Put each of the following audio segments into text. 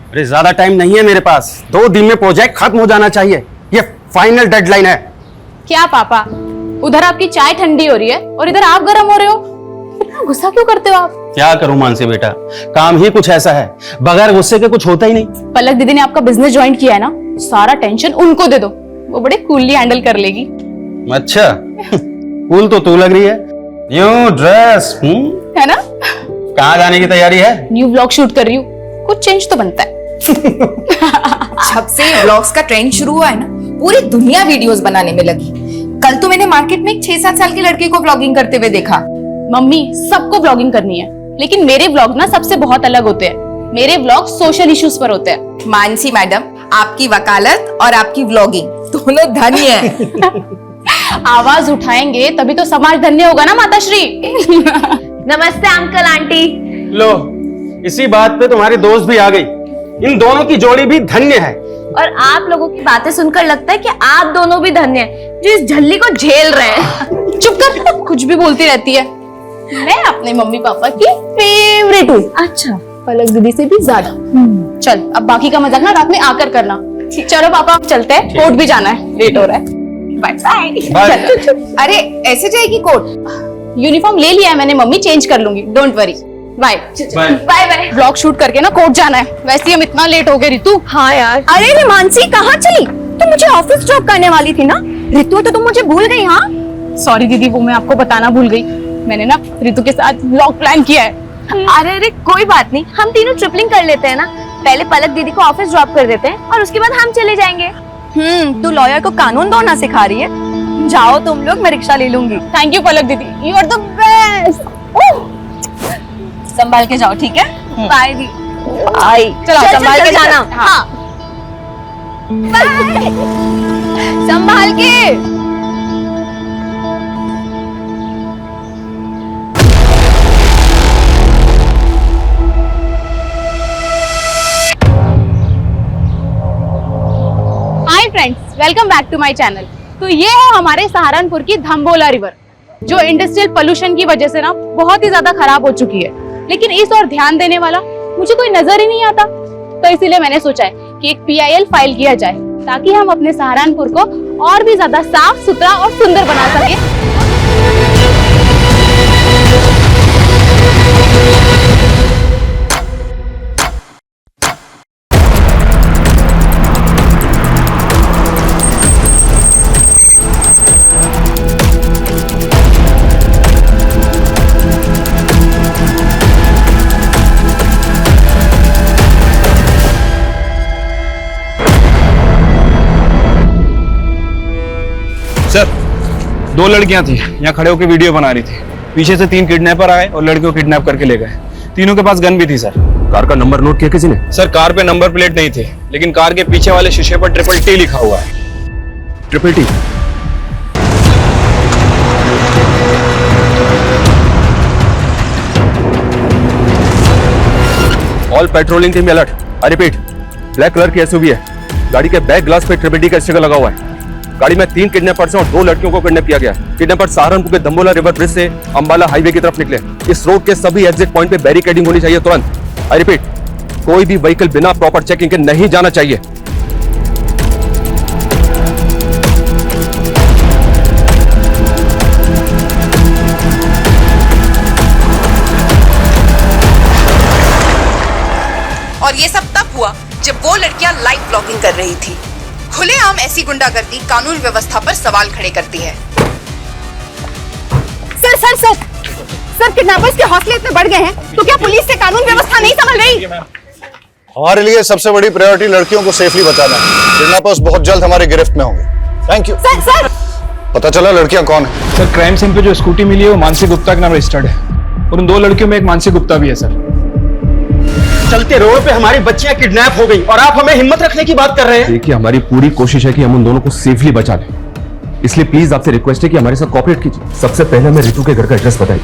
अरे ज्यादा टाइम नहीं है मेरे पास, 2 दिन में प्रोजेक्ट खत्म हो जाना चाहिए, ये फाइनल डेडलाइन है। क्या पापा, उधर आपकी चाय ठंडी हो रही है और इधर आप गर्म हो रहे हो, इतना गुस्सा क्यों करते हो आप? क्या करूं मानसी बेटा, काम ही कुछ ऐसा है, बगैर गुस्से के कुछ होता ही नहीं। पलक दीदी ने आपका बिजनेस ज्वाइन किया है ना, सारा टेंशन उनको दे दो, वो बड़े कूलली हैंडल कर लेगी। अच्छा कूल तो तू लग रही है, यूं ड्रेस है ना? कहाँ जाने की तैयारी है? न्यू व्लॉग शूट कर रही हूँ, कुछ चेंज तो बनता है। जब से व्लॉग्स का ट्रेंड शुरू हुआ है ना, पूरी दुनिया वीडियोस बनाने में लगी। कल तो मैंने मार्केट में एक 6-7 साल के लड़के को व्लॉगिंग करते हुए देखा। मम्मी, सबको व्लॉगिंग करनी है, लेकिन मेरे व्लॉग ना सबसे बहुत अलग होते हैं। मेरे व्लॉग सोशल इश्यूज पर होते हैं। मानसी मैडम, आपकी वकालत और आपकी व्लॉगिंग दोनों धन्य है। आवाज उठाएंगे तभी तो समाज धन्य होगा ना माताश्री। नमस्ते अंकल आंटी। लो, इसी बात पे तुम्हारी दोस्त भी आ गई, इन दोनों की जोड़ी भी धन्य है। और आप लोगों की बातें सुनकर लगता है कि आप दोनों भी धन्य हैं जो इस झल्ली को झेल रहे हैं। चुप कर, कुछ भी बोलती रहती है। मैं अपने मम्मी पापा की फेवरेट हूँ। अच्छा, पलक दीदी से भी ज्यादा। चल, अब बाकी का मजाक ना रात में आकर करना। चलो पापा, अब चलते हैं, कोर्ट भी जाना है, लेट हो रहा है। Bye bye. अरे ऐसे जाएगी कोर्ट? यूनिफॉर्म ले लिया है मैंने मम्मी, चेंज कर लूंगी, don't worry. Bye bye bye. Vlog shoot करके ना कोर्ट जाना है, वैसे हम इतना लेट हो गए। रितु, हाँ यार। अरे रे मानसी, कहाँ चली? तुम मुझे ऑफिस ड्रॉप करने वाली थी ना? रितु, तो तुम मुझे भूल गई? हाँ सॉरी दीदी, वो मैं आपको बताना भूल गई। मैंने ना रितु के साथ व्लॉग प्लान किया है। अरे अरे कोई बात नहीं, हम तीनों ट्रिपलिंग कर लेते हैं ना। पहले पलक दीदी को ऑफिस ड्रॉप कर देते हैं और उसके बाद हम चले जाएंगे। तू लॉयर को कानून दौड़ना सिखा रही है। जाओ तुम लोग, मैं रिक्शा ले लूंगी। थैंक यू पलक दीदी, यू आर द बेस्ट। संभाल के जाओ, ठीक है? By the. आई, चलो संभाल के जाना। हाँ, संभाल के। Hi friends, welcome back to my channel. तो ये है हमारे सहारनपुर की धम्बोला रिवर, जो इंडस्ट्रियल पोल्यूशन की वजह से ना बहुत ही ज्यादा खराब हो चुकी है, लेकिन इस और ध्यान देने वाला मुझे कोई नजर ही नहीं आता। तो इसीलिए मैंने सोचा है कि एक PIL फाइल किया जाए, ताकि हम अपने सहारनपुर को और भी ज्यादा साफ सुथरा और सुंदर बना सके। सर, 2 लड़कियां थी, यहाँ खड़े होकर वीडियो बना रही थी। पीछे से 3 किडनैपर आए और लड़कियों को किडनैप करके ले गए। तीनों के पास गन भी थी सर। कार का नंबर नोट किया किसी ने? सर, कार पे नंबर प्लेट नहीं थे, लेकिन कार के पीछे वाले शीशे पर TTT लिखा हुआ है। TTT? All patrolling team alert. I repeat, black colour की SUV है, गाड़ी के बैक ग्लास पे TTT का स्टिकर लगा हुआ है। गाड़ी में 3 किडनैपर्स हैं और 2 लड़कियों को किडनैप किया गया है। किडनैपर सहारनपुर के धम्बोला रिवर ब्रिज से अंबाला हाईवे की तरफ निकले। इस रोड के सभी एग्जिट पॉइंट पे बैरिकेडिंग होनी चाहिए तुरंत। आई रिपीट, कोई भी व्हीकल बिना प्रॉपर चेकिंग के नहीं जाना चाहिए। और ये सब तब हुआ जब वो लड़कियां लाइव ब्लॉगिंग कर रही थी। खुलेआम ऐसी गुंडागर्दी कानून व्यवस्था पर सवाल खड़े करती है। Sir sir sir sir, kidnappers के हौसले इतने बढ़ गए हैं, तो क्या पुलिस से कानून व्यवस्था नहीं संभल रही? हमारे लिए सबसे बड़ी प्रायोरिटी लड़कियों को सेफली बचाना है। किडनैपर्स बहुत जल्द हमारे गिरफ्त में होंगे। Thank you. सर सर, पता चला लड़कियां कौन है? सर, क्राइम सीन पे जो स्कूटी मिली है वो मानसी गुप्ता के नाम रजिस्टर्ड है, और उन 2 लड़कियों में एक मानसी गुप्ता भी है सर। चलते रोड पे हमारी बच्चियां किडनैप हो गई और आप हमें हिम्मत रखने की बात कर रहे हैं? देखिए, हमारी पूरी कोशिश है कि हम उन दोनों को सेफली बचा लें, इसलिए प्लीज आपसे रिक्वेस्ट है कि हमारे साथ कोऑपरेट कीजिए। सबसे पहले हमें रितु के घर का एड्रेस बताइए,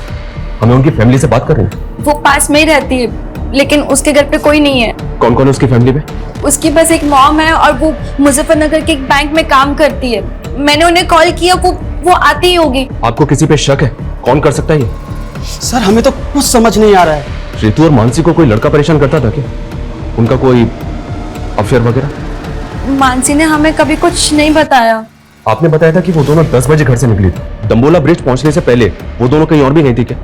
हमें उनकी फैमिली से बात करनी है। वो पास में ही रहती है, लेकिन उसके घर पे कोई नहीं है। कौन कौन है उसकी फैमिली में? उसकी बस एक मॉम है और वो मुजफ्फरनगर के एक बैंक में काम करती है। मैंने उन्हें कॉल किया, वो आती ही होगी। आपको किसी पे शक है? कौन कर सकता है ये? सर, हमें तो कुछ समझ नहीं आ रहा है। रितु और मानसी को कोई लड़का परेशान करता था क्या? उनका कोई अफेयर वगैरह? मानसी ने हमें कभी कुछ नहीं बताया। आपने बताया था कि वो दोनों 10 बजे घर से निकली थी। दंबोला ब्रिज पहुंचने से पहले वो दोनों कहीं और भी गई थी क्या?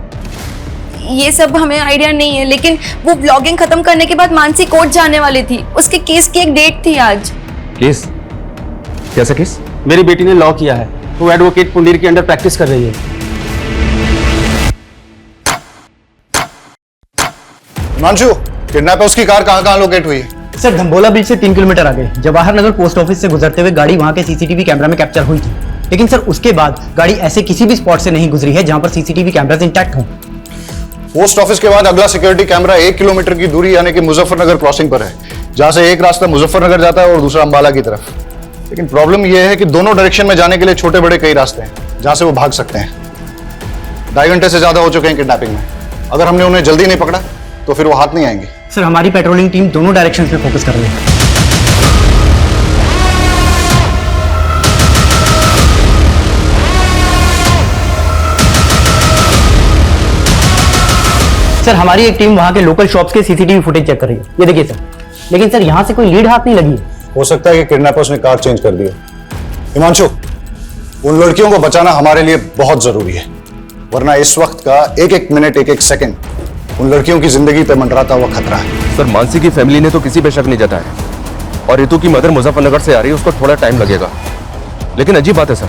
ये सब हमें आइडिया नहीं है, लेकिन वो ब्लॉगिंग खत्म करने के बाद मानसी कोर्ट जाने वाली थी। उसके केस की एक डेट थी आज। केस? कैसा केस? मेरी बेटी ने लॉ किया है, वो एडवोकेट पुंडीर के अंडर प्रैक्टिस कर रही है। हिमांशु, किडनैपर्स की कार कहाँ लोकेट हुई है? सर धम्बोला ब्रिज से 3 किलोमीटर आगे जवाहर नगर पोस्ट ऑफिस से गुजरते हुए गाड़ी वहां के सीसीटीवी कैमरा में कैप्चर हुई थी, लेकिन सर उसके बाद गाड़ी ऐसे किसी भी स्पॉट से नहीं गुजरी है जहां पर सीसीटीवी कैमरास इंटैक्ट हों। पोस्ट ऑफिस के बाद अगला सिक्योरिटी कैमरा 1 किलोमीटर की दूरी यानी कि मुजफ्फरनगर क्रॉसिंग पर है, जहां से एक रास्ता मुजफ्फरनगर जाता है और दूसरा अंबाला की तरफ। लेकिन प्रॉब्लम यह है कि दोनों डायरेक्शन में जाने के लिए छोटे बड़े कई रास्ते हैं जहां से वो भाग सकते हैं। 2.5 घंटे से ज्यादा हो चुके हैं किडनैपिंग में। अगर हमने उन्हें जल्दी नहीं पकड़ा तो फिर वो हाथ नहीं आएंगे। सर हमारी पेट्रोलिंग टीम दोनों डायरेक्शन में फोकस कर रही है। सर हमारी एक टीम वहां के लोकल शॉप्स के सीसीटीवी फुटेज चेक कर रही है। ये देखिए सर, लेकिन सर यहां से कोई लीड हाथ नहीं लगी है। हो सकता है कि किडनैपर्स ने कार चेंज कर दी हो। हिमांशु, उन लड़कियों को बचाना हमारे लिए बहुत जरूरी है, वरना इस वक्त का एक एक मिनट एक एक सेकंड उन लड़कियों की जिंदगी पे मंडराता हुआ खतरा है। सर मानसी की फैमिली ने तो किसी पे शक नहीं जताया और रितु की मदर मुजफ्फरनगर से आ रही है, उसको थोड़ा टाइम लगेगा। लेकिन अजीब बात है सर,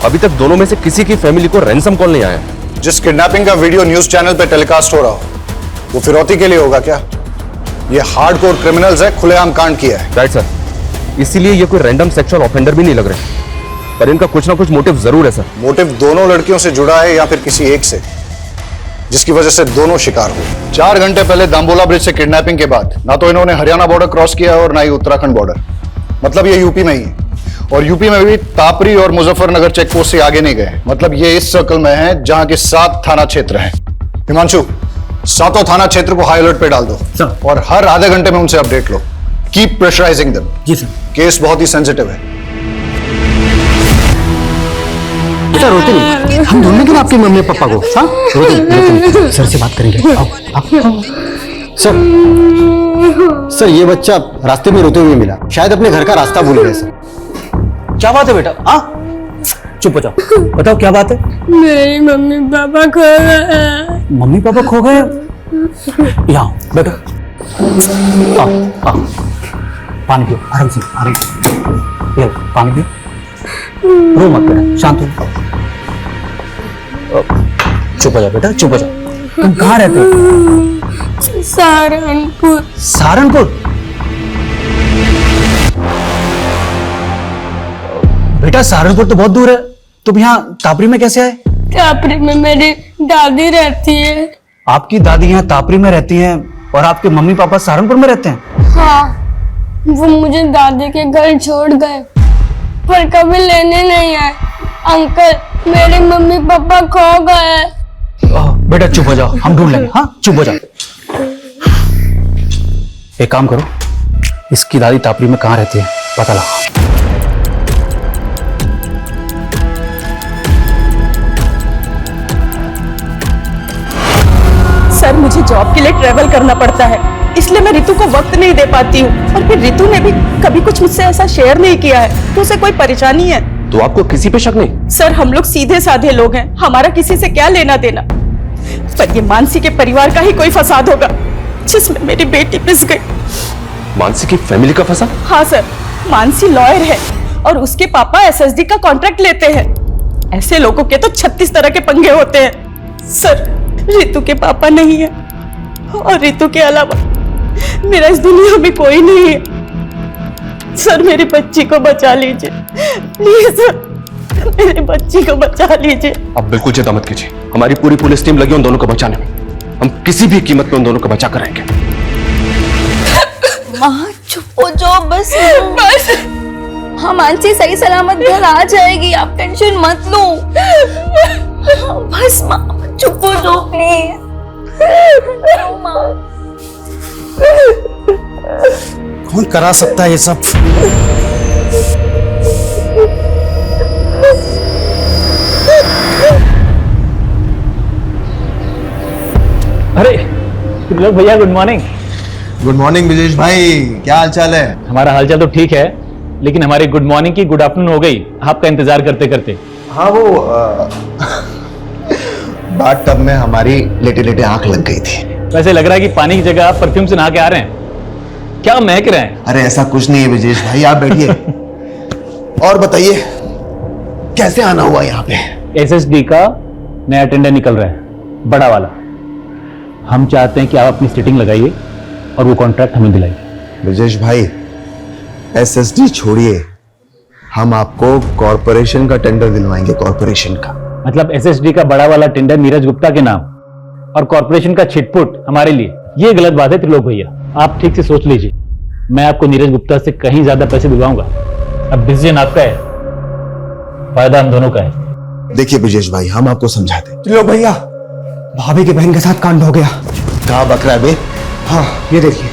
अभी तक दोनों में से किसी की फैमिली को रैंसम कॉल नहीं आया। जिस किडनैपिंग का वीडियो न्यूज चैनल पे टेलीकास्ट हो रहा हो वो फिरौती के लिए होगा क्या? ये हार्डकोर क्रिमिनल्स है, खुलेआम कांड किया है। राइट सर, इसीलिए ये कोई रैंडम सेक्सुअल ऑफेंडर भी नहीं लग रहे, पर इनका कुछ ना कुछ मोटिव जरूर है सर। मोटिव दोनों लड़कियों से जुड़ा है या फिर किसी एक से, जिसकी वजह से दोनों शिकार हुए। 4 घंटे पहले दाम्बोला ब्रिज से किडनैपिंग के बाद ना तो इन्होंने हरियाणा बॉर्डर क्रॉस किया और ना ही उत्तराखंड बॉर्डर, मतलब ये यूपी में ही है। और यूपी में भी तापरी और मुजफ्फरनगर चेक पोस्ट से आगे नहीं गए, मतलब ये इस सर्कल में है जहां के 7 थाना क्षेत्र हैं। हिमांशु, 7 थाना क्षेत्र को हाई अलर्ट पे डाल दो सर। और हर आधे घंटे में उनसे अपडेट लो। Keep pressurising them. जी सर। केस बहुत ही सेंसिटिव है। सर रोते नहीं, हम ढूंढने के आपके मम्मी पापा को। हाँ रोते नहीं, सर से बात करेंगे। आओ। सर ये बच्चा रास्ते में रोते हुए मिला, शायद अपने घर का रास्ता भूल गए सर। क्या बात है बेटा? हाँ चुप हो जाओ, बताओ क्या बात है? मेरी मम्मी पापा खो गए। मम्मी पापा खो गए? यहाँ बैठो, आओ आओ, पानी पियो आराम से, आराम। ये पानी पियो, रो मत बेटा, शांत हो। चुप हो जाओ बेटा, चुप हो जाओ। तुम कहाँ रहते हो? सहारनपुर। सहारनपुर? बेटा सहारनपुर तो बहुत दूर है, तुम यहाँ तापरी में कैसे आए? तापरी में मेरी दादी रहती है। आपकी दादी यहाँ तापरी में रहती हैं और आपके मम्मी पापा सहारनपुर में रहते हैं? हाँ, वो मुझे दादी के घर छोड़ गए पर कभी लेने नहीं आए। अंकल मेरे मम्मी पापा खो गए। बेटा चुप हो जाओ, हम ढूंढ लेंगे। हाँ चुप हो जाओ। एक काम करो, इसकी दादी तापरी में कहाँ रहती है पता लगाओ। सर मुझे जॉब के लिए ट्रेवल करना पड़ता है, इसलिए मैं रितु को वक्त नहीं दे पाती हूँ। और फिर रितु ने भी कभी कुछ मुझसे ऐसा शेयर नहीं किया है तो उसे कोई परेशानी है। तो आपको किसी पे शक नहीं? सर हम लोग सीधे साधे लोग हैं, हमारा किसी से क्या लेना देना। पर ये मानसी के परिवार का ही कोई फसाद होगा जिसमें मेरी बेटी पिस गई। मानसी की फैमिली का फंसा? हाँ सर, मानसी लॉयर है और उसके पापा एसएसडी का कॉन्ट्रैक्ट लेते हैं। ऐसे लोगों के तो 36 तरह के पंगे होते हैं। सर रितु के पापा नहीं है और रितु के अलावा मेरा इस दुनिया में कोई नहीं है। सर मेरी बच्ची को बचा लीजिए प्लीज सर, मेरी बच्ची को बचा लीजिए। आप बिल्कुल चिंता मत कीजिए, हमारी पूरी पुलिस टीम लगी उन दोनों को बचाने में। हम किसी भी कीमत पे उन दोनों को बचा कर रहेंगे। माँ चुप हो जाओ बस। बस हाँ मानसी सही सलामत घर आ जाएगी, आप टेंशन मत लो। बस माँ चुप हो जाओ प्लीज। कौन करा सकता है ये सब? अरे भैया good morning. Good morning Vijesh भाई, क्या हाल चाल है? हमारा हालचाल तो ठीक है, लेकिन हमारी गुड मॉर्निंग की गुड आफ्टरनून हो गई आपका इंतजार करते करते। हाँ वो बाथ टब में हमारी लेटे लेटे आंख लग गई थी। वैसे लग रहा है कि पानी की जगह आप परफ्यूम से नहा के आ रहे हैं। क्या महक रहे हैं? अरे ऐसा कुछ नहीं है विजेश भाई, आप बैठिए और बताइए कैसे आना हुआ यहाँ पे? एसएसडी का नया टेंडर निकल रहा है, बड़ा वाला। हम चाहते हैं कि आप अपनी सिटिंग लगाइए और वो कॉन्ट्रैक्ट हमें दिलाइए। विजेश भाई एसएसडी छोड़िए, हम आपको कॉर्पोरेशन का टेंडर दिलवाएंगे, कॉर्पोरेशन का। मतलब एसएसडी का बड़ा वाला टेंडर नीरज गुप्ता के नाम और कॉर्पोरेशन का छिटपुट हमारे लिए, ये गलत बात है त्रिलोक भैया। आप ठीक से सोच लीजिए, मैं आपको नीरज गुप्ता से कहीं ज्यादा पैसे दिलवाऊंगा। अब डिसीजन आपका है, फायदा हम दोनों का है। देखिए विजेश भाई, हम आपको समझाते। त्रिलोक भैया, भाभी के बहन के साथ कांड हो गया। कहाँ बक रहा है बे? हाँ ये देखिए।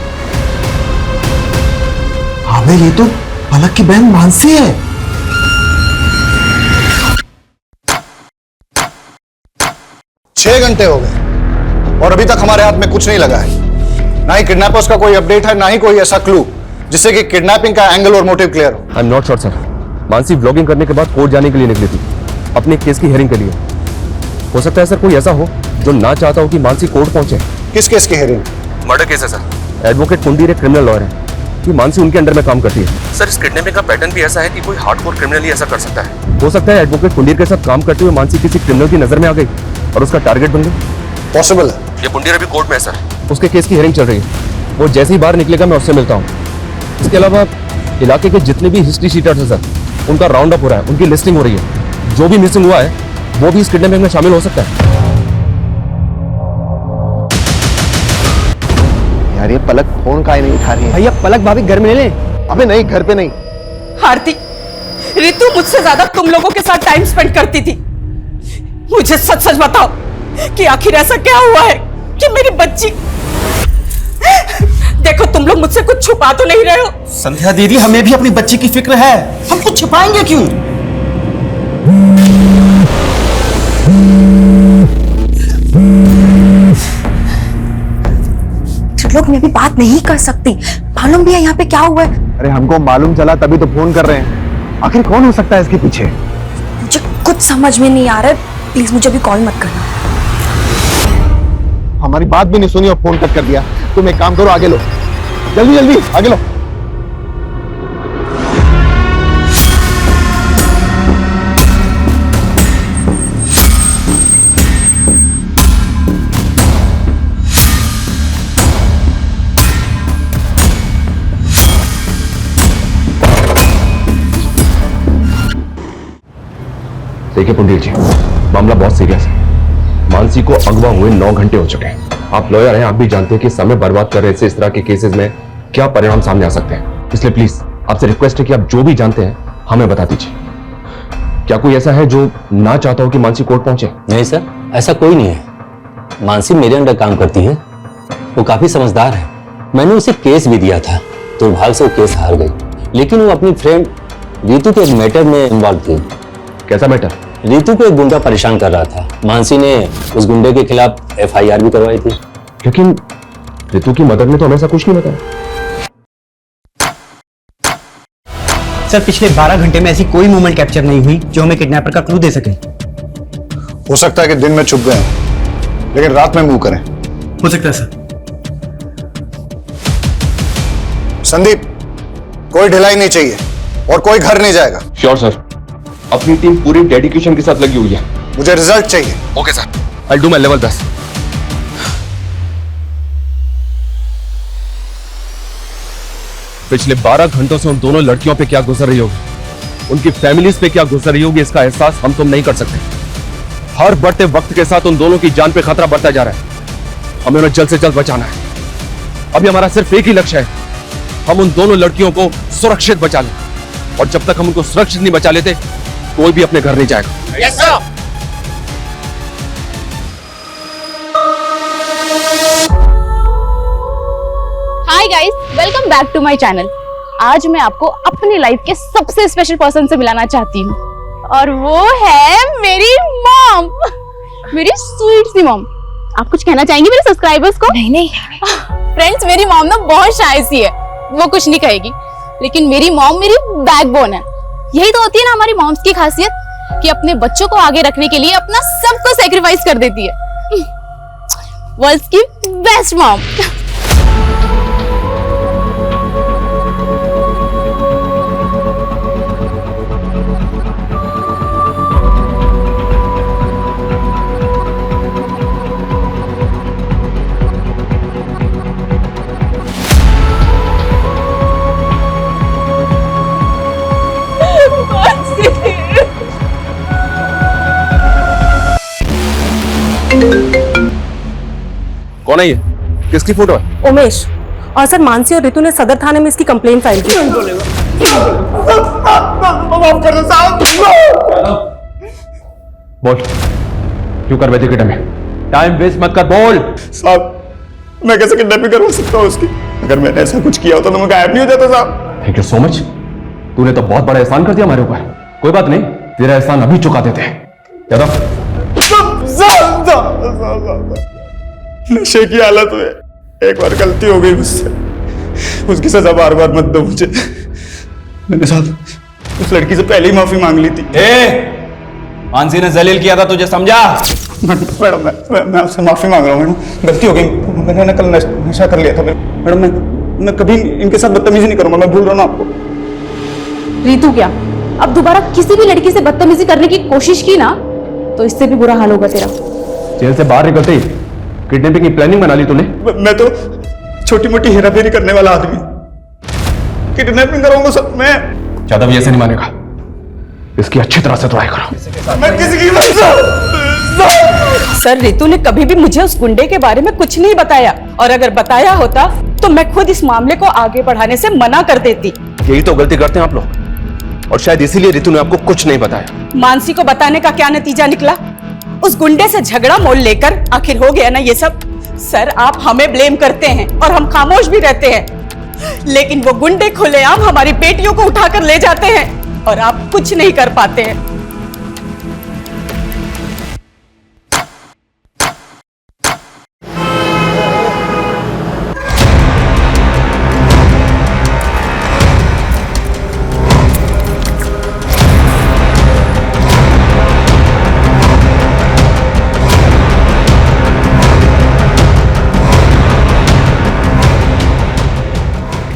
हाँ बे, ये तो पलक की बहन मानसी है। छह घंटे हो गए और अभी तक हमारे हाथ में कुछ नहीं लगा है। ना ही किडनैपर्स का कोई अपडेट है, ना ही कोई ऐसा क्लू जिससे कि किडनैपिंग का एंगल और मोटिव क्लियर हो। I am not sure sir. Mansi vlogging करने के बाद कोर्ट जाने के लिए निकली थी, अपने केस की हियरिंग के लिए। हो सकता है सर कोई ऐसा हो जो ना चाहता हो कि मानसी कोर्ट पहुंचे। किस केस की हियरिंग? मर्डर केस है सर। एडवोकेट कुंडीर एक क्रिमिनल लॉयर है कि मानसी उनके अंडर में काम करती है। सर इस किडनैपिंग का पैटर्न भी ऐसा है कि कोई हार्डकोर क्रिमिनल ही ऐसा कर सकता है। हो सकता है एडवोकेट कुंडीर के साथ काम करते हुए मानसी किसी क्रिमिनल की नजर में आ गई और उसका टारगेट बन गई। पॉसिबल है। ये कुंडीर अभी कोर्ट में है सर, उसके केस की हियरिंग चल रही है। वो जैसे ही बाहर निकलेगा मैं उससे मिलता हूँ। इसके अलावा इलाके के जितने भी हिस्ट्री शीटर्स हैं सर, उनका राउंड अप हो रहा है, उनकी लिस्टिंग हो रही है। जो भी मिसिंग हुआ है वो भी इस किडनैपिंग में शामिल हो सकता है। यार ये पलक फोन काहे नहीं उठा रही है? भैया पलक भाभी घर में ले लें। अबे नहीं, घर पे नहीं। आरती, रितु मुझसे ज्यादा तुम लोगों के साथ टाइम स्पेंड करती थी। मुझे सच सच बताओ कि आखिर ऐसा क्या हुआ है कि मेरी बच्ची। देखो तुम लोग मुझसे कुछ छुपा तो नहीं रहे हो। संध्या दीदी, हमें भी अपनी बच्ची की फिक्र है, हम कुछ छिपाएंगे क्यों? त्रिलोक, मैं भी बात नहीं कर सकती। मालूम भी है यहाँ पे क्या हुआ है। अरे हमको मालूम चला तभी तो फोन कर रहे हैं। आखिर कौन हो सकता है इसके पीछे? मुझे कुछ समझ में नहीं आ रहा है, प्लीज मुझे अभी कॉल मत करना। हमारी बात भी नहीं सुनी और फोन कट कर दिया। तुम एक काम करो, आगे लो, जल्दी जल्दी आगे लो। देखिए पुंडीर जी, मामला बहुत सीरियस है। मानसी को अगवा हुए 9 घंटे हो चुके हैं। आप लॉयर हैं, आप भी जानते हैं कि समय बर्बाद कर रहे से इस तरह के केसेस में क्या परिणाम सामने आ सकते हैं। इसलिए प्लीज आपसे रिक्वेस्ट है कि आप जो भी जानते हैं हमें बता दीजिए। क्या कोई ऐसा है जो ना चाहता हो कि मानसी कोर्ट पहुंचे? नहीं सर, ऐसा कोई नहीं है। मानसी मेरे अंडर काम करती है, वो काफी समझदार है। मैंने उसे केस भी दिया था, दुर्भाग्य से वो केस हार गई। लेकिन वो अपनी फ्रेंड रीतू के एक मैटर में इन्वॉल्व थी। कैसा मैटर? रीतू को एक गुंडा परेशान कर रहा था। मानसी ने उस गुंडे के खिलाफ FIR भी करवाई थी। लेकिन रीतू की मदद ने तो हमें ऐसा कुछ नहीं बताया। सर पिछले 12 घंटे में ऐसी कोई मूवमेंट कैप्चर नहीं हुई जो हमें किडनैपर का क्लू दे सके। हो सकता है कि दिन में छुप गए हैं, लेकिन रात में मूव करें। हो सकता है सर। संदीप, कोई ढिलाई नहीं चाहिए और कोई घर नहीं जाएगा। श्योर सर, अपनी टीम पूरी डेडिकेशन के साथ लगी हुई है। मुझे रिजल्ट चाहिए। Okay sir, I do my level best. पिछले 12 घंटों से उन दोनों लड़कियों पे क्या गुजर रही होगी, उनकी फैमिलीज पे क्या गुजर रही होगी, इसका एहसास हम तुम नहीं कर सकते। हर बढ़ते वक्त के साथ उन दोनों की जान पे खतरा बढ़ता जा रहा है। हमें उन्हें जल्द से जल्द बचाना है। अभी हमारा सिर्फ एक ही लक्ष्य है, हम उन दोनों लड़कियों को सुरक्षित बचा लें। और जब तक हम उनको सुरक्षित नहीं बचा लेते, कोई भी अपने घर नहीं जाएगा। Yes sir. Hi guys, welcome back to my channel. आज मैं आपको अपनी लाइफ के सबसे स्पेशल पर्सन से मिलाना चाहती हूँ और वो है मेरी मॉम, मेरी स्वीट सी मॉम। आप कुछ कहना चाहेंगे मेरे सब्सक्राइबर्स को? नहीं नहीं फ्रेंड्स, मेरी मॉम ना बहुत शाय सी है, वो कुछ नहीं कहेगी, लेकिन मेरी मॉम मेरी बैकबोन है। यही तो होती है ना हमारी मॉम्स की खासियत, कि अपने बच्चों को आगे रखने के लिए अपना सब कुछ सैक्रिफाइस कर देती है। वर्ल्ड्स की बेस्ट मॉम। कौन है ये? किसकी फोटो है? उमेश। और सर मानसी और रितु ने सदर थाने में इसकी कंप्लेंट फाइल की। बोल, क्यों कर बैठे में? टाइम वेस्ट मत कर, बोल। साहब, मैं कैसे किडनैपिंग करवा सकता हूँ उसकी? अगर मैंने ऐसा कुछ किया होता तो मैं गायब नहीं हो जाता साहब। Thank you so much. तूने तो बहुत बड़ा एहसान कर दिया हमारे ऊपर। कोई बात नहीं, तेरा एहसान अभी चुका देते हैं। यादव, नशे की हालत में एक बार गलती हो गई मुझसे, उसकी सजा बार बार मत दो मुझे। मैंने साहब उस लड़की से पहले ही माफी मांग ली थी। मानसी ने जलील किया था तुझे, समझा? मैडम मैं आपसे माफी मांग रहा हूँ मैडम, गलती हो गई। मैंने ना कल नशा कर लिया था मैडम। मैं कभी इनके साथ बदतमीजी नहीं करूंगा, मैं भूल रहा हूँ आपको। रितु क्या, अब दोबारा किसी भी लड़की से बदतमीजी करने की कोशिश की ना तो इससे भी बुरा हाल होगा तेरा। जेल से बाहर निकलते ही किडनैपिंग की प्लानिंग बना ली तूने? मैं तो छोटी मोटी हेराफेरी करने वाला आदमी, किडनैपिंग कराऊंगा सब मैं। यादव ये ऐसे नहीं मानेगा, इसकी अच्छी तरह से ट्राई करो। मैं किसी की सर रितु ने कभी भी मुझे उस गुंडे के बारे में कुछ नहीं बताया, और अगर बताया होता तो मैं खुद इस मामले को आगे बढ़ाने से मना कर देती। यही तो गलती करते हैं आप लोग, और शायद इसीलिए रितु ने आपको कुछ नहीं बताया। मानसी को बताने का क्या नतीजा निकला? उस गुंडे से झगड़ा मोल लेकर आखिर हो गया ना ये सब। सर आप हमें ब्लेम करते हैं और हम खामोश भी रहते हैं, लेकिन वो गुंडे खुलेआम हमारी बेटियों को उठाकर ले जाते हैं और आप कुछ नहीं कर पाते हैं।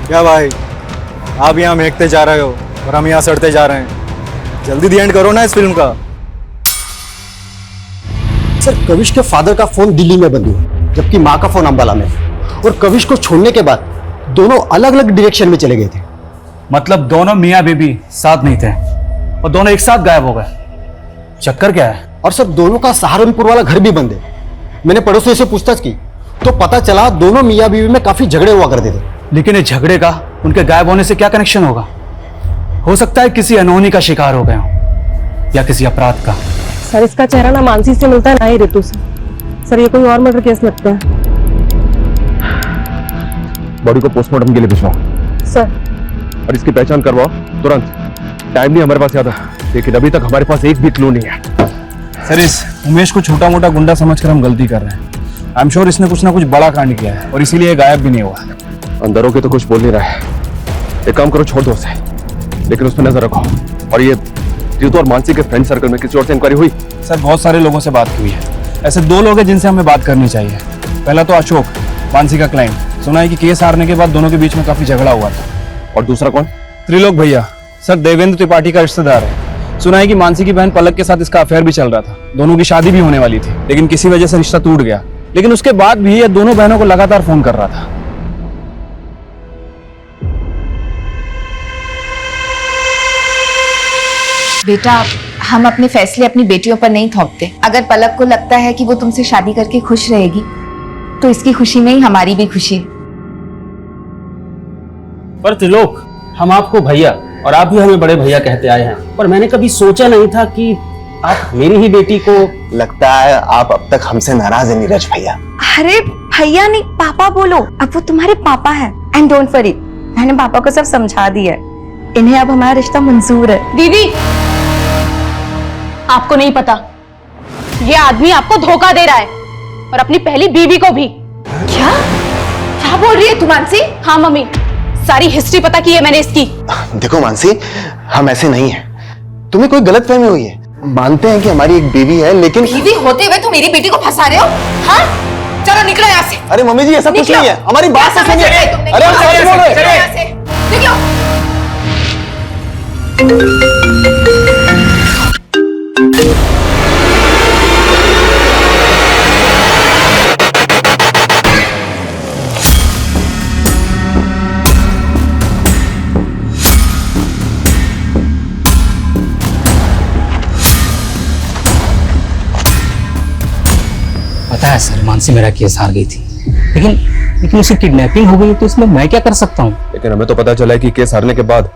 क्या भाई, आप यहाँ महकते जा रहे हो और हम यहाँ सड़ते जा रहे हैं। जल्दी दी एंड करो ना इस फिल्म का। सर कविश के फादर का फोन दिल्ली में बंद हुआ, जबकि माँ का फोन अंबाला में, और कविश को छोड़ने के बाद दोनों अलग अलग डायरेक्शन में चले गए थे। मतलब दोनों मियाँ बीबी साथ नहीं थे और दोनों एक साथ गायब हो गए। चक्कर क्या है? और सर दोनों का सहारनपुर वाला घर भी बंद है। मैंने पड़ोसियों से पूछताछ की तो पता चला दोनों मियाँ बीवी में काफी झगड़े हुआ करते थे। लेकिन इस झगड़े का उनके गायब होने से क्या कनेक्शन होगा? हो सकता है किसी अनहोनी का शिकार हो गए हो या किसी अपराध का। सर इसका चेहरा ना मानसी से मिलता है ना ही रितु से। सर ये कोई और मर्डर केस लगता है। बॉडी को पोस्टमार्टम के लिए भिजवाओ सर। और इसकी पहचान करवाओ तुरंत। टाइम नहीं हमारे पास ज्यादा, लेकिन अभी तक हमारे पास एक भी क्लू नहीं है। सर इस उमेश को छोटा मोटा गुंडा समझकर हम गलती कर रहे हैं। आई एम श्योर इसने कुछ ना कुछ बड़ा कांड किया है और इसीलिए गायब भी नहीं हुआ। अंदर होके तो कुछ बोल नहीं रहा है। एक काम करो, छोड़ दो उसे, लेकिन उस पर नजर रखो। और ये रितु और मानसी के फ्रेंड सर्कल में किसी और से इंक्वायरी हुई? सर बहुत सारे लोगों से बात हुई है। ऐसे दो लोग हैं जिनसे हमें बात करनी चाहिए। पहला तो अशोक, मानसी का क्लाइंट। सुना है कि केस हारने के बाद दोनों के बीच में काफी झगड़ा हुआ था। और दूसरा कौन? त्रिलोक भैया। सर देवेंद्र त्रिपाठी का रिश्तेदार है। सुना है कि मानसी की बहन पलक के साथ इसका अफेयर भी चल रहा था। दोनों की शादी भी होने वाली थी, लेकिन किसी वजह से रिश्ता टूट गया। लेकिन उसके बाद भी ये दोनों बहनों को लगातार फोन कर रहा था। बेटा हम अपने फैसले अपनी बेटियों पर नहीं थोपते। अगर पलक को लगता है कि वो तुमसे शादी करके खुश रहेगी तो इसकी खुशी में ही हमारी भी खुशी है। पर त्रिलोक, हम आपको भैया और आप भी हमें बड़े भैया कहते आए हैं, पर मैंने कभी सोचा नहीं था कि आप मेरी ही बेटी को। लगता है आप अब तक हमसे नाराज है नीरज भैया। अरे भैया नहीं, पापा बोलो। अब वो तुम्हारे पापा है। एंड डोंट वरी, मैंने पापा को सब समझा दिया है। इन्हें अब हमारा रिश्ता मंजूर है। दीदी आपको नहीं पता, ये आदमी आपको धोखा दे रहा है और अपनी पहली बीवी को भी। क्या क्या बोल है तू मानसी? हाँ मम्मी, सारी हिस्ट्री पता की है मैंने इसकी। देखो मानसी, हम ऐसे नहीं हैं। तुम्हें कोई गलतफहमी हुई है। मानते हैं कि हमारी एक बीवी है, लेकिन बीवी होते हुए तुम मेरी बेटी को फंसा रहे हो? हाँ, चलो निकलो यहाँ से। अरे मम्मी जी, ऐसा कुछ नहीं है, हमारी बात तो सुनिए। अरे हम सच बोल रहे हैं। निकलो। पता है सर, मानसी मेरा केस हार गई थी, लेकिन उसकी किडनैपिंग हो गई तो इसमें मैं क्या कर सकता हूँ? लेकिन हमें तो पता चला है कि केस हारने के बाद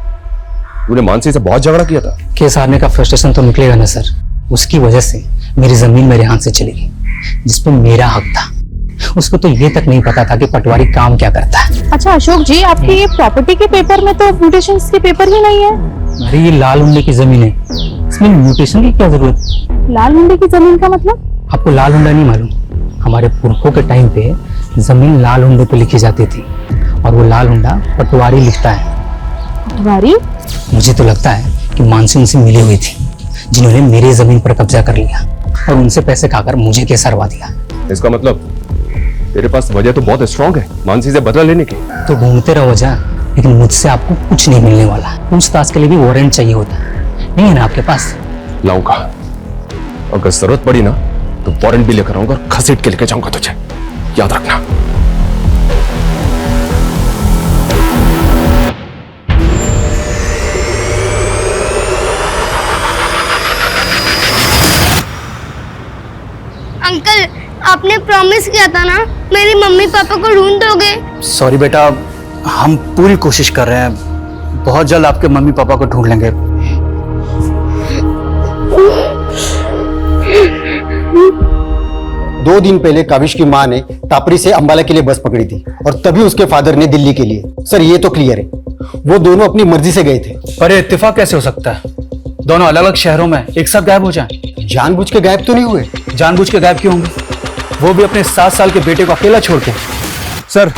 तूने मानसी से बहुत झगड़ा किया था। केस हारने का फ्रस्ट्रेशन तो निकलेगा ना सर। उसकी वजह से मेरी जमीन मेरे हाथ से चली गई, जिसपे मेरा हक था। उसको तो ये तक नहीं पता था कि पटवारी काम क्या करता है। अच्छा अशोक जी, आपकी ये प्रॉपर्टी के पेपर में तो म्यूटेशंस के पेपर ही नहीं है। अरे ये लाल मुंडे की जमीन है, इसमें म्यूटेशन की क्या जरूरत? लाल मुंडे की जमीन का मतलब? आपको लाल हुंडा नहीं मालूम? हमारे पुरखों के टाइम पे जमीन लाल हुंडे पे लिखी जाती थी, और वो लाल हुंडा पटवारी लिखता है। पटवारी? मुझे तो लगता है कि मानसी उनसे मिली हुई थी, जिन्होंने मेरी जमीन पर कब्जा कर लिया और उनसे पैसे खाकर मुझे केस हरवा दिया। इसका मतलब तेरे पास वजह तो बहुत स्ट्रांग है मानसी से बदला लेने की। तो घूमते रहो वजह, लेकिन मुझसे आपको कुछ नहीं मिलने वाला। पूछताछ के लिए भी वारंट चाहिए होता है, नहीं है ना आपके पास? लाऊंगा, अगर जरूरत पड़ी ना तो वारंट भी लेकर आऊंगा और घसीट के लेके जाऊंगा तुझे, याद रखना। अंकल, आपने प्रॉमिस किया था ना मेरी मम्मी पापा को ढूंढ दोगे। सॉरी बेटा, हम पूरी कोशिश कर रहे हैं। बहुत जल्द आपके मम्मी पापा को ढूंढ लेंगे। 2 दिन पहले काविश की मां ने टापरी से अंबाला के लिए बस पकड़ी थी, और तभी उसके फादर ने दिल्ली के लिए। सर ये तो क्लियर है, वो दोनों अपनी मर्जी से गए थे। पर ये इत्तेफाक कैसे हो सकता है? दोनों अलग अलग शहरों में एक साथ गायब हो जाएं। जानबूझ के गायब तो नहीं हुए। जानबूझ के गायब क्यों होंगे? वो भी अपने 7 साल के बेटे को अकेला छोड़ के। सर,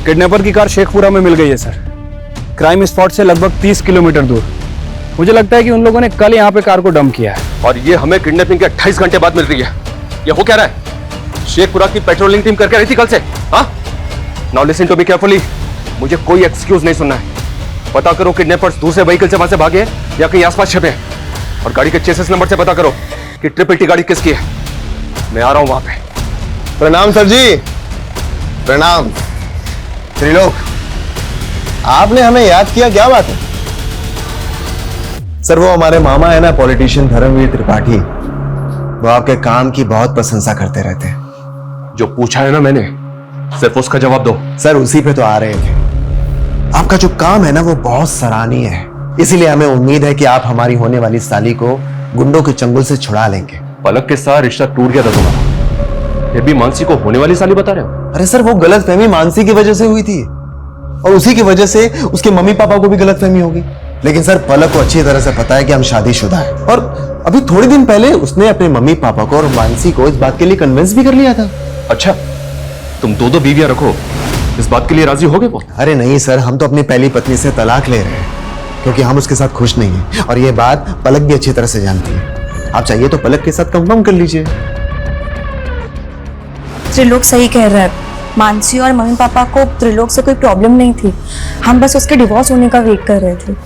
किडनैपर की कार शेखपुरा में मिल गई है सर, क्राइम स्पॉट से लगभग 30 किलोमीटर दूर। मुझे लगता है कि उन लोगों ने कल यहाँ पे कार को डंप किया है। और ये हमें किडनैपिंग के 28 घंटे बाद मिल रही है। ये हो क्या रहा है? शेखपुरा की पेट्रोलिंग टीम करके रही थी कल से। हाँ, now listen to me carefully. मुझे कोई एक्सक्यूज नहीं सुनना है। पता करो किडनैपर्स दूसरे व्हीकल से वहां से भागे या कहीं आसपास छिपे हैं, और गाड़ी के चेसिस नंबर से पता करो कि 888 गाड़ी किसकी है। मैं आ रहा हूं वहां पे। प्रणाम सर जी। प्रणाम। त्रिलोक, आपने हमें याद किया, क्या बात है? सर, वो हमारे मामा है ना, पॉलिटिशियन धर्मवीर त्रिपाठी, वो आपके काम की बहुत प्रशंसा करते रहते हैं। जो पूछा है ना मैंने, सिर्फ उसका जवाब दो। सर, उसी पे तो आ रहे थे। आपका जो काम है ना वो बहुत सराहनीय है, इसीलिए हमें उम्मीद है कि आप हमारी होने वाली साली को गुंडों के चंगुल से छुड़ा लेंगे। पलक के साथ रिश्ता टूट गया था तुम्हारा, फिर भी मानसी को होने वाली साली बता रहे हो? अरे सर, वो गलतफहमी मानसी की वजह से हुई थी, और उसी की वजह से उसके मम्मी पापा को भी गलतफहमी होगी। लेकिन सर, पलक को अच्छी तरह से पता है कि हम शादीशुदा हैं, और अभी थोड़े दिन पहले उसने अपने मम्मी पापा को और मानसी को इस बात के लिए कन्विंस भी कर लिया था। अच्छा, तुम 2 बीवियां रखो, इस बात के लिए राजी हो गए वो? अरे नहीं सर, हम तो अपनी पहली पत्नी से तलाक ले रहे हैं, क्योंकि हम उसके साथ खुश नहीं हैं, और ये बात पलक भी अच्छी तरह से जानती है। आप चाहिए तो पलक के साथ कंफर्म कर लीजिए। त्रिलोक सही कह रहा है। मानसी और मम्मी पापा को त्रिलोक से कोई प्रॉब्लम नहीं थी, हम बस उसके डिवोर्स होने का वेट कर रहे थे।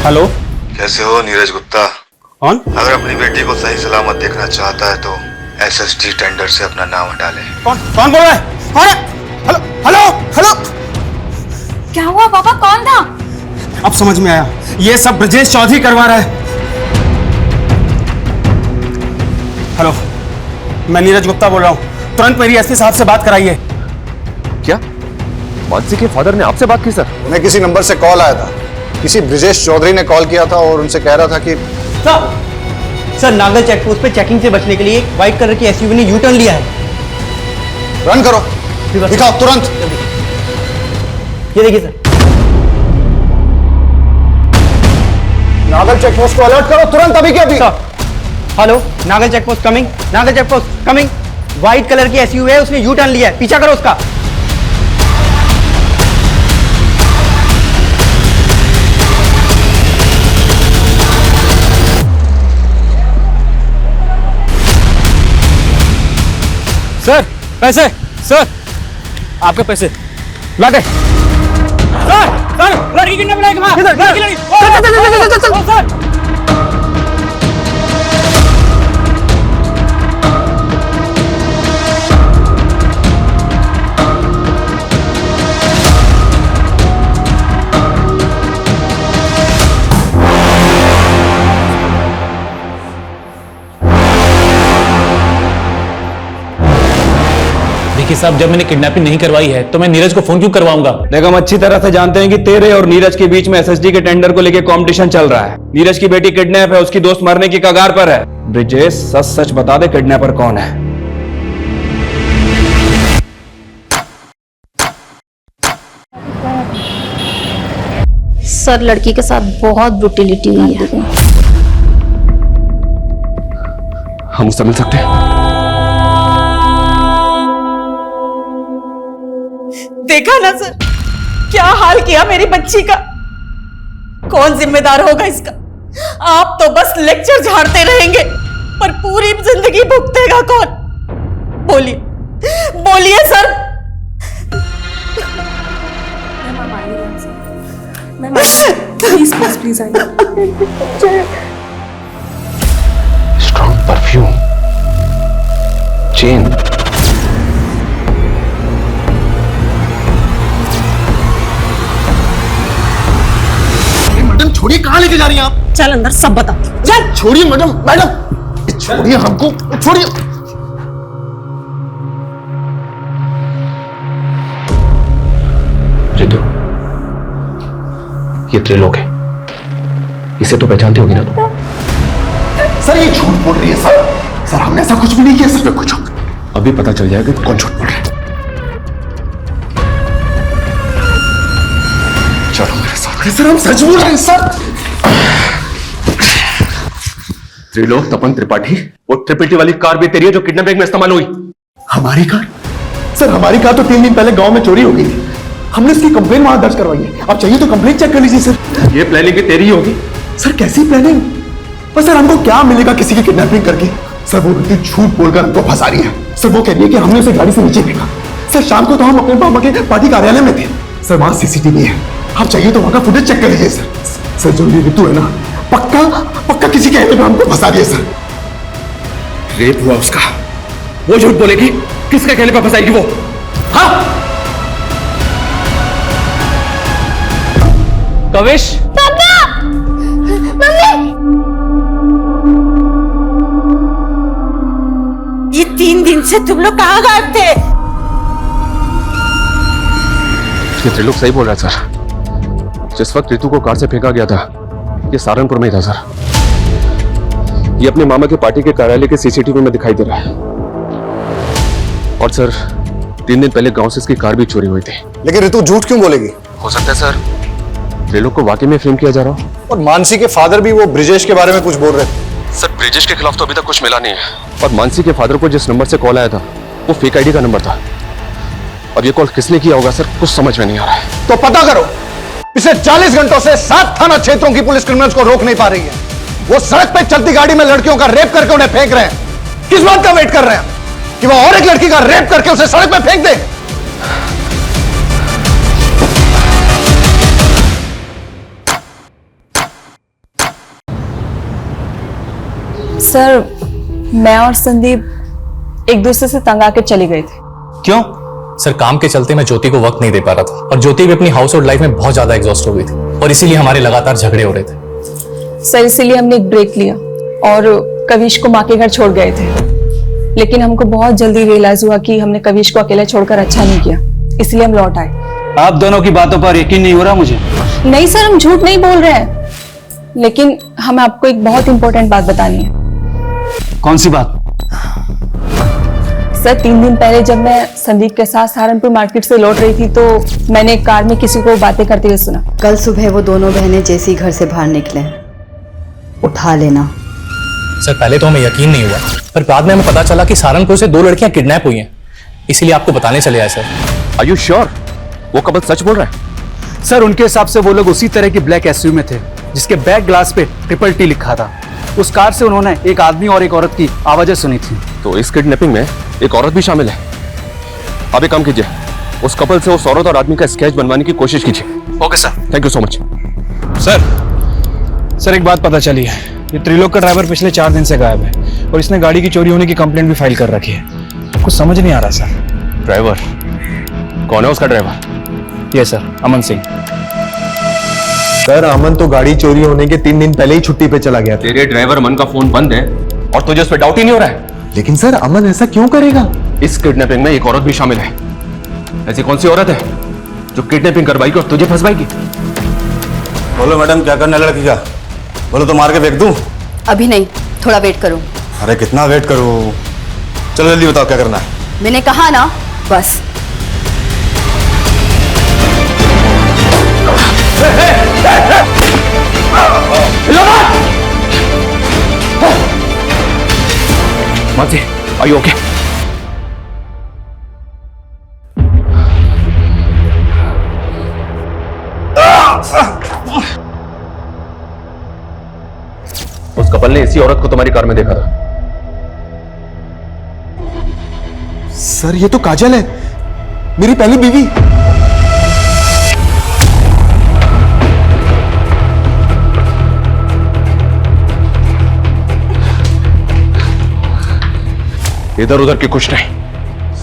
हेलो, कैसे हो नीरज गुप्ता? कौन? अगर अपनी बेटी को सही सलामत देखना चाहता है तो एसएसडी टेंडर से अपना नाम हटा ले। कौन बोल रहा है? हेलो हेलो हेलो, क्या हुआ पापा, कौन था? अब समझ में आया, ये सब ब्रजेश चौधरी करवा रहा है। हेलो, मैं नीरज गुप्ता बोल रहा हूँ, तुरंत मेरी एसपी साहब से बात कराइए। क्या मानसी के फादर ने आपसे बात की सर? उन्हें किसी नंबर से कॉल आया था, किसी ब्रजेश चौधरी ने कॉल किया था और उनसे कह रहा था कि सर नागल चेकपोस्ट पे चेकिंग से बचने के लिए एक व्हाइट कलर की एसयूवी ने यू टर्न लिया है। रन करो, दिखाओ तुरंत। ये देखिए सर। नागल चेकपोस्ट को अलर्ट करो तुरंत, अभी के अभी। Hello, Nagal checkpost coming, Nagal checkpost coming. White colour की एसयूवी है, उसने यू टर्न लिया है, पीछा करो उसका। सर पैसे, सर आपके पैसे ला गए। सर लड़की किडनैप लाइक मां लड़की लड़की सर देखिए साहब, जब मैंने किडनैपिंग नहीं करवाई है तो मैं नीरज को फोन क्यों करवाऊंगा? देखो, हम अच्छी तरह से जानते हैं कि तेरे और नीरज के बीच में एसएसडी के टेंडर को लेकर कंपटीशन चल रहा है। नीरज की बेटी किडनैप है, उसकी दोस्त मरने की कगार पर है। ब्रिजेश, सच सच बता दे, किडनैपर कौन है? सर लड़की के साथ बहुत ब्रुटिलिटी हुई है। हम उससे मिल सकते हैं? देखा ना सर, क्या हाल किया मेरी बच्ची का। कौन जिम्मेदार होगा इसका? आप तो बस लेक्चर झाड़ते रहेंगे, पर पूरी जिंदगी भुगतेगा कौन? बोलिए बोलिए सर। प्लीज प्लीज प्लीज आइए। स्ट्रॉन्ग परफ्यूम, चेन, छोड़िए, कहाँ लेके जा रही हैं आप? चल अंदर सब बता। चल छोड़िए मैडम, मैडम छोड़िए हमको, छोड़िए। रितु, ये त्रिलोक है, इसे तो पहचानती होगी ना तुम? सर ये झूठ बोल रही है सर। सर हमने ऐसा कुछ भी नहीं किया सर। कुछ अभी पता चल जाएगा कि कौन झूठ बोल रहा है। चलो मेरे साथ। सर हम सच बोल रहे हैं सर। त्रिलोक तपन त्रिपाठी, वो त्रिपेटी वाली कार भी तेरी है जो किडनैपिंग में इस्तेमाल हुई? हमारी कार? सर हमारी कार तो 3 दिन पहले गांव में चोरी हो गई थी। हमने उसकी कंप्लेन वहां दर्ज करवाई है। आप चाहिए तो कंप्लेन चेक कर लीजिए सर। ये प्लानिंग भी तेरी ही होगी? सर कैसी प्लानिंग? पर सर हमको क्या मिलेगा किसी की किडनैपिंग करके? सर वो व्यक्ति झूठ बोलकर हमको फंसा रही है। सर वो कह रही है कि हमने उसे गाड़ी से नीचे फेंका। सर शाम को तो हम अपने पापा के पार्टी कार्यालय में थे। सर वहां सीसीटीवी है, आप चाहिए तो वहां का फुटेज चेक कर लीजिए सर। सर जो ये ऋतु है ना, पक्का पक्का किसी कहने पे हमको फंसा दिया सर। रेप हुआ उसका, वो झूठ बोलेगी? किसके कहने पर फंसाएगी वो? हाँ कविश, पापा, मम्मी, ये 3 दिन से तुम लोग कहाँ गायब थे? ये त्रिलोक सही बोल रहा है सर। जिस वक्त ऋतु को कार से फेंका गया था, ये सहारनपुर में ही था सर। ये अपने मामा के पार्टी के कार्यालय के सीसीटीवी में दिखाई दे रहा है। और सर 3 दिन पहले गांव से इसकी कार भी चोरी हुई थी। लेकिन ऋतु झूठ क्यों बोलेगी? हो सकता है सर त्रिलोक को वाकई में फ्रेम किया जा रहा हो। और मानसी के फादर भी वो ब्रिजेश के बारे में कुछ बोल रहे थे। सर ब्रिजेश के खिलाफ तो अभी तक कुछ मिला नहीं है। और मानसी के फादर को जिस नंबर से कॉल आया था वो फेक आईडी का नंबर था। और ये कॉल किसने किया होगा सर, कुछ समझ में नहीं आ रहा है। तो पता करो। पिछले 40 घंटों से 7 थाना क्षेत्रों की पुलिस क्रिमिनल्स को रोक नहीं पा रही है। वो सड़क पे चलती गाड़ी में लड़कियों का रेप करके उन्हें फेंक रहे हैं। किस बात का वेट कर रहे हैं कि वो और एक लड़की का रेप करके उसे सड़क पे फेंक दे? सर मैं और संदीप एक दूसरे से तंग आकर चले गए थे। क्यों? सर काम के चलते मैं ज्योति को वक्त नहीं दे पा रहा था और ज्योति भी अपनी हाउस होल्ड लाइफ में बहुत ज्यादा एग्जॉस्ट हो गई थी और इसीलिए हमारे लगातार झगड़े हो रहे थे। सर इसीलिए हमने एक ब्रेक लिया और कविश को माँ के घर छोड़ गए थे। लेकिन हमको बहुत जल्दी रियलाइज हुआ कि हमने कविश को अकेला छोड़कर अच्छा नहीं किया, इसलिए हम लौट आए। आप दोनों की बातों पर यकीन नहीं हो रहा मुझे। नहीं सर, हम झूठ नहीं बोल रहे हैं, लेकिन हमें आपको एक बहुत इंपॉर्टेंट बात बतानी है। कौन सी बात? सर 3 दिन पहले जब मैं संदीप के साथ सहारनपुर मार्केट से लौट रही थी तो मैंने कार में किसी को बातें करते हुए सुना। कल सुबह वो दोनों बहनें जैसे ही घर से बाहर निकले, उठा लेना। सर पहले तो हमें यकीन नहीं हुआ, पर बाद में हमें पता चला कि सहारनपुर से 2 लड़कियां किडनैप हुई हैं, इसीलिए आपको बताने चले आए सर। आर यू श्योर वो कपल सच बोल रहा है? सर उनके हिसाब से वो लोग उसी तरह की ब्लैक एसयूवी में थे जिसके बैक ग्लास पे TTT लिखा था। उस कार से उन्होंने एक आदमी और एक औरत की आवाजें सुनी थी। तो इस किडनैपिंग में एक औरत भी शामिल है। आप एक काम कीजिए, उस कपल से उस औरत और आदमी का स्केच बनवाने की कोशिश कीजिए। Okay sir, thank you so much. Sir एक बात पता चली है, ये त्रिलोक का ड्राइवर पिछले 4 दिन से गायब है और इसने गाड़ी की चोरी होने की कंप्लेंट भी फाइल कर रखी है। कुछ समझ नहीं आ रहा सर। ड्राइवर कौन है? उसका ड्राइवर? ये सर अमन सिंह। सर अमन तो गाड़ी चोरी होने के 3 दिन पहले ही छुट्टी पे चला गया था। तेरे ड्राइवर अमन का फोन बंद है और तुझे उस पर डाउट ही नहीं हो रहा है? लेकिन सर अमन ऐसा क्यों करेगा? इस किडनैपिंग में एक औरत भी शामिल है। ऐसी कौन सी औरत है जो किडनैपिंग करवाएगी और तुझे फंसवाएगी? बोलो मैडम क्या करना है लड़की का? बोलो तो मार के फेंक दूं? अभी नहीं, थोड़ा वेट करो। अरे कितना वेट करूं? चलो जल्दी बताओ क्या करना है। मैंने कहा ना, बस। Mansi, are you okay? उस कपल ने इसी औरत को तुम्हारी कार में देखा था। सर ये तो काजल है, मेरी पहली बीवी। इधर उधर की कुछ नहीं,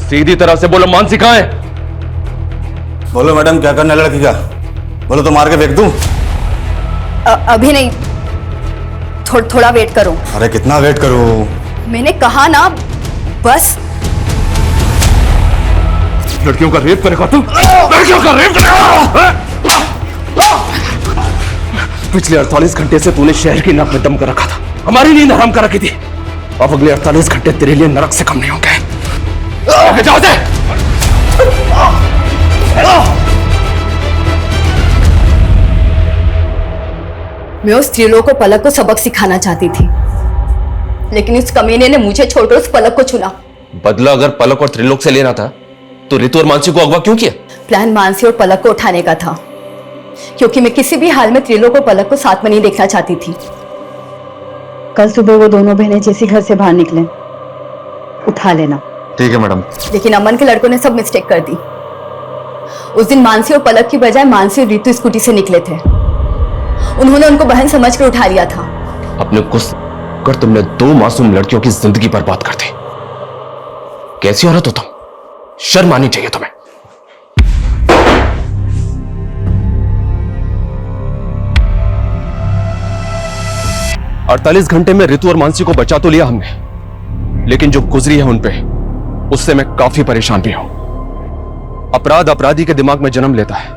सीधी तरह से बोलो मानसी कहां है? बोलो मैडम क्या करना है लड़की का? बोलो तो मार के फेंक दूं? अभी नहीं, थोड़ा वेट करो। अरे कितना वेट करूं? मैंने कहा ना, बस। लड़कियों का रेप करेगा तू? लड़कियों का रेप करेगा? पिछले 48 घंटे से तूने शहर की नाक में दम कर रखा था, हमारी नींद हराम कर रखी थी। अब अगले 48 घंटे तेरे लिए नरक से कम नहीं होंगे। जाओ से। मैं उस त्रिलोक को पलक को सबक सिखाना चाहती थी, लेकिन इस कमीने ने मुझे छोड़कर उस पलक को चुना। बदला अगर पलक और त्रिलोक से लेना था तो रितु और मानसी को अगवा क्यों किया? प्लान मानसी और पलक को उठाने का था, क्योंकि मैं किसी भी हाल में त्रिलोक और पलक को साथ में नहीं देखना चाहती थी। कल सुबह वो दोनों बहनें जैसे घर से बाहर निकले, उठा लेना। ठीक है मैडम। लेकिन अमन के लड़कों ने सब मिस्टेक कर दी। उस दिन मानसी और पलक की बजाय मानसी और रितु स्कूटी से निकले थे। उन्होंने उनको बहन समझकर उठा लिया था। अपने गुस्से कर तुमने 2 मासूम लड़कियों की जिंदगी बर्बाद कर दी। कैसी औरत हो तुम? शर्म आनी चाहिए तुम्हें। अड़तालीस घंटे में रितु और मानसी को बचा तो लिया हमने, लेकिन जो गुजरी है उनपे, उससे मैं काफी परेशान भी हूं। अपराध अपराधी के दिमाग में जन्म लेता है।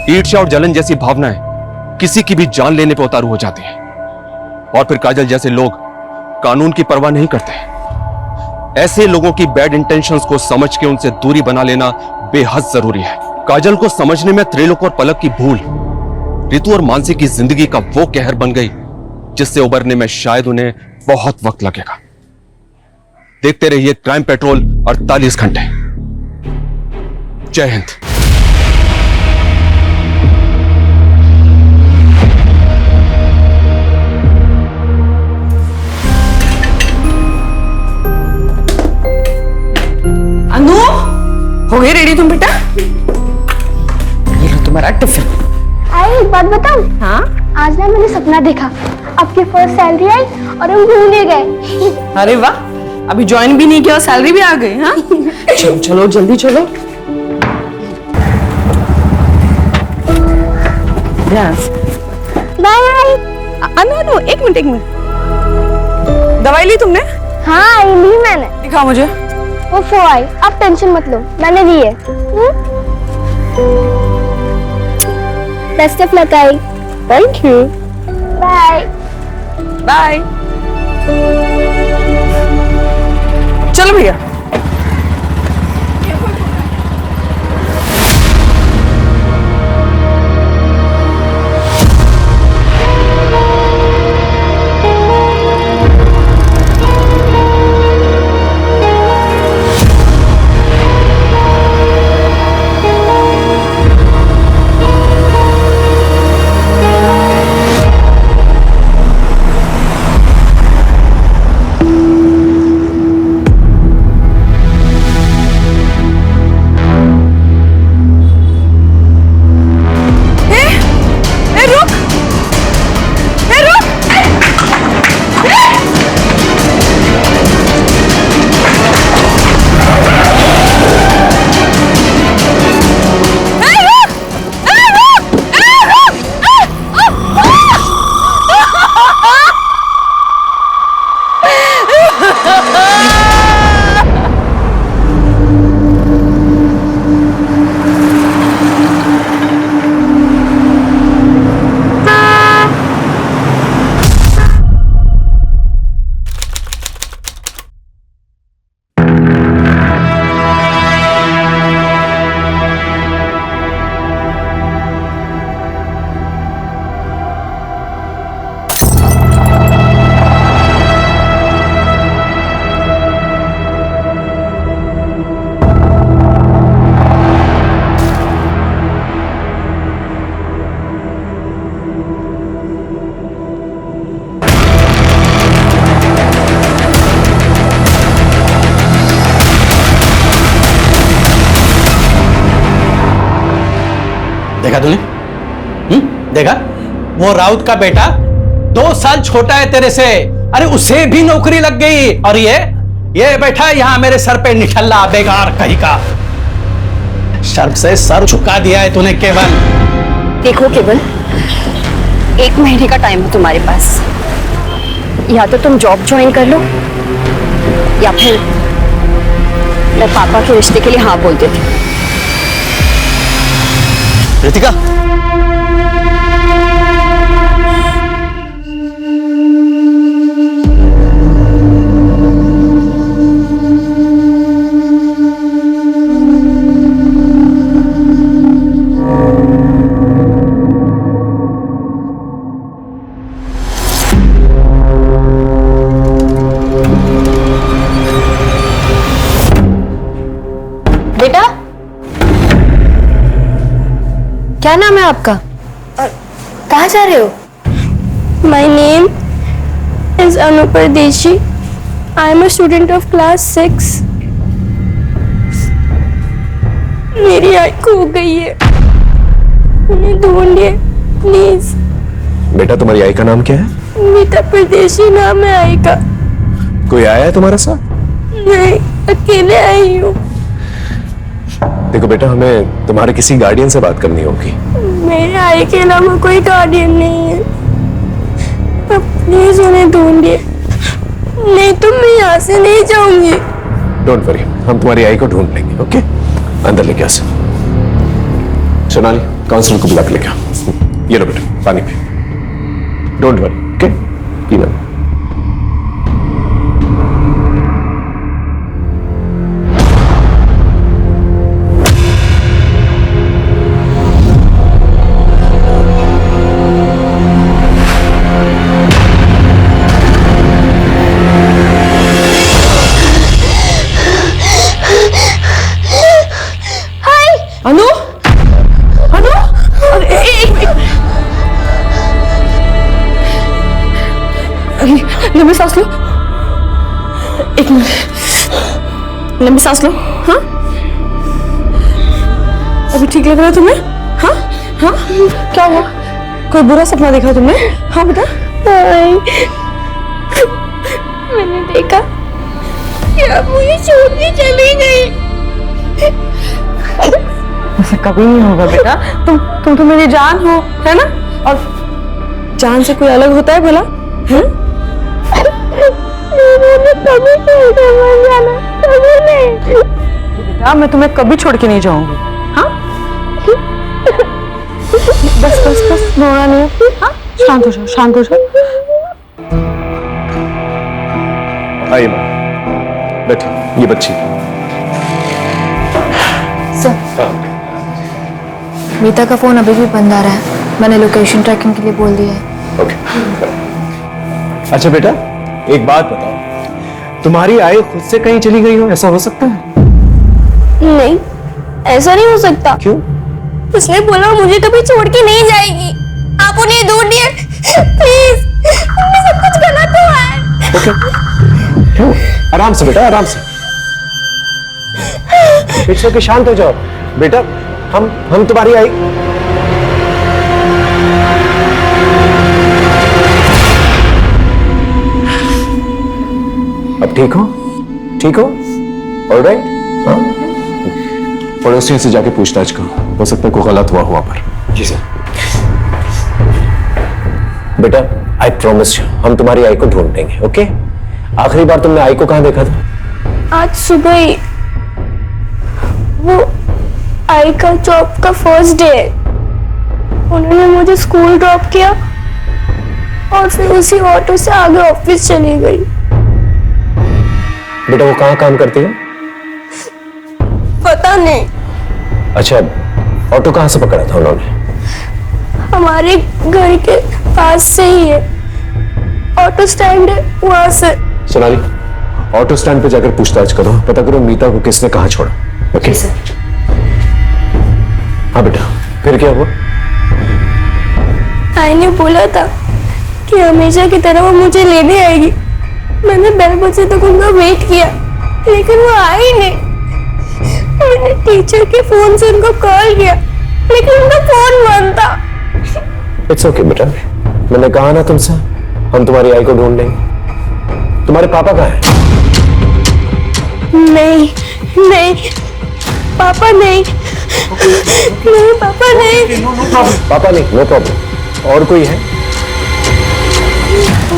ईर्ष्या और जलन जैसी भावनाएं किसी की भी जान लेने पर उतारू हो जाती हैं, और फिर काजल जैसे लोग कानून की परवाह नहीं करते। ऐसे लोगों की बैड इंटेंशंस को समझ के उनसे दूरी बना लेना बेहद जरूरी है। काजल को समझने में त्रिलोक और पलक की भूल रितु और मानसी की जिंदगी का वो कहर बन गई जिससे उबरने में शायद उन्हें बहुत वक्त लगेगा। देखते रहिए क्राइम पेट्रोल 48 घंटे। जय हिंद। अनु, हो गई रेडी तुम बेटा? ये लो तुम्हारा टिफिन। आई एक बात बताऊं? हाँ? आज ना मैंने सपना देखा, आपकी फर्स्ट सैलरी आई और हम घूमने गए। अरे वाह, अभी ज्वाइन भी नहीं किया और सैलरी भी आ गई। हाँ? चलो चलो जल्दी चलो। बाय। अनु अनु एक मिनट। दवाई ली तुमने? हाँ ली मैंने। दिखाओ मुझे। वो 4 आई, अब टेंशन मत लो, मैंने ली है। Best of luck I. Thank you. Bye bye. देखा तूने? देखा? वो राउत का बेटा 2 साल छोटा है तेरे से, अरे उसे भी नौकरी लग गई, और ये बैठा है यहाँ मेरे सर पे निठल्ला बेकार कहीं का। शर्म से सर झुका दिया है तूने केवल। देखो केवल, 1 महीने का टाइम है तुम्हारे पास, या तो तुम जॉब ज्वाइन कर लो या फिर मैं पापा के रिश्ते के लिए हाँ बोल देती हूँ। रितिका, बेटा, क्या नाम है आपका और कहाँ जा रहे हो? My name is Anu Pardeshi. I am a student of class 6. मेरी आई खो गई है, उन्हें ढूंढिए प्लीज। बेटा तुम्हारी आई का नाम क्या है? मीता परदेशी नाम है आई का। कोई आया है तुम्हारे साथ? नहीं, अकेले आई हूँ। देखो बेटा, हमें तुम्हारे किसी गार्डियन से बात करनी होगी। मेरे आई के अलावा कोई गार्डियन नहीं है, अब प्लीज उन्हें ढूंढिए, नहीं तो मैं यहाँ से नहीं जाऊंगी। डोंट वरी, हम तुम्हारी आई को ढूंढ लेंगे। ओके, अंदर लेके आ। सोनाली, काउंसलर को बुला के लेके आओ। ये लो बेटा, पानी पी। डोंट वरी, ओके, पीना। अनु, अनु, लंबी सांस लो, 1 मिनट, लंबी सांस लो। हाँ, अभी ठीक लग रहा है तुम्हें? हाँ हाँ, क्या हुआ? कोई बुरा सपना देखा तुमने? हाँ बेटा। मैंने देखा कि आप मुझे छोड़ के चली गई। ऐसा कभी नहीं होगा बेटा, तुम तो मेरी जान हो, है ना? और जान से कोई अलग होता है भला? कभी जाना, कभी नहीं। बेटा, मैं तुम्हें कभी छोड़ के नहीं जाऊंगी। हाँ, बस बस बस, रोना नहीं है। हाँ, शांत हो जाओ, शांत हो जाओ। आइए माँ, बैठिए, ये बच्ची। सर, मीता का फोन अभी भी बंद आ रहा है, मैंने लोकेशन ट्रैकिंग के लिए बोल दिया है। ओके। अच्छा बेटा, एक बात बताओ, तुम्हारी आई खुद से कहीं चली गई हो, ऐसा हो सकता है? नहीं, ऐसा नहीं हो सकता। क्यों? उसने बोला मुझे कभी छोड़ के नहीं जाएगी। आप उन्हें ढूंढिए प्लीज, सब कुछ गलत हुआ है। ओके, क्यों? आराम से बेटा, आराम से। पीछे के शांत हो जाओ बेटा, हम तुम्हारी आई। अब ठीक हो? ठीक हो? ऑलराइट? हाँ? पड़ोसियों से जाके पूछताछ करो, हो सकता है कोई गलत हुआ वहां पर। जी सर। बेटा आई प्रॉमिस यू, हम तुम्हारी आई को ढूंढ लेंगे, ओके? आखिरी बार तुमने आई को कहां देखा था? आज सुबह ही। वो आई का जॉब का फर्स्ट डे है। उन्होंने मुझे स्कूल ड्रॉप किया और फिर उसी ऑटो से आगे ऑफिस चली गई। बेटा वो कहां काम करती है? पता नहीं। अच्छा, ऑटो कहां से पकड़ा था उन्होंने? हमारे घर के पास से ही है, ऑटो स्टैंड है वहां से। सोनाली, ऑटो स्टैंड पे जाकर पूछताछ करो, पता करो मीता को किसने कहां छोड़ा, ओके? हाँ बेटा, फिर क्या हुआ? आई ने बोला था कि हमेशा की तरह वो मुझे लेने आएगी। मैंने 12 बजे तक उनका वेट किया, लेकिन वो आई नहीं। मैंने टीचर के फोन से उनको कॉल किया, लेकिन उनका फोन बंद था। इट्स ओके बेटा, मैंने कहा ना तुमसे, हम तुम्हारी आई को ढूंढ लेंगे। तुम्हारे पापा कहाँ हैं? नहीं नहीं पापा नहीं, नहीं पापा नहीं। पापा नहीं, नो प्रॉब्लम। और कोई है?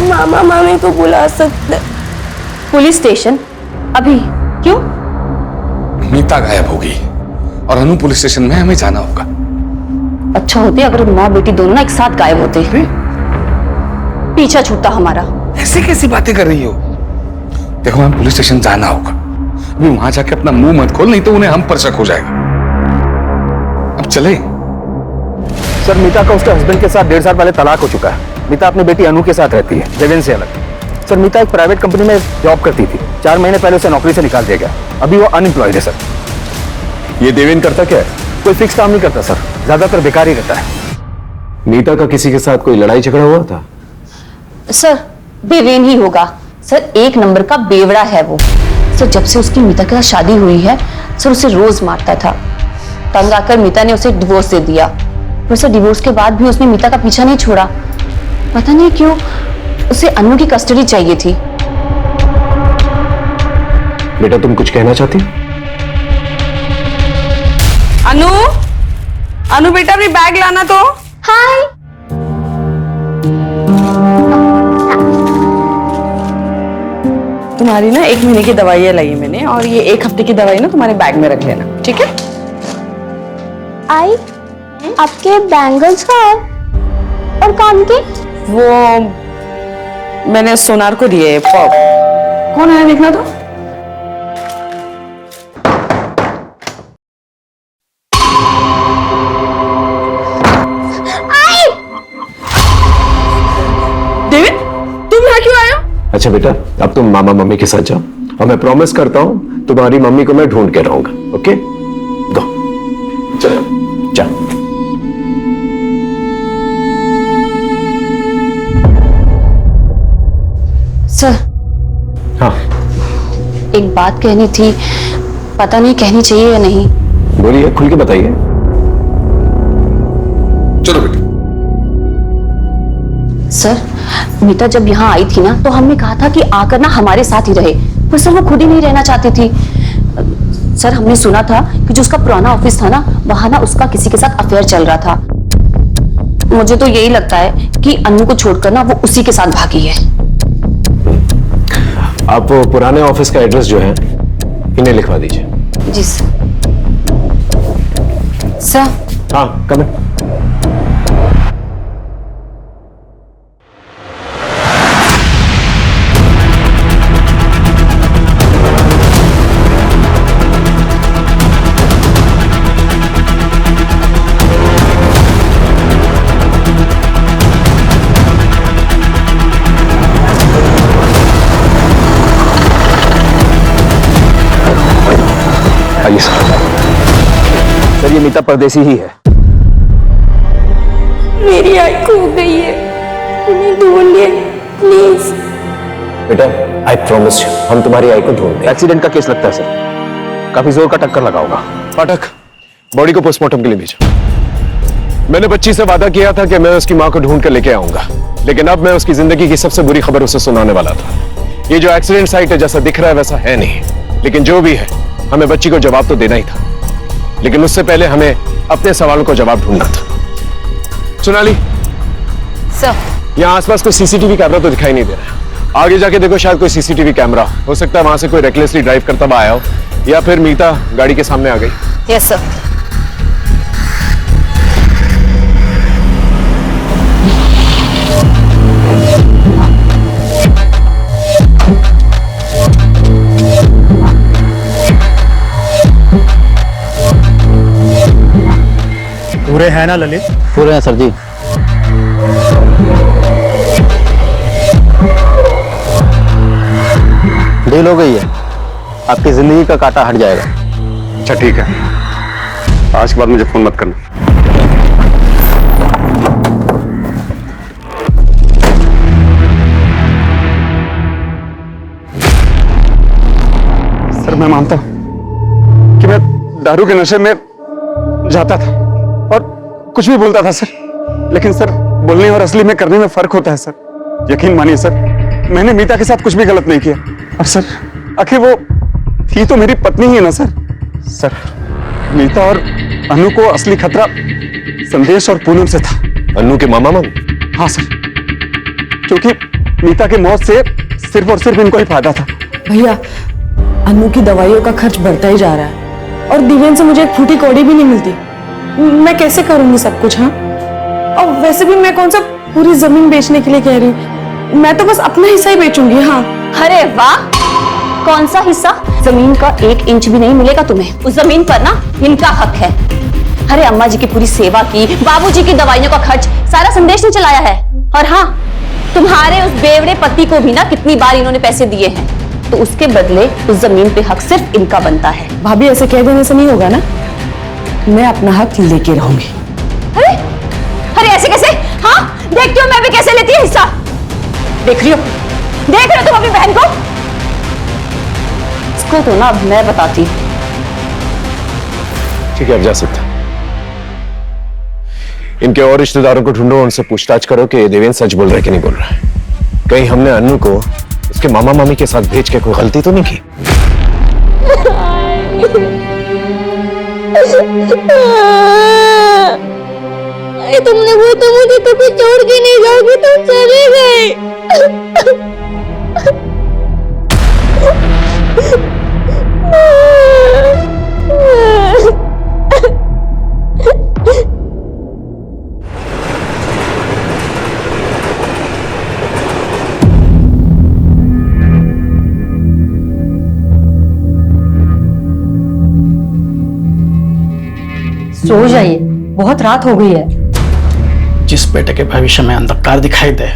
मामा मामी को बुला सकते। Police station? अभी? क्यों? मीता गायब होगी और अनु पुलिस स्टेशन में हमें जाना होगा। अच्छा होते अगर माँ बेटी दोनों ना एक साथ गायब होते, पीछा छूटता हमारा। ऐसी कैसी बातें कर रही हो? देखो हमें पुलिस स्टेशन जाना होगा, अभी वहां जाके अपना मुंह मत खोल, नहीं तो उन्हें हम पर शक हो जाएगा। अब चले। सर मीता का उसके हस्बैंड के साथ 1.5 साल पहले तलाक हो चुका है। मीता अपनी बेटी अनु के साथ रहती है, देवेंद्र से अलग। सर मीता एक प्राइवेट कंपनी में जॉब करती थी, 4 महीने पहले उसे नौकरी से निकाल दिया गया। अभी वो अनएम्प्लॉयड है सर। ये देवेंद्र करता क्या है? कोई फिक्स काम नहीं करता सर, ज्यादातर बेकार ही रहता है। मीता का किसी के साथ कोई लड़ाई झगड़ा हुआ था? सर देवेन ही होगा सर, 1 नंबर का बेवड़ा है वो सर। जब से उसकी मीता के साथ शादी हुई है सर, उसे रोज मारता था। तंग आकर मीता ने उसे डिवोर्स दे दिया, पर सर डिवोर्स के बाद भी उसने मीता का पीछा नहीं छोड़ा। पता नहीं क्यों उसे अनु की कस्टडी चाहिए थी। बेटा तुम कुछ कहना चाहती हो? अनु, अनु बेटा अपनी बैग लाना तो। हाय। तुम्हारी ना 1 महीने की दवाइयाँ लाई है मैंने, और ये 1 हफ्ते की दवाई ना तुम्हारे बैग में रख लेना, ठीक है? आई आपके बैंगल्स का है और कान के? वो मैंने सोनार को दिए। कौन आया देखना तो। डेविड तुम यहाँ क्यों आए हो? अच्छा बेटा, अब तुम मामा मम्मी के साथ जाओ और मैं प्रॉमिस करता हूँ तुम्हारी मम्मी को मैं ढूंढ के रहूंगा, ओके? गो, चलो जाओ। सर हाँ एक बात कहनी थी, पता नहीं कहनी चाहिए या नहीं। बोलिए, खुल के बताइए। चलो बेटा। सर मीता जब यहाँ आई थी ना, तो हमने कहा था कि आकर ना हमारे साथ ही रहे, पर सर वो खुद ही नहीं रहना चाहती थी। सर हमने सुना था कि जो उसका पुराना ऑफिस था ना, वहां ना उसका किसी के साथ अफेयर चल रहा था। मुझे तो यही लगता है कि अनु को छोड़कर ना वो उसी के साथ भागी है। आप वो पुराने ऑफिस का एड्रेस जो है इन्हें लिखवा दीजिए। जी सर। सर हाँ कम इन। आइए सर, ये मीता परदेसी ही है। मेरी आई खो गई है, उन्हें ढूंढिए प्लीज। बेटा आई प्रॉमिस यू, हम तुम्हारी आई को ढूंढते हैं। एक्सीडेंट का केस लगता है सर, काफी जोर का टक्कर लगा होगा। पाठक, बॉडी को पोस्टमार्टम के लिए भेजा। मैंने बच्ची से वादा किया था कि मैं उसकी मां को ढूंढ कर लेके आऊंगा, लेकिन अब मैं उसकी जिंदगी की सबसे बुरी खबर उसे सुनाने वाला था। ये जो एक्सीडेंट साइट है जैसा दिख रहा है वैसा है नहीं, लेकिन जो भी है हमें बच्ची को जवाब तो देना ही था, लेकिन उससे पहले हमें अपने सवालों को जवाब ढूंढना था। सोनाली सर, यहाँ आसपास कोई सीसीटीवी कैमरा तो दिखाई नहीं दे रहा है। आगे जाके देखो, शायद कोई सीसीटीवी कैमरा हो सकता है वहां से कोई रेकलेसली ड्राइव करता हुआ आया हो, या फिर मीता गाड़ी के सामने आ गई। Yes sir. पूरे हैं ना ललित? पूरे हैं सर जी। डील हो गई है, आपकी जिंदगी का कांटा हट जाएगा। अच्छा ठीक है, आज के बाद मुझे फोन मत करना। सर मैं मानता हूं कि मैं दारू के नशे में जाता था और कुछ भी बोलता था सर, लेकिन सर बोलने और असली में करने में फर्क होता है सर। यकीन मानिए सर, मैंने मीता के साथ कुछ भी गलत नहीं किया। और सर आखिर वो थी तो मेरी पत्नी ही है ना सर। सर मीता और अनु को असली खतरा संदेश और पूनम से था। अनु के मामा मामी? हाँ सर, क्योंकि मीता की मौत से सिर्फ और सिर्फ इनको ही फायदा था। भैया, अनु की दवाइयों का खर्च बढ़ता ही जा रहा है और दिव्यन से मुझे एक फूटी कौड़ी भी नहीं मिलती। मैं कैसे करूंगी सब कुछ? हाँ, और वैसे भी मैं कौन सा पूरी जमीन बेचने के लिए कह रही हूँ, मैं तो बस अपना हिस्सा ही बेचूंगी। हाँ। अरे वाह, कौन सा हिस्सा? जमीन का 1 इंच भी नहीं मिलेगा तुम्हें। उस जमीन पर ना इनका हक है। अरे अम्मा जी की पूरी सेवा की, बाबूजी की दवाइयों का खर्च सारा संदेश ने चलाया है। और हाँ, तुम्हारे उस बेवड़े पति को भी ना कितनी बार इन्होंने पैसे दिए हैं, तो उसके बदले उस जमीन पे हक सिर्फ इनका बनता है। भाभी, ऐसे कह देने से नहीं होगा ना, मैं अपना हक लेके रहूंगी। अरे अरे ऐसे कैसे? हाँ, देखती हो मैं भी कैसे लेती है हिस्सा। देख रही हो तुम अपनी बहन को? इसको तो ना अब मैं बताती हूँ। ठीक है, अब जा सकते हैं। इनके और रिश्तेदारों को ढूंढो, उनसे पूछताछ करो कि देवेंद्र सच बोल रहा है कि नहीं बोल रहा है। कहीं हमने अनु को उसके मामा मामी के साथ भेज के कोई गलती तो नहीं की? तुमने वो तो मुझे कभी छोड़ के नहीं जाओगी, तुम चले गए। सो जाइए, बहुत रात हो गई है। जिस बेटे के भविष्य में अंधकार दिखाई दे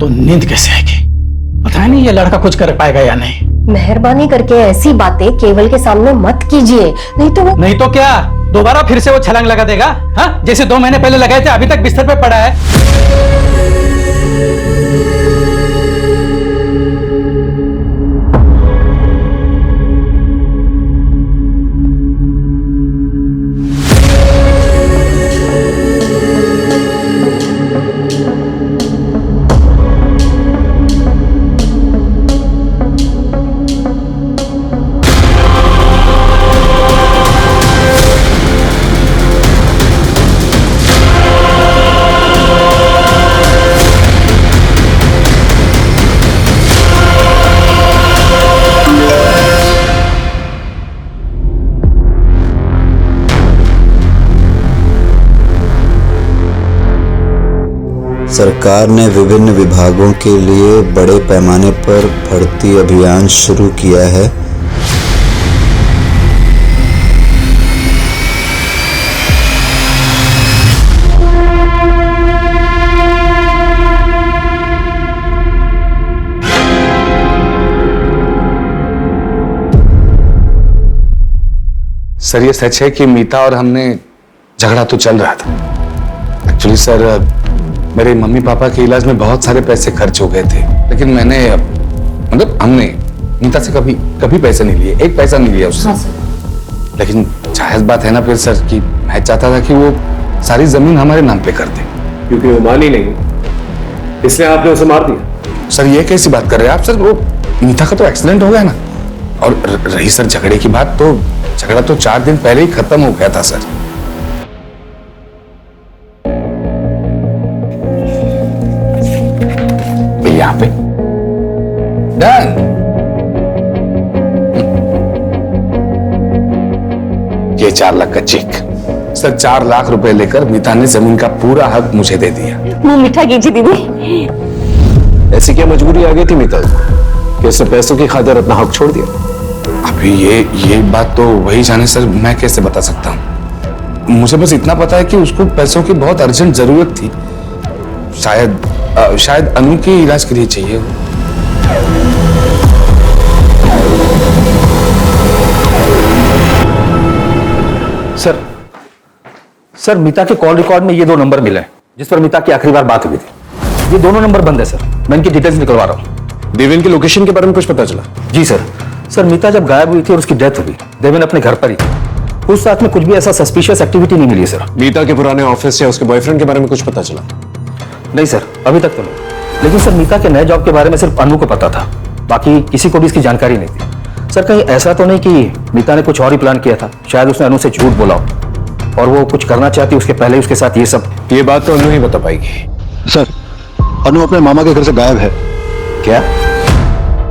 तो नींद कैसे आएगी? पता नहीं ये लड़का कुछ कर पाएगा या नहीं। मेहरबानी करके ऐसी बातें केवल के सामने मत कीजिए, नहीं तो क्या दोबारा फिर से वो छलांग लगा देगा? हाँ, जैसे 2 महीने पहले लगाए थे, अभी तक बिस्तर पे पड़ा है। सरकार ने विभिन्न विभागों के लिए बड़े पैमाने पर भर्ती अभियान शुरू किया है। सर ये सच है कि मीता और हमने झगड़ा तो चल रहा था। एक्चुअली सर मेरे मम्मी पापा के इलाज में बहुत सारे पैसे खर्च हो गए थे, लेकिन मैंने मतलब हमने नीता से कभी कभी पैसे नहीं लिए, एक पैसा नहीं लिया उससे। लेकिन जायज बात है ना फिर सर कि मैं चाहता था कि वो सारी जमीन हमारे नाम पे कर दे। क्योंकि वो मानी नहीं इसलिए आपने उसे मार दिया। सर ये कैसी बात कर रहे हैं आप? सर वो नीता का तो एक्सीडेंट हो गया ना। और रही सर झगड़े की बात, तो झगड़ा तो 4 दिन पहले ही खत्म हो गया था सर। यहाँ पे डन। ये 4 लाख का चेक। सर 4 लाख रुपए लेकर मीता ने जमीन का पूरा हक मुझे दे दिया। मुंह मीठा कीजिए दीदी। ऐसी क्या मजबूरी आ गई थी मीता को कि उसने पैसों की खातिर अपना हक छोड़ दिया? अभी ये बात तो वही जाने सर, मैं कैसे बता सकता हूँ। मुझे बस इतना पता है कि उसको पैसों की बहुत अर्जेंट जरूरत थी। शायद अनु के इलाज के लिए चाहिए। सर मीता के कॉल रिकॉर्ड में ये 2 नंबर मिले हैं जिस पर मीता की आखिरी बार बात हुई थी। ये दोनों नंबर बंद है सर, मैं इनकी डिटेल्स निकलवा रहा हूँ। देवेन की लोकेशन के बारे में कुछ पता चला? जी सर मीता जब गायब हुई थी और उसकी डेथ हुई, देवेन अपने घर पर ही था। उस रात में कुछ भी ऐसा सस्पिशियस एक्टिविटी नहीं मिली सर। मीता के पुराने ऑफिस या उसके बॉयफ्रेंड के बारे में कुछ पता चला? नहीं सर, अभी तक तो नहीं। लेकिन सर मीता के नए जॉब के बारे में सिर्फ अनु को पता था, बाकी किसी को भी इसकी जानकारी नहीं थी। सर कहीं ऐसा तो नहीं कि मीता ने कुछ और ही प्लान किया था? शायद उसने अनु से झूठ बोला हो और वो कुछ करना चाहती उसके पहले ही उसके साथ ये सब। ये बात तो अनु ही बता पाएगी। सर अनु अपने मामा के घर से गायब है। क्या?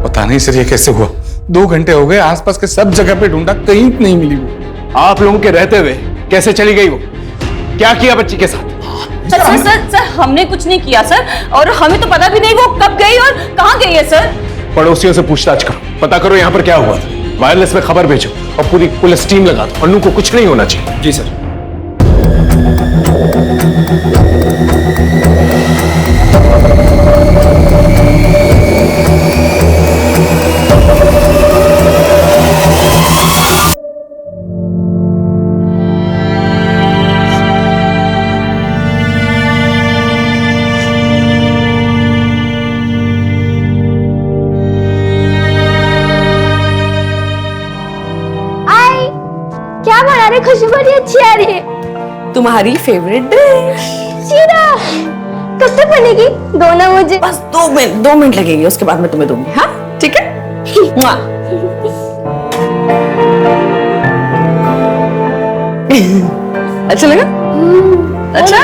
पता नहीं सर ये कैसे हुआ। 2 घंटे हो गए, आसपास के सब जगह पे ढूंढा, कहीं नहीं मिली वो। आप लोगों के रहते हुए कैसे चली गई वो? क्या किया बच्ची के साथ? सर हमने कुछ नहीं किया सर, और हमें तो पता भी नहीं वो कब गई और कहाँ गई है सर। पड़ोसियों से पूछताछ करो, पता करो यहाँ पर क्या हुआ था। वायरलेस में खबर भेजो और पूरी पुलिस टीम लगा दो। अनु को कुछ नहीं होना चाहिए। जी सर। क्या बना रहे? खुशबू बड़ी अच्छी आ रही है। तुम्हारी फेवरेट डिश। शीरा कब तक बनेगी? दो ना मुझे। बस 2 मिनट लगेंगे, उसके बाद मैं तुम्हें दूंगी। हाँ ठीक है। अच्छा लगा? अच्छा।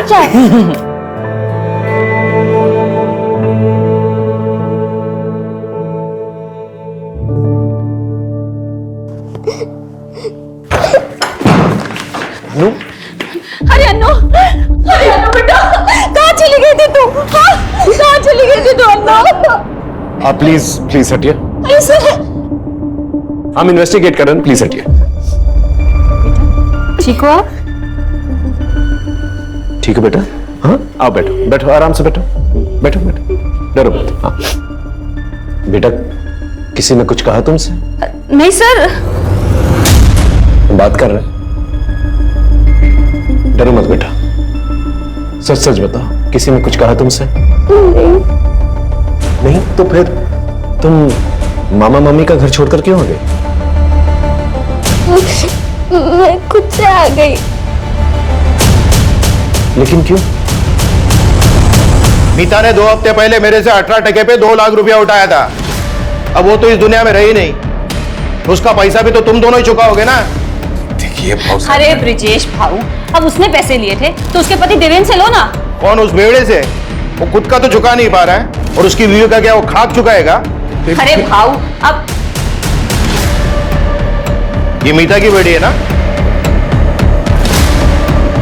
अरे अन्नू बेटा, कहाँ चली गई थी तू? कहाँ चली गई थी तू अन्नू? आप प्लीज हटिए। अरे सर, हम इन्वेस्टिगेट कर रहे हैं, प्लीज हटिए। ठीक हो आप? ठीक है बेटा। हाँ आओ बैठो, बैठो आराम से बैठो, बैठो बैठो, डरो मत। हाँ बेटा, किसी ने कुछ कहा तुमसे? नहीं सर। बात कर रहे हैं, डरो मत बेटा, सच सच बताओ, किसी ने कुछ कहा तुमसे? नहीं तो फिर तुम मामा मम्मी का घर छोड़कर क्यों आ गई? मैं खुद से आ गई। लेकिन क्यों? मीता ने 2 हफ्ते पहले मेरे से 18 टके पे 2 लाख रुपया उठाया था। अब वो तो इस दुनिया में रही नहीं, उसका पैसा भी तो तुम दोनों ही चुकाओगे ना। देखिए अरे ब्रिजेश भाऊ, अब उसने पैसे लिए थे तो उसके पति देवेन से लो ना। कौन? उस बेवड़े से? वो खुद का तो चुका नहीं पा रहा है, और उसकी बीवी का क्या वो खाक चुकाएगा? अरे भाऊ, अब ये मीता की बेटी है ना,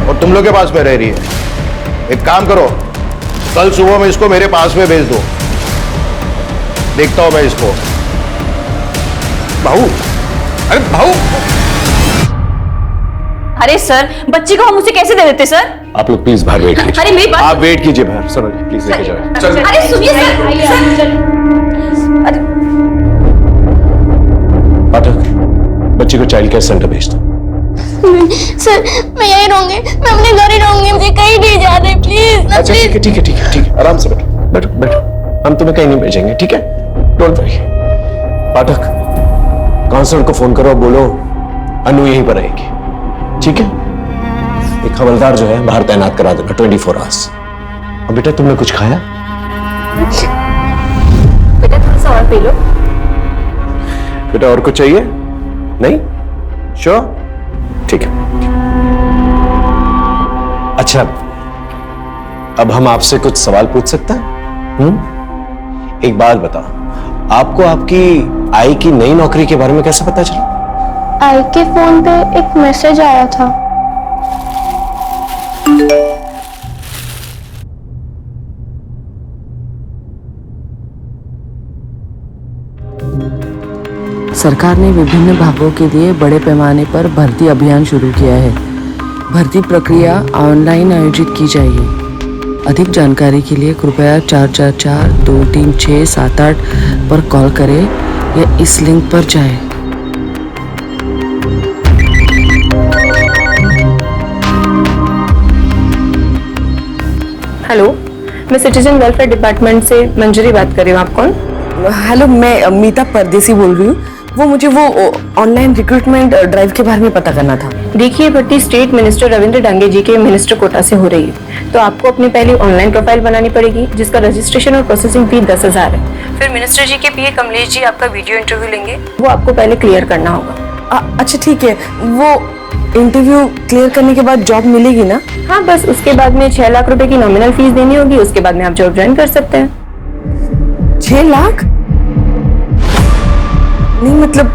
और तुम लोग के पास में रह रही है। एक काम करो, कल सुबह में इसको मेरे पास में भेज दो, देखता हूं मैं इसको। भाऊ, अरे भाऊ, अरे सर, बच्ची को हम उसे कैसे दे देते सर? आप लोग प्लीज बाहर वेट कीजिए। अरे मेरी बात, आप वेट कीजिए बाहर, सर प्लीज लेके जाओ। अरे सुनिए सर, पाठक, बच्ची को चाइल्ड केयर सेंटर भेज दो। सर मैं यहीं रहूंगी, मैं अपने घर ही रहूंगी, मुझे कहीं नहीं जाना प्लीज। अच्छा ठीक है, आराम से बैठो, बैठो बैठो, हम तुम्हें कहीं नहीं भेजेंगे, ठीक है? Don't worry. पाठक, काउंसलर को फोन करो और बोलो अनु यहीं पर रहेगी, ठीक है? एक हवलदार जो है बाहर तैनात करा देना 24 आवर्स। और बेटा तुमने कुछ खाया? बेटा थोड़ा सा और पी लो। बेटा और कुछ चाहिए? नहीं? श्योर? ठीक है। अच्छा, अब हम आपसे कुछ सवाल पूछ सकते हैं? एक बात बताओ, आपको आपकी आई की नई नौकरी के बारे में कैसे पता चला? आई के फोन पे एक मैसेज आया था। सरकार ने विभिन्न विभागों के लिए बड़े पैमाने पर भर्ती अभियान शुरू किया है। भर्ती प्रक्रिया ऑनलाइन आयोजित की जाएगी। अधिक जानकारी के लिए कृपया 444-236-78 पर कॉल करें या इस लिंक पर जाएं। हेलो, मैं सिटीजन वेलफेयर डिपार्टमेंट से मंजरी बात कर रही हूँ। आप कौन? हेलो, मैं मीता परदेसी बोल रही हूँ। वो मुझे वो ऑनलाइन रिक्रूटमेंट ड्राइव के बारे में पता करना था। देखिए, भर्ती स्टेट मिनिस्टर रविंद्र डांगे जी के मिनिस्टर कोटा से हो रही है, तो आपको अपनी पहले ऑनलाइन प्रोफाइल बनानी पड़ेगी, जिसका रजिस्ट्रेशन और प्रोसेसिंग फी 10,000 है। फिर मिनिस्टर जी के पीए कमलेश जी आपका वीडियो इंटरव्यू लेंगे, वो आपको पहले क्लियर करना होगा। अच्छा ठीक है, वो इंटरव्यू क्लियर करने के बाद जॉब मिलेगी ना? हाँ, बस उसके बाद में 6 लाख रुपए की नॉमिनल फीस देनी होगी। उसके बाद में आप जॉब ज्वाइन कर सकते हैं। 6 लाख? नहीं, मतलब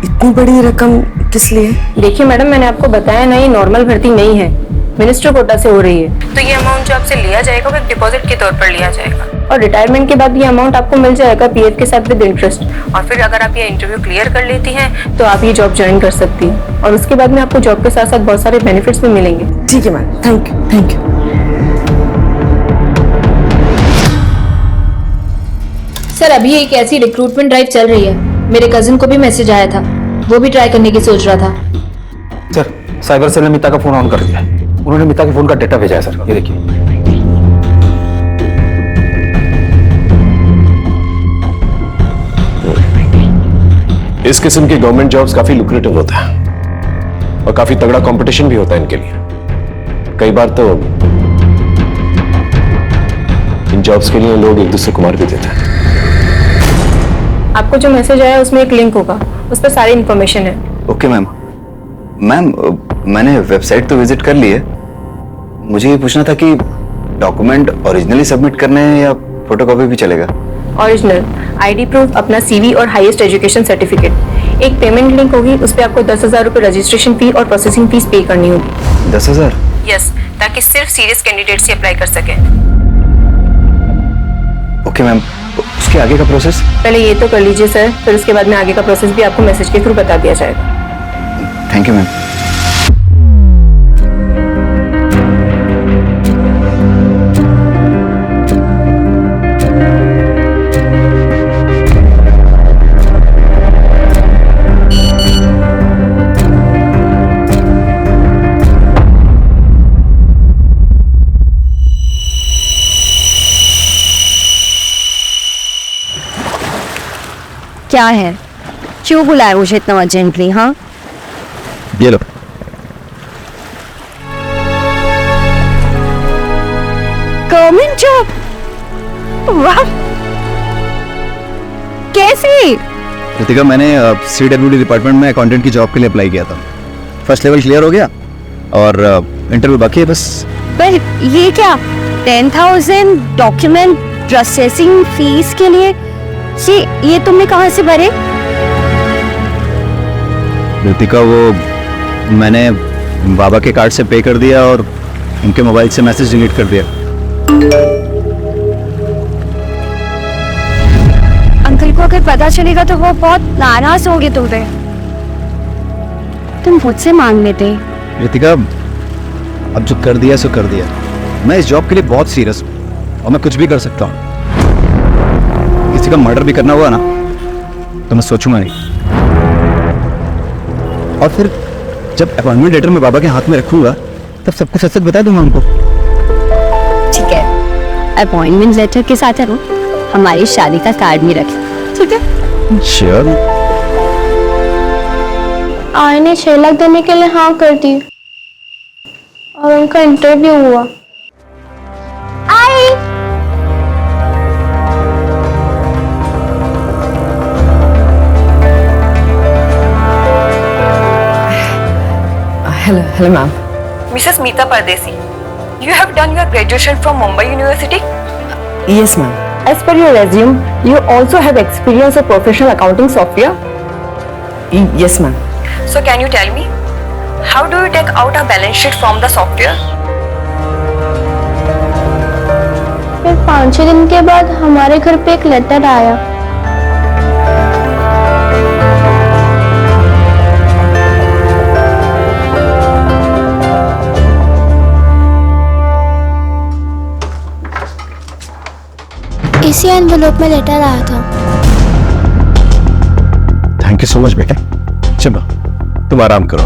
इतनी बड़ी रकम किस लिए? देखिए मैडम, मैंने आपको बताया ना, ये नॉर्मल भर्ती नहीं है, मिनिस्टर कोटा से हो रही है, तो ये अमाउंट जो आपसे लिया जाएगा वो एक डिपॉजिट के तौर पर लिया जाएगा, और रिटायरमेंट के बाद ये अमाउंट आपको मिल जाएगा पीएफ के साथ विद इंटरेस्ट। और फिर अगर आप ये इंटरव्यू क्लियर कर लेती हैं तो आप ये जॉब ज्वाइन कर सकती हैं, और उसके बाद में आपको जॉब के साथ साथ बहुत सारे बेनिफिट्स भी मिलेंगे। ठीक है ma'am, thank you, thank you. Sir, अभी एक ऐसी रिक्रूटमेंट ड्राइव चल रही है, मेरे कजिन को भी मैसेज आया था, वो भी ट्राई करने की सोच रहा था। सर, साइबर सेल ने मिता का फोन ऑन कर दिया है। उन्होंने मिता के फोन का डेटा भेजा है सर, ये देखिए। इस किस्म की गवर्नमेंट जॉब्स काफी लुक्रेटिव होता है और काफी तगड़ा कंपटीशन भी होता है इनके लिए। कई बार तो इन जॉब्स के लिए लोग एक दूसरे को मार भी देते हैं। आपको जो मैसेज आया उसमें एक लिंक होगा, उस पर सारी इन्फॉर्मेशन है। Okay ma'am. मैम, मैंने वेबसाइट तो विजिट कर ली है। मुझे ये पूछना था कि डॉक्यूमेंट ओरिजिनली सबमिट करने हैं या फोटोकॉपी भी चलेगा? ओरिजिनल, आईडी प्रूफ, अपना सीवी और हाईएस्ट एजुकेशन सर्टिफिकेट। एक पेमेंट लिंक होगी, उस पर आपको 10,000 रुपए रजिस्ट्रेशन फी और प्रोसेसिंग फीस पे करनी होगी। 10,000? यस, ताकि सिर्फ सीरियस कैंडिडेट्स ही अप्लाई कर सके। ओके मैम, उसके आगे का प्रोसेस? पहले ये तो कर लीजिए सर, फिर उसके बाद में आगे का प्रोसेस भी आपको मैसेज के थ्रू बता दिया जाएगा। Thank you ma'am. क्या है, क्यों बुलाया मुझे इतना अर्जेंटली? हाँ, ये लो। Government job? वाह, कैसी? रितिका, मैंने CWD डिपार्टमेंट में अकाउंटेंट की जॉब के लिए अप्लाई किया था। फर्स्ट लेवल क्लियर हो गया और इंटरव्यू बाकी है बस। पर ये क्या, 10,000 डॉक्यूमेंट प्रोसेसिंग फीस के लिए? ये तुमने कहाँ से भरे? रितिका, वो मैंने बाबा के कार्ड से पे कर दिया और उनके मोबाइल से मैसेज डिलीट कर दिया। अंकल को अगर पता चलेगा तो वो बहुत नाराज होंगे तुमसे। तुम मुझसे मांग लेते। रितिका, अब जो कर दिया सो कर दिया। मैं इस जॉब के लिए बहुत सीरियस हूँ और मैं कुछ भी कर सकता हूँ। किसी का मर्डर भी करना हुआ ना तो मैं सोचूंगा नहीं। और फिर जब अपॉइंटमेंट लेटर मैं बाबा के हाथ में रखूंगा तब सब कुछ सच बता दूंगा उनको। ठीक है, अपॉइंटमेंट लेटर के साथ हमारी शादी का कार्ड भी रखें, ठीक है? श्योर? आय ने 6 लाख देने के लिए हाँ कर दी और उनका इंटरव्यू हुआ। आई Hello, ma'am. Mrs. Meeta Pardesi, you have done your graduation from Mumbai University? Yes, ma'am. As per your resume, you also have experience of professional accounting software? Yes, ma'am. So can you tell me, how do you take out a balance sheet from the software? फिर 5-6 दिन के बाद हमारे घर पे एक letter आया। इसी एनवेलप में लेटर आया था। थैंक यू सो मच बेटा। चलो तुम आराम करो।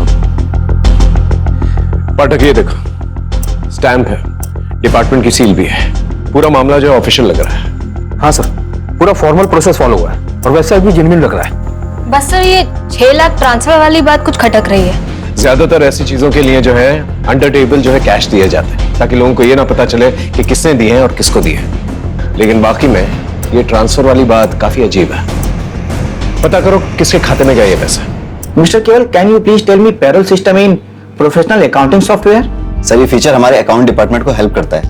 पाठक ये देखो, स्टैम्प है, डिपार्टमेंट की सील भी है, पूरा मामला जो है ऑफिशियल लग रहा है। हाँ सर, पूरा फॉर्मल प्रोसेस फॉलो हुआ है और वैसे भी जेन्युइन लग रहा है। बस सर ये 6 लाख ट्रांसफर वाली बात कुछ खटक रही है। ज्यादातर ऐसी चीजों के लिए जो है अंडर टेबल जो है कैश दिए जाते हैं, ताकि लोगों को ये ना पता चले कि किसने दिए हैं और किसको दिए हैं। लेकिन बाकी में ये ट्रांसफर वाली बात काफी अजीब है। पता करो किसके खाते में गया ये पैसा। Mister Keval, can you please tell me payroll system in professional accounting software? Sir ये फीचर हमारे अकाउंट डिपार्टमेंट को हेल्प करता है।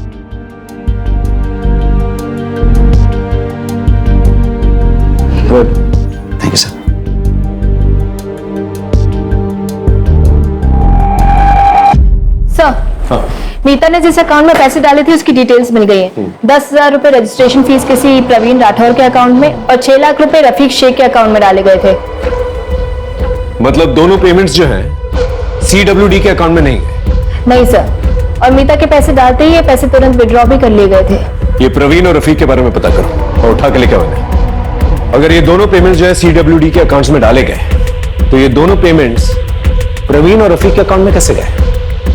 Good, thank you sir. Sir, Meeta ने जिस अकाउंट में पैसे डाले थे उसकी डिटेल्स मिल गई हैं। 10,000 रुपए रजिस्ट्रेशन फीस किसी प्रवीण राठौर के अकाउंट में और 6 लाख रुपए रफीक शेख के अकाउंट में डाले गए थे। मतलब दोनों पेमेंट्स जो हैं CWD के अकाउंट में नहीं गए? नहीं सर, और मीता के पैसे डालते ही ये पैसे तुरंत विड्रॉ भी कर लिए गए थे। ये प्रवीण और रफीक के बारे में पता करो और उठा के लेके आओ। अगर ये दोनों पेमेंट्स जो है CWD के अकाउंट्स में डाले गए तो ये दोनों पेमेंट्स प्रवीण और रफीक के अकाउंट में कैसे गए?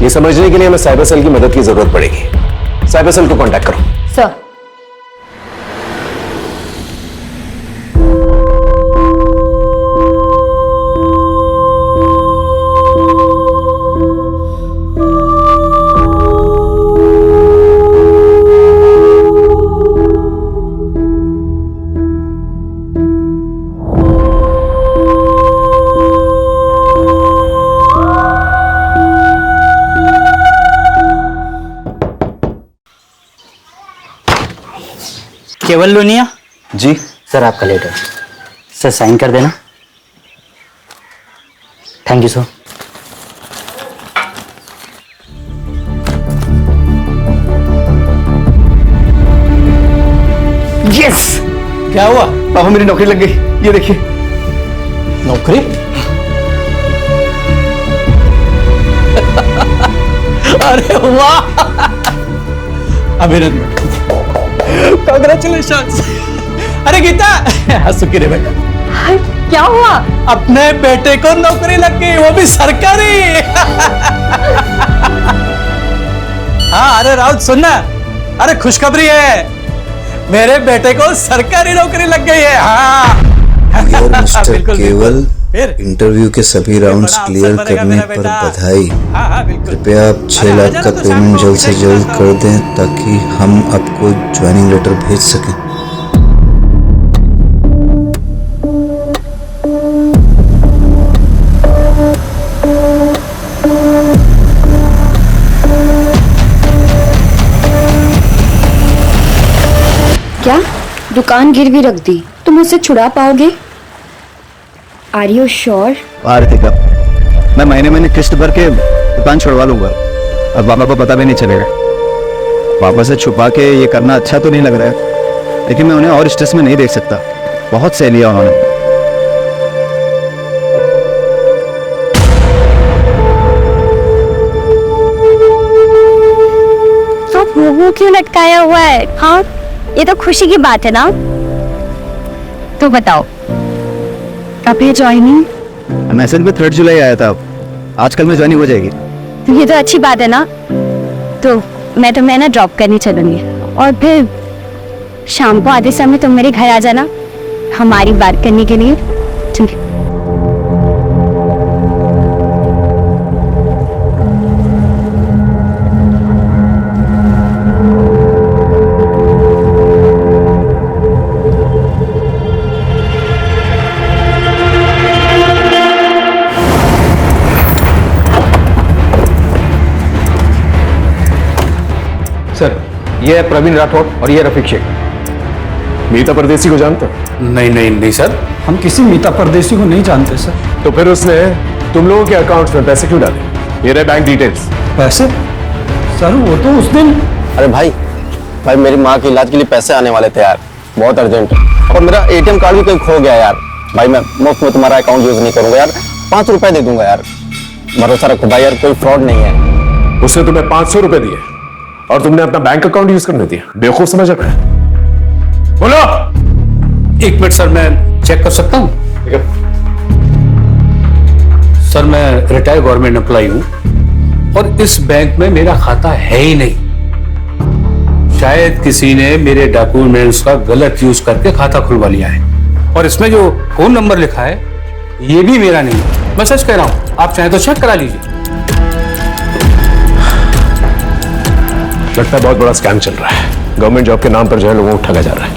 ये समझने के लिए हमें साइबर सेल की मदद की जरूरत पड़ेगी। साइबर सेल को कांटेक्ट करो। सर, केवल लोनिया जी सर, आपका लेटर सर साइन कर देना। Thank you sir. यस, क्या हुआ? पापा मेरी नौकरी लग गई, ये देखिए। नौकरी? अरे वाह, अभिनंदन, कांग्रेचुलेशंस। अरे गीता, हंसुकी रे बेटा। क्या हुआ? अपने बेटे को नौकरी लग गई, वो भी सरकारी। हाँ, अरे राउत सुनना, अरे खुशखबरी है, मेरे बेटे को सरकारी नौकरी लग गई है। हाँ डियर मिस्टर केवल, इंटरव्यू के सभी राउंड्स क्लियर करने पर बधाई। कृपया आप 6 लाख का पेमेंट जल्द से जल्द कर दें ताकि हम आपको ज्वाइनिंग लेटर भेज सकें। क्या दुकान गिरवी रख दी? तुम उसे छुड़ा पाओगे? Are you sure? आर्थिका, मैं महीने महीने किस्त भर के दुकान छुड़वा लूंगा। अब पापा को पता भी नहीं चलेगा। पापा से छुपा के ये करना अच्छा तो नहीं लग रहा है, लेकिन मैं उन्हें और स्ट्रेस में नहीं देख सकता। बहुत सह लिया उन्होंने। तो मुंह क्यों लटकाया हुआ है? हाँ, ये तो खुशी की बात है ना। तो बताओ, कब है ज्वाइनिंग? मैसेज में 3 जुलाई आया था, आजकल में ज्वाइनिंग हो जाएगी। तो ये तो अच्छी बात है ना। तो मैं तुम्हें ना ड्रॉप करने चलूंगी और फिर शाम को आधे समय तुम मेरे घर आ जाना। हमारी बात करने के लिए। ठीक है। सर, ये है प्रवीण राठौड़ और ये रफीक शेख। मीता परदेसी को जानते हो? नहीं नहीं नहीं सर, हम किसी मीता परदेसी को नहीं जानते सर। तो फिर उसने तुम लोगों के अकाउंट्स में पैसे क्यों डाले? ये रहे बैंक डिटेल्स। पैसे? सर वो तो उस दिन। अरे भाई मेरी माँ के इलाज के लिए पैसे आने वाले थे यार, बहुत अर्जेंट, और मेरा एटीएम कार्ड भी कहीं खो गया यार। भाई मैं मुफ्त में तुम्हारा अकाउंट यूज नहीं करूंगा यार, 5 रुपए दे दूंगा यार, भरोसा रखो भाई यार, कोई फ्रॉड नहीं है। उसने तुम्हें 500 रुपए दिए और तुमने अपना बैंक अकाउंट यूज करने दिया? बेवकूफ समझ रहा है? बोलो। 1 मिनट सर, मैं चेक कर सकता हूँ? सर मैं रिटायर्ड गवर्नमेंट एम्प्लॉय हूँ और इस बैंक में मेरा खाता है ही नहीं। शायद किसी ने मेरे डॉक्यूमेंट्स का गलत यूज करके खाता खुलवा लिया है, और इसमें जो फोन नंबर लिखा है ये भी मेरा नहीं है। मैं सच कह रहा हूँ, आप चाहें तो चेक करा लीजिए। लगता है बहुत बड़ा स्कैम चल रहा है, गवर्नमेंट जॉब के नाम पर जो है लोगों को ठगा जा रहा है।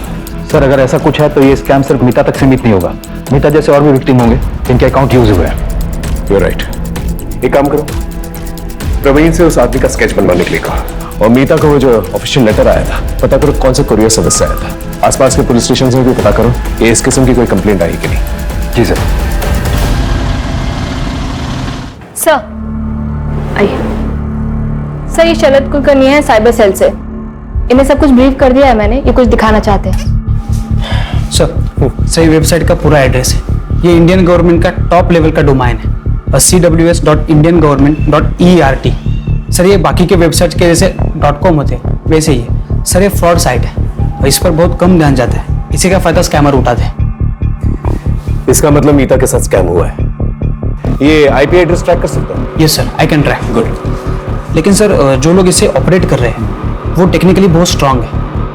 सर अगर ऐसा कुछ है तो ये स्कैम सिर्फ मीता तक सीमित नहीं होगा, मीता जैसे और भी विक्टिम होंगे जिनके अकाउंट यूज हुए हैं। You right. एक काम करो, प्रवीण से उस आदमी का स्केच बनवाने के लिए कहा, और मीता को वो जो ऑफिशियल लेटर आया था पता करो कौन से कुरियर सर्विस से आया था। आसपास के पुलिस स्टेशन से भी पता करो कि इस किस्म की कोई कंप्लेंट आई कि नहीं। जी सर। सर आइए। सर ये शरद कुलकर्णी है साइबर सेल से, इन्हें सब कुछ ब्रीफ कर दिया है मैंने, ये कुछ दिखाना चाहते हैं। सर ये वेबसाइट का पूरा एड्रेस है, ये इंडियन गवर्नमेंट का टॉप लेवल का डोमाइन है, cws.indiangovernment.ert। सर ये बाकी के वेबसाइट के जैसे .com होते हैं वैसे ही है। सर ये फ्रॉड साइट है और इस पर बहुत कम ध्यान जाता है, इसी का फायदा स्कैमर उठाते हैं। इसका मतलब मीता के साथ स्कैम हुआ है। ये आईपी एड्रेस ट्रैक कर सकता है? Yes sir, I can track. Good. लेकिन सर जो लोग इसे ऑपरेट कर रहे हैं वो टेक्निकली बहुत स्ट्रांग है,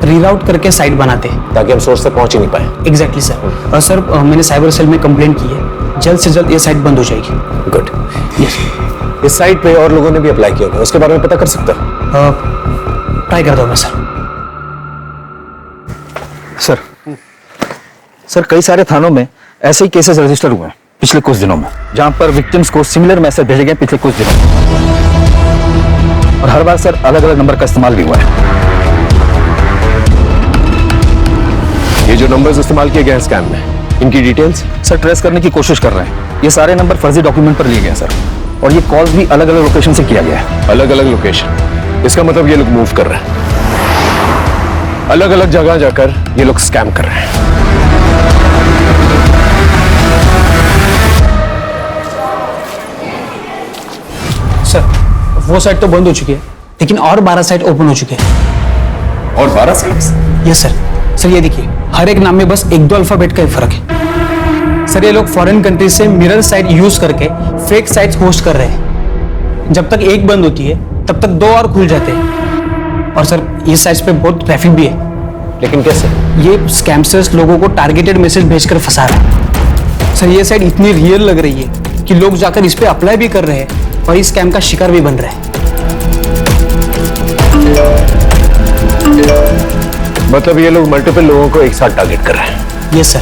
रीराउट करके साइट बनाते हैं ताकि हम सोर्स तक पहुंच ही नहीं पाए। Exactly sir. और सर मैंने साइबर सेल में कंप्लेंट की है, जल्द से जल्द ये साइट बंद हो जाएगी। गुड। यस। इस साइट पे और लोगों ने भी अप्लाई किया होगा, उसके बारे में पता कर सकता है? ट्राई करता हूँ मैं सर। सर कई सारे थानों में ऐसे ही केसेस रजिस्टर हुए हैं पिछले कुछ दिनों में, जहां पर विक्टिम्स को सिमिलर मैसेज भेजे गए पिछले कुछ दिनों में, और हर बार सर अलग अलग नंबर का इस्तेमाल भी हुआ है। ये जो नंबर्स इस्तेमाल किए गए हैं स्कैम में, इनकी डिटेल्स सर ट्रेस करने की कोशिश कर रहे हैं। ये सारे नंबर फर्जी डॉक्यूमेंट पर लिए गए हैं सर, और ये कॉल्स भी अलग अलग लोकेशन से किया गया है। अलग अलग लोकेशन? इसका मतलब ये लोग मूव कर रहे हैं, अलग अलग जगह जाकर ये लोग स्कैम कर रहे हैं। सर वो साइट तो बंद हो चुकी है, लेकिन और 12 साइट ओपन हो चुके हैं। और 12 साइट्स? Yes sir. सर ये देखिए, हर एक नाम में बस 1-2 अल्फाबेट का ही फर्क है। सर ये लोग फॉरेन कंट्रीज से मिरर साइट यूज करके फेक साइट्स होस्ट कर रहे हैं। जब तक एक बंद होती है तब तक 2 और खुल जाते हैं। और सर ये साइट्स पे बहुत ट्रैफिक भी है। लेकिन कैसे? ये स्कैमस्टर्स लोगों को टारगेटेड मैसेज भेजकर फंसा रहे हैं। सर ये साइट इतनी रियल लग रही है कि लोग जाकर इस पे अप्लाई भी कर रहे हैं और इस स्कैम का शिकार भी बन रहे हैं। मतलब ये लोग मल्टीपल लोगों को एक साथ टारगेट कर रहे हैं? Yes sir.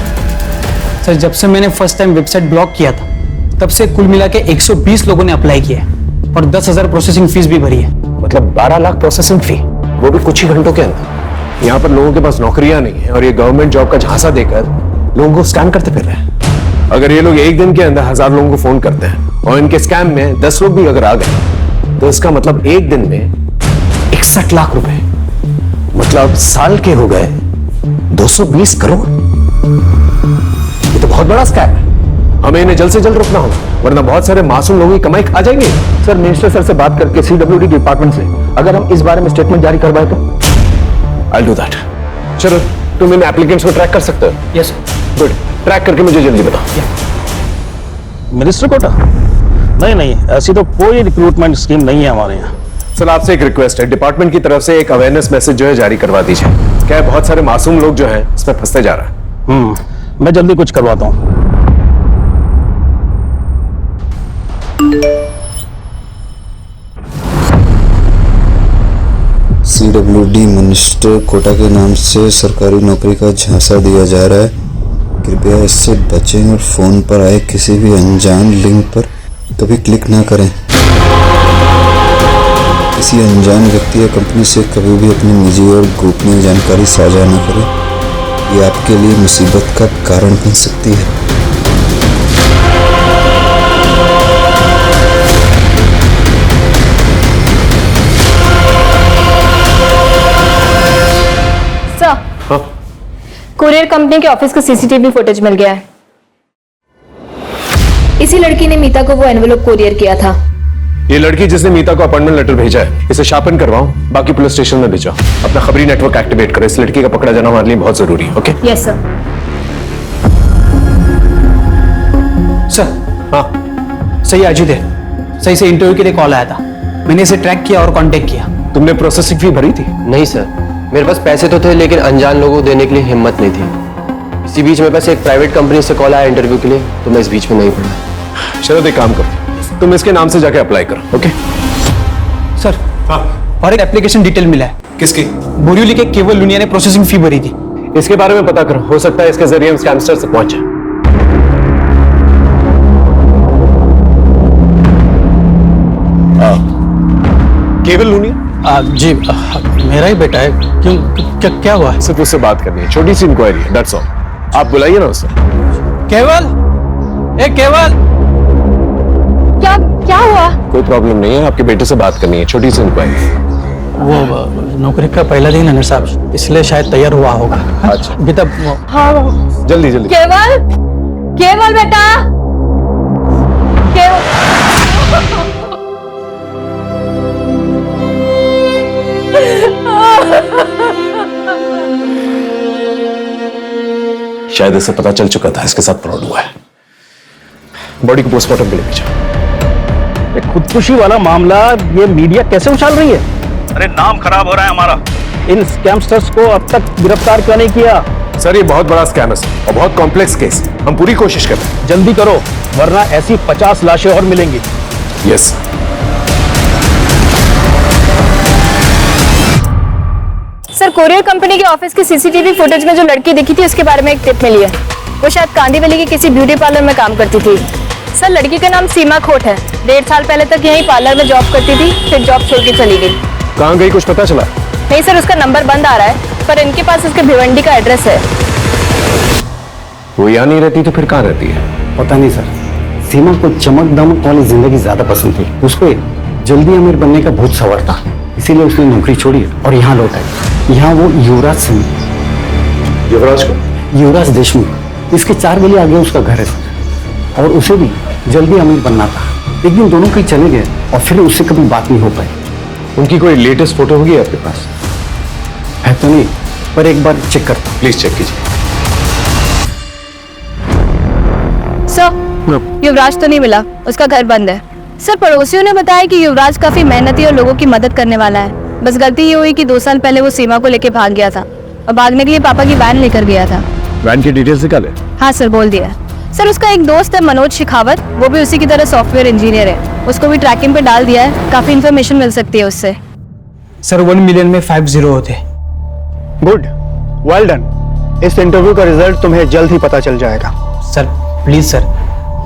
सर जब से मैंने फर्स्ट टाइम वेबसाइट ब्लॉक किया था तब से कुल मिला के 120 लोगों ने अप्लाई किया है और 10,000 प्रोसेसिंग फीस भी भरी है। मतलब 12 लाख प्रोसेसिंग फी, वो भी कुछ ही घंटों के अंदर। यहाँ पर लोगों के पास नौकरियां नहीं है और ये गवर्नमेंट जॉब का झांसा देकर लोगों को स्कैम करते फिर रहे हैं। अगर ये लोग एक दिन के अंदर 1000 लोगों को फोन करते हैं और इनके स्कैम में 10 लोग भी अगर आ गए तो इसका मतलब एक दिन में 61 लाख रुपए, मतलब साल के हो गए 220 करोड़। ये तो बहुत बड़ा स्कैम है, हमें इन्हें जल्द से जल्द रोकना होगा, वरना बहुत सारे मासूम लोगों की कमाई खा जाएंगे। सर मिनिस्टर सर से बात करके CWD डिपार्टमेंट से अगर हम इस बारे में स्टेटमेंट जारी करवाए तो I'll do that। चलो तुम इन एप्लीकेंट्स को ट्रैक कर सकते हो? यस गुड, ट्रैक करके मुझे जल्दी बताओ। मिनिस्टर कोटा? नहीं, ऐसी तो कोई रिक्रूटमेंट स्कीम नहीं है हमारे यहाँ। सर आपसे एक रिक्वेस्ट है, डिपार्टमेंट की तरफ से एक अवेयरनेस मैसेज जो है जारी करवा दीजिए। क्या है, बहुत सारे मासूम लोग जो हैं इसमें फंसते जा रहे हैं। मैं जल्दी कुछ करवाता हूँ। CWD मिनिस्टर कोटा के नाम से सरकारी नौकरी का झांसा दिया जा रहा है, कृपया इससे बचें और फोन पर आए किसी भी अनजान लिंक पर कभी क्लिक ना करें। किसी अनजान व्यक्ति या कंपनी से कभी भी अपनी निजी और गोपनीय जानकारी साझा न करें, ये आपके लिए मुसीबत का कारण बन सकती है। सर, कुरियर कंपनी के ऑफिस का सीसीटीवी फुटेज मिल गया है। इसी लड़की ने मीता को वो एनवेलप कुरियर किया था। ये लड़की जिसने मीता को अपॉइंटमेंट लेटर भेजा है, इसे शार्पन करवाओ, बाकी पुलिस स्टेशन में भेजो। अपना खबरी नेटवर्क एक्टिवेट करो, इस लड़की का पकड़ा जाना हमारे लिए बहुत जरूरी है। ओके? Yes sir. सर, हाँ सही अजीत है, सही से इंटरव्यू के लिए कॉल आया था, मैंने इसे ट्रैक किया और कांटेक्ट किया। तुमने प्रोसेसिंग फी भरी थी? नहीं सर, मेरे पास पैसे तो थे लेकिन अनजान लोगों को देने के लिए हिम्मत नहीं थी। इसी बीच मेरे पास एक प्राइवेट कंपनी से कॉल आया इंटरव्यू के लिए, तो मैं इस बीच में नहीं पड़ा। चलो एक काम करो, तुम इसके नाम से जाके अप्लाई करो। Okay sir? हाँ। और एक एप्लीकेशन डिटेल मिला है। किसकी? बोरिवली के केवल लुनिया ने प्रोसेसिंग फी भरी थी। इसके बारे में पता करो, हो सकता है इसके जरिए हम स्कैमस्टर से पहुंचे। केवल लुनिया? जी मेरा ही बेटा है। क्यों, क्या हुआ है? सिर्फ उससे बात करनी है, छोटी सी इंक्वायरी है, दैट्स ऑल। आप बुलाइए ना उसे। केवल, ए केवल, क्या हुआ? कोई प्रॉब्लम नहीं है, आपके बेटे से बात करनी है, छोटी सी इंक्वायरी। वो नौकरी का पहला दिन है ना साहब, इसलिए शायद तैयार हुआ होगा। अच्छा बेटा। हाँ जल्दी जल्दी। केवल, केवल बेटा, शायद इसे पता चल चुका था इसके साथ फ्रॉड हुआ है। बॉडी को पोस्टमार्टम के लिए भेजा। खुदकुशी वाला मामला ये मीडिया कैसे उछाल रही है? अरे नाम खराब हो रहा है हमारा। इन स्कैमस्टर्स को अब तक गिरफ्तार क्यों नहीं किया? सर ये बहुत बड़ा स्कैम है और बहुत कॉम्प्लेक्स केस, हम पूरी कोशिश कर रहे हैं। जल्दी करो वरना ऐसी 50 लाशें और मिलेंगी। यस। सर, कोरियर कंपनी के ऑफिस के सीसीटीवी फुटेज में जो लड़की दिखी थी उसके बारे में एक टिप मिली है। वो शायद कांदीवली के किसी ब्यूटी पार्लर में काम करती थी। सर, लड़की का नाम सीमा खोट है। 1.5 साल पहले तक यहीं पार्लर में जॉब करती थी, फिर जॉब छोड़ के चली गई। कहाँ गई कुछ पता चला? नहीं सर, उसका नंबर बंद आ रहा है, पर इनके पास उसके भिवंडी का एड्रेस है। वो यहाँ नहीं रहती तो फिर कहाँ रहती है? पता नहीं सर, सीमा को चमक दमक वाली जिंदगी ज्यादा पसंद थी। उसको जल्दी अमीर बनने का बहुत सवार था, इसीलिए उसने नौकरी छोड़ी और यहाँ लौट आई। यहाँ वो युवराज सिंह, युवराज को? युवराज देशमुख, इसके 4 गली आगे उसका घर है सर। और उसे भी जल्दी अमीर बनना था। एक दिन दोनों कहीं चले गए और फिर उससे कभी बात नहीं हो पाई। उनकी कोई लेटेस्ट फोटो होगी आपके पास? है तो नहीं, पर एक बार चेक करता हूं। प्लीज चेक कीजिए। सर, युवराज तो नहीं मिला, उसका घर बंद है। सर, पड़ोसियों ने बताया कि युवराज काफी मेहनती और लोगों की मदद करने वाला है। बस गलती ये हुई कि 2 साल पहले वो सीमा को लेके भाग गया था और भागने के लिए पापा की वैन लेकर गया था। वैन की डिटेल्स निकाले? हाँ सर, बोल दिया। सर, उसका एक दोस्त है मनोज शेखावत, वो भी उसी की तरह सॉफ्टवेयर इंजीनियर है। उसको भी ट्रैकिंग पे डाल दिया है, काफी इन्फॉर्मेशन मिल सकती है उससे। सर 1 मिलियन में 50 होते। Good, well done. इस इंटरव्यू का रिजल्ट तुम्हें जल्द ही पता चल जाएगा। सर प्लीज सर,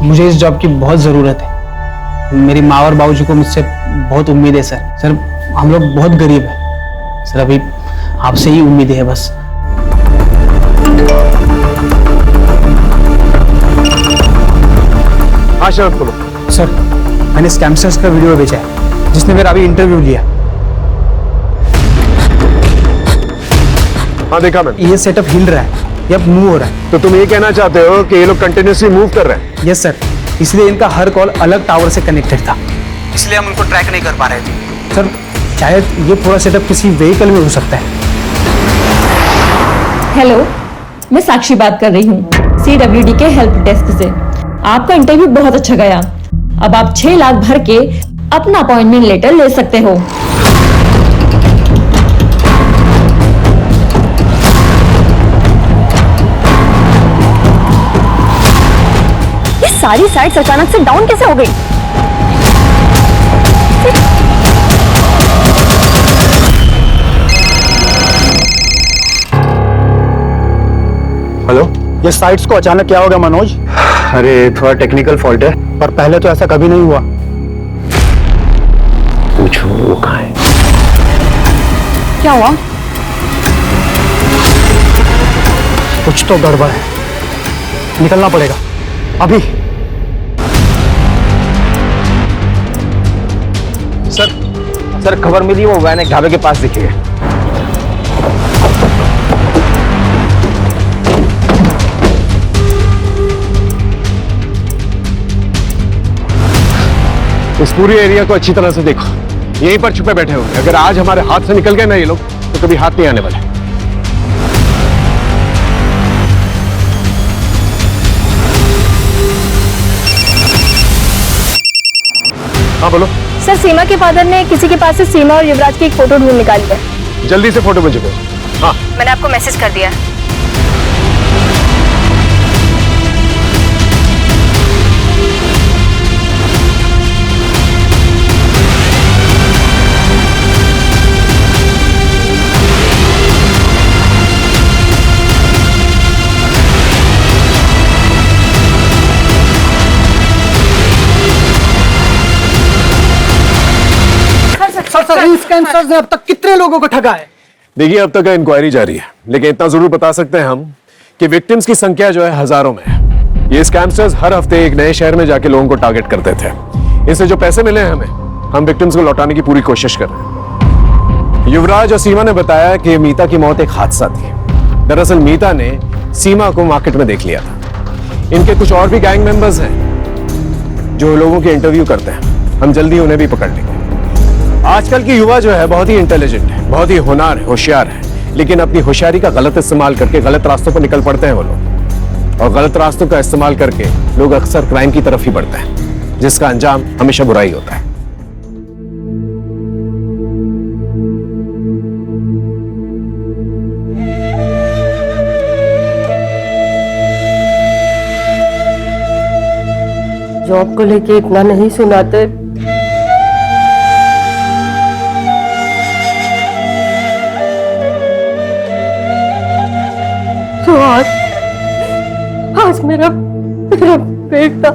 मुझे इस जॉब की बहुत जरूरत है। मेरी माँ और बाबूजी को मुझसे बहुत उम्मीद है सर। सर हम लोग बहुत गरीब हैं सर, अभी आपसे ही उम्मीद है बस। हाँ शरद बोलो। सर, मैंने स्कैमस्टर्स का वीडियो भेजा है जिसने मेरा अभी इंटरव्यू लिया। हाँ देखा मैंने। ये सेटअप हिल रहा है, ये अब मूव हो रहा है। तो तुम ये कहना चाहते हो कि ये लोग कंटिन्यूसली मूव कर रहे हैं? यस सर, इसलिए इनका हर कॉल अलग टावर से कनेक्टेड था, इसलिए हम उनको ट्रैक नहीं कर पा रहे थे। सर शायद ये पूरा सेटअप किसी व्हीकल में हो सकता है। हेलो, मैं साक्षी बात कर रही हूँ CWD के हेल्प डेस्क से। आपका इंटरव्यू बहुत अच्छा गया। अब आप 6 लाख भर के अपना अपॉइंटमेंट लेटर ले सकते हो। सारी साइट्स अचानक से डाउन कैसे हो गई? हेलो, ये साइट्स को अचानक क्या हो गया मनोज? अरे थोड़ा टेक्निकल फॉल्ट है। पर पहले तो ऐसा कभी नहीं हुआ। पूछो वो कहाँ है? क्या हुआ? कुछ तो गड़बड़ है, निकलना पड़ेगा अभी। सर खबर मिली वो वैन एक ढाबे के पास दिखी है। इस पूरी एरिया को अच्छी तरह से देखो, यहीं पर छुपे बैठे होंगे। अगर आज हमारे हाथ से निकल गए ना ये लोग तो कभी हाथ नहीं आने वाले। हाँ बोलो। सर सीमा के फादर ने किसी के पास से सीमा और युवराज की एक फोटो ढूंढ निकाली है। जल्दी से फोटो मुझे भेजो। हाँ मैंने आपको मैसेज कर दिया। सर इन स्कैमर्स ने अब तक कितने लोगों को ठगा है? देखिए अब तक इंक्वायरी जारी है, लेकिन इतना जरूर बता सकते हैं हम कि विक्टिम्स की संख्या जो है हजारों में है। ये स्कैमर्स हर हफ्ते एक नए शहर में जाके लोगों को टारगेट करते थे। इससे जो पैसे मिले हैं हमें, हम विक्टिम्स को लौटाने की पूरी कोशिश कर रहे हैं। युवराज और सीमा ने बताया कि मीता की मौत एक हादसा थी। दरअसल मीता ने सीमा को मार्केट में देख लिया था। इनके कुछ और भी गैंग मेंबर्स हैं जो लोगों के इंटरव्यू करते हैं। हम जल्दी उन्हें भी पकड़ लेंगे। आजकल की युवा जो है बहुत ही इंटेलिजेंट है, बहुत ही होनहार है, होशियार है, लेकिन अपनी होशियारी का गलत इस्तेमाल करके गलत रास्तों पर निकल पड़ते हैं वो लोग। और गलत रास्तों का इस्तेमाल करके लोग अक्सर क्राइम की तरफ ही बढ़ते हैं, जिसका अंजाम हमेशा बुरा ही होता है। जॉब को लेके इतना नहीं सुनाते। तो आज मेरा बेटा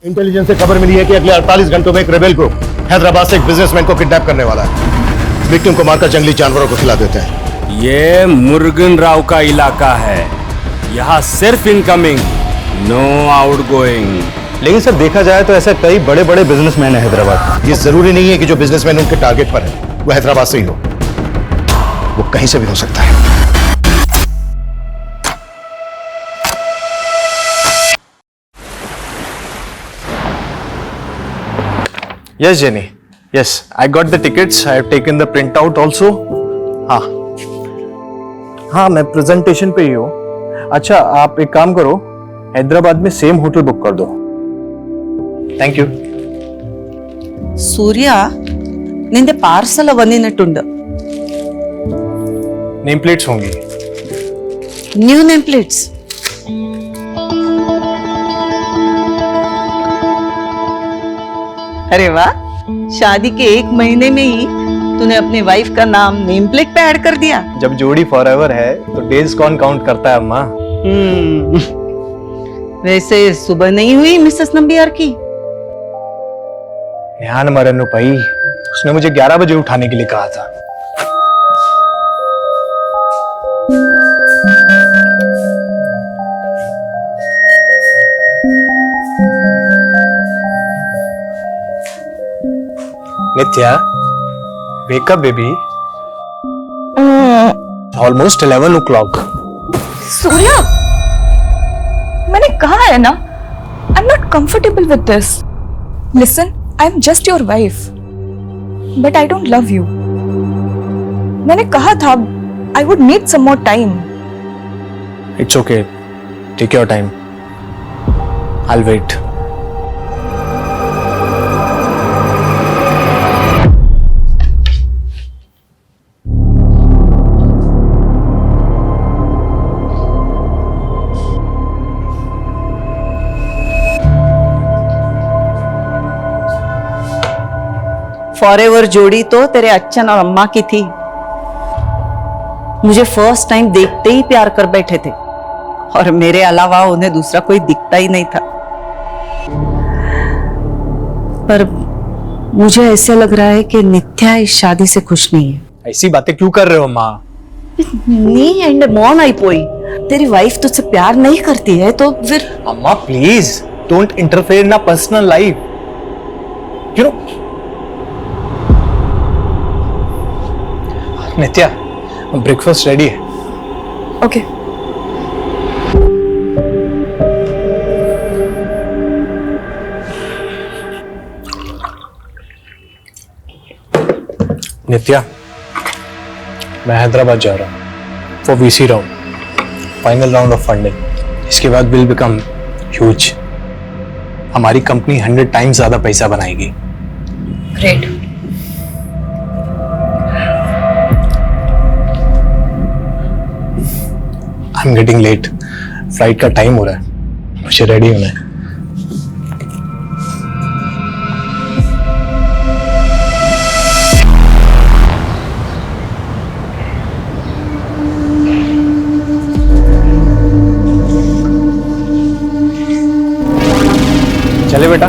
इंटेलिजेंस से खबर मिली है कि अगले 48 घंटों में एक रेबेल ग्रुप हैदराबाद से एक बिजनेसमैन को किडनैप करने वाला है। विक्टिम को मारकर जंगली जानवरों को खिला देते हैं। ये मुर्गन राव का इलाका है, यहाँ सिर्फ इनकमिंग, नो आउटगोइंग। लेकिन सर देखा जाए तो ऐसे कई बड़े बड़े बिजनेसमैन हैं हैदराबाद। ये जरूरी नहीं है कि जो बिजनेसमैन उनके टारगेट पर है वो हैदराबाद से ही हो, वो कहीं से भी हो सकता है। Yes, Jenny. Yes, I got the tickets. I have taken the printout also. हाँ मैं प्रेजेंटेशन पे ही हूँ। अच्छा आप एक काम करो, हैदराबाद में सेम होटल बुक कर दो। Thank you. ಸೂರ್ಯ ನಿಂದೆ ಪಾರ್ಸಲ್ ಬಂದಿನಟ್ಟುಂಡು नेम प्लेट्स होंगी। New name plates. अरे वाह, शादी के 1 महीने में ही तूने अपने वाइफ का नाम नेम प्लेट पे ऐड कर दिया। जब जोड़ी फॉरएवर है तो डेज कौन काउंट करता है अम्मा? वैसे सुबह नहीं हुई मिसेस नंबियार की? ध्यान मरनु भाई, उसने मुझे 11 बजे उठाने के लिए कहा था। नित्या, wake up baby. Almost 11 o'clock. Surya, मैंने कहा है ना, I'm not comfortable with this. Listen, I'm just your wife, but I don't love you. मैंने कहा था I would need some more time. It's okay, take your time, I will wait. Forever जोड़ी तो तेरे अच्छन और अम्मा की थी। मुझे फर्स्ट टाइम देखते ही प्यार कर बैठे थे और मेरे अलावा उन्हें दूसरा कोई दिखता ही नहीं था। पर मुझे ऐसे लग रहा है कि नित्या इस शादी से खुश नहीं है। ऐसी बातें क्यों कर रहे हो माँ? नी एंड मॉन आई पोई, तेरी वाइफ तुझसे प्यार नहीं करती है तो फिर। अम्मा please don't interfere in personal life, you know. Nitya, breakfast ready है। ओके। नित्या, मैं हैदराबाद जा रहा हूँ for VC round, final round of funding. इसके बाद विल बिकम ह्यूज। हमारी कंपनी 100 टाइम्स ज्यादा पैसा बनाएगी। Great. I am getting late, flight का टाइम हो रहा है, मुझे रेडी होना है। चले बेटा।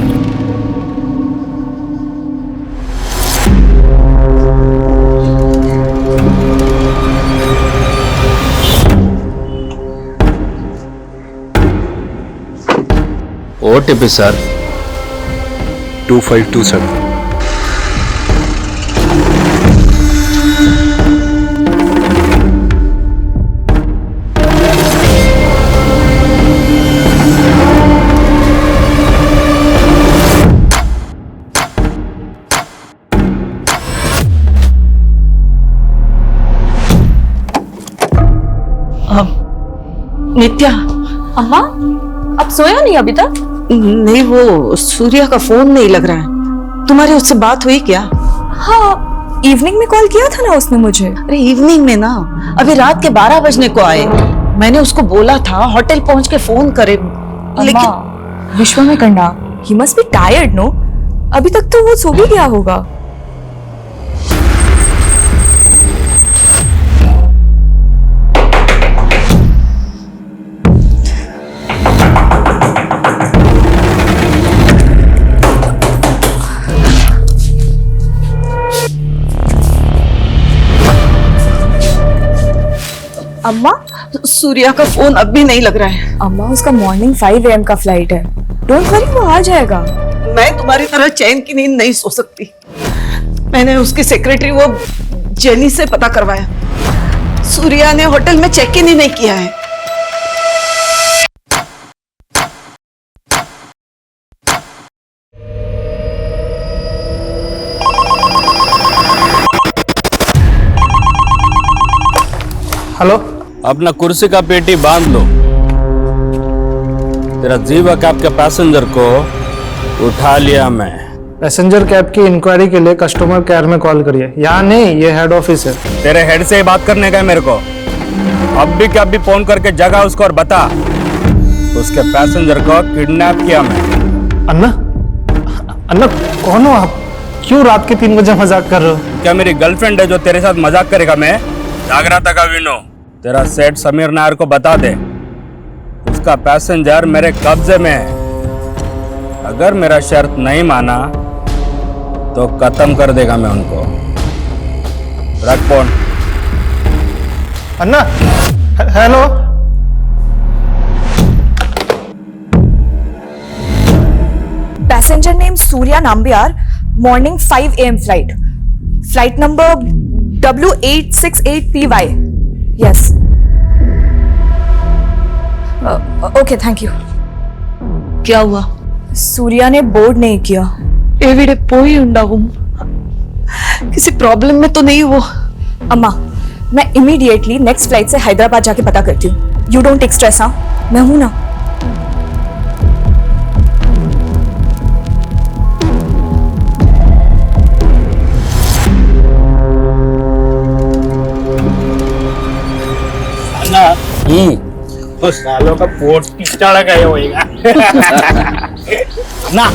OTP sir 2527. नित्या। अम्मा, अब सोया नहीं अभी तक? नहीं, वो सूर्या का फोन नहीं लग रहा है। तुम्हारी उससे बात हुई क्या? हाँ, इवनिंग में कॉल किया था ना उसने मुझे। अरे इवनिंग में ना, अभी रात के 12 बजने को आए। मैंने उसको बोला था होटल पहुंच के फोन करे, लेकिन विश्वा में कंडा, he must be tired no. अभी तक तो वो सो भी गया होगा। अम्मा, सूर्या का फोन अब भी नहीं लग रहा है। अम्मा, उसका मॉर्निंग 5 AM का फ्लाइट है। डोंट वरी, वो आ जाएगा। मैं तुम्हारी तरह चैन की नींद नहीं सो सकती। मैंने उसकी सेक्रेटरी वो जेनी से पता करवाया। सूर्या ने होटल में चेक इन ही नहीं किया है। हेलो। अपना कुर्सी का पेटी बांध लो। तेरा जीवा कैब के पैसेंजर को उठा लिया मैं। पैसेंजर कैब की इंक्वायरी के लिए कस्टमर केयर में कॉल करिए। यहाँ नहीं, ये हेड ऑफिस है। तेरे हेड से बात करने का है मेरे को। अब भी क्या भी फोन करके जगा उसको और बता उसके पैसेंजर को किडनैप किया मैं। अन्ना, अन्ना कौन हो आप? क्यों रात के 3 बजे मजाक कर रहे हो? क्या मेरी गर्लफ्रेंड है जो तेरे साथ मजाक करेगा? मैं जाग रहा था का विनो। तेरा सेठ समीर नायर को बता दे उसका पैसेंजर मेरे कब्जे में है। अगर मेरा शर्त नहीं माना तो खत्म कर देगा मैं उनको। रख phone. Anna, hello. Passenger name Surya Nambiar, morning 5 AM flight, flight number W868PY। Yes, okay, thank you. क्या हुआ? सूर्या ने बोर्ड नहीं किया। एविडे पोई उंडागुम। किसी प्रॉब्लम में तो नहीं वो? अम्मा, मैं इमीडिएटली नेक्स्ट फ्लाइट से हैदराबाद जाके पता करती हूँ। यू डोंट टेक स्ट्रेस, हाँ, मैं हूं ना। तो सालों का पोर्ट चढ़ गए होएगा ना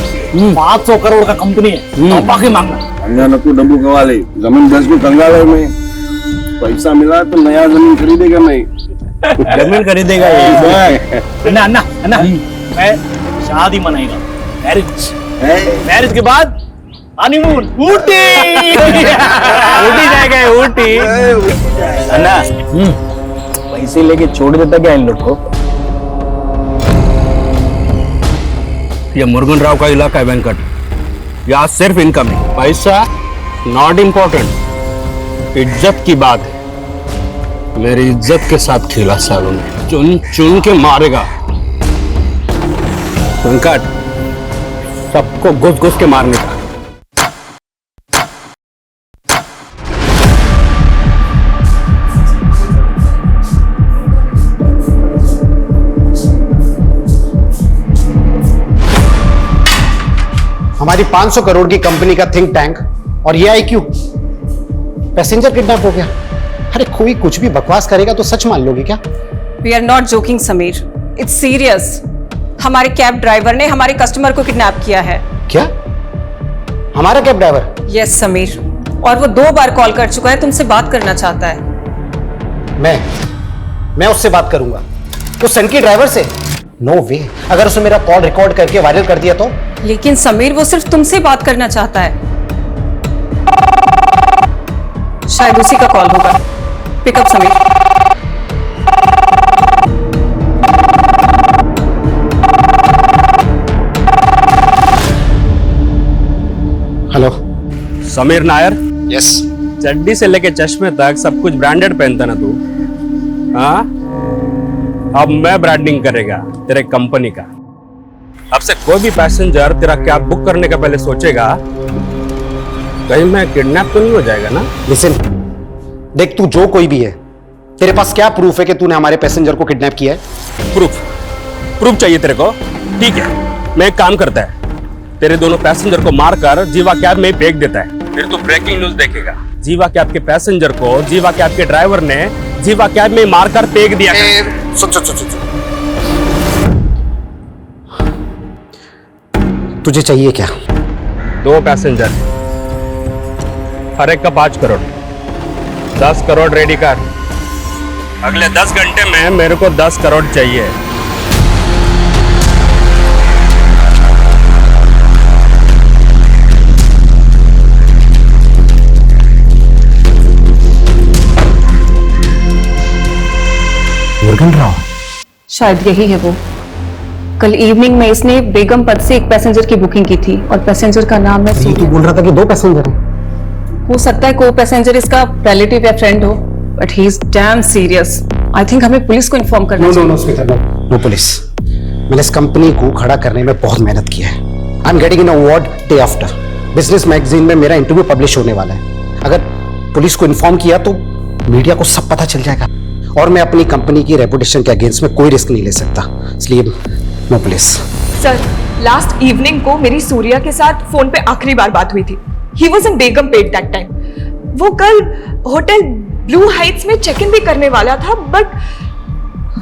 500 करोड़ का कंपनी है, बाकी मांगना अंगा न तू डब्बू कमा ले, जमीन 10 को कंगाल में पैसा मिला तो नया जमीन खरीदेगा नहीं। जमीन खरीदेगा अन्ना अन्ना अन्ना मैं शादी मनाएगा, मैरिज के बाद हनीमून ऊटी ऊटी जाएगा, ऊटी अन्ना पैसे लेके छोड़ देता क्या इन लोग को? ये मुरुगन राव का इलाका है वेंकट, यहाँ सिर्फ इनकम है, पैसा नॉट इम्पोर्टेंट। इज्जत की बात है, मेरी इज्जत के साथ खेला सालों ने, चुन चुन के मारेगा। वेंकट सबको घुस घुस के मारने का। हमारी 500 करोड़ की कंपनी का थिंक टैंक और ये IQ, पैसेंजर किडनैप हो गया। अरे कोई कुछ भी बकवास करेगा तो सच मान लोगे क्या? We are not joking Sameer, it's serious. हमारे कैब ड्राइवर ने हमारे कस्टमर को किडनैप किया है। क्या? हमारा कैब ड्राइवर? यस समीर, और वो 2 बार कॉल कर चुका है, तुमसे बात करना चाहता है। मैं उससे बात करूंगा, तो सनकी ड्राइवर से? नो वे। अगर उसने मेरा कॉल रिकॉर्ड करके वायरल कर दिया तो? लेकिन समीर वो सिर्फ तुमसे बात करना चाहता है, शायद उसी का कॉल होगा। Pickup Sameer. Hello Sameer Nair? Yes. चड्डी से लेके चश्मे तक सब कुछ ब्रांडेड पहनता ना तू? हाँ, अब मैं ब्रांडिंग करेगा तेरे कंपनी का। अब से कोई भी पैसेंजर तेरा कैब बुक करने का पहले सोचेगा कहीं मैं किडनैप तो नहीं हो जाएगा ना। लिसन, देख तू जो कोई भी है, तेरे पास क्या प्रूफ है कि तूने हमारे पैसेंजर को किडनैप किया है? प्रूफ चाहिए तेरे को? ठीक है, मैं एक काम करता है, तेरे दोनों पैसेंजर को मारकर जीवा कैब में फेंक देता है, फिर तू ब्रेकिंग न्यूज देखेगा। जीवा कैब के पैसेंजर को जीवा कैब के ड्राइवर ने जीवा कैब में मारकर फेंक दिया। सुन। तुझे चाहिए क्या? 2 पैसेंजर, हर एक का 5 करोड़, 10 करोड़ रेडी कर। अगले 10 घंटे में मेरे को 10 करोड़ चाहिए। मुरुगन राव? शायद यही है वो। कल इवनिंग में इसने बेगम पथ से एक पैसेंजर की बुकिंग की थी और पैसेंजर का नाम है तू बोल रहा था कि 2 पैसेंजर हैं। हो सकता है को पैसेंजर इसका रिलेटिव या फ्रेंड हो, but he is damn serious. I think हमें पुलिस को इन्फॉर्म करना चाहिए। No police. मैंने इस कंपनी को खड़ा करने में बहुत मेहनत की है। आई am getting an award day after. Business magazine में मेरा इंटरव्यू पब्लिश होने वाला है। अगर पुलिस को इन्फॉर्म किया तो मीडिया को सब पता चल जाएगा, और मैं अपनी कंपनी की रेपुटेशन के अगेंस्ट में कोई रिस्क नहीं ले सकता, इसलिए no police. Sir, last evening को मेरी सूर्या के साथ फोन पे आखिरी बार बात हुई थी। He was in Begumpet that time. वो कल होटल ब्लू हाइट्स में चेक इन भी करने वाला था, बट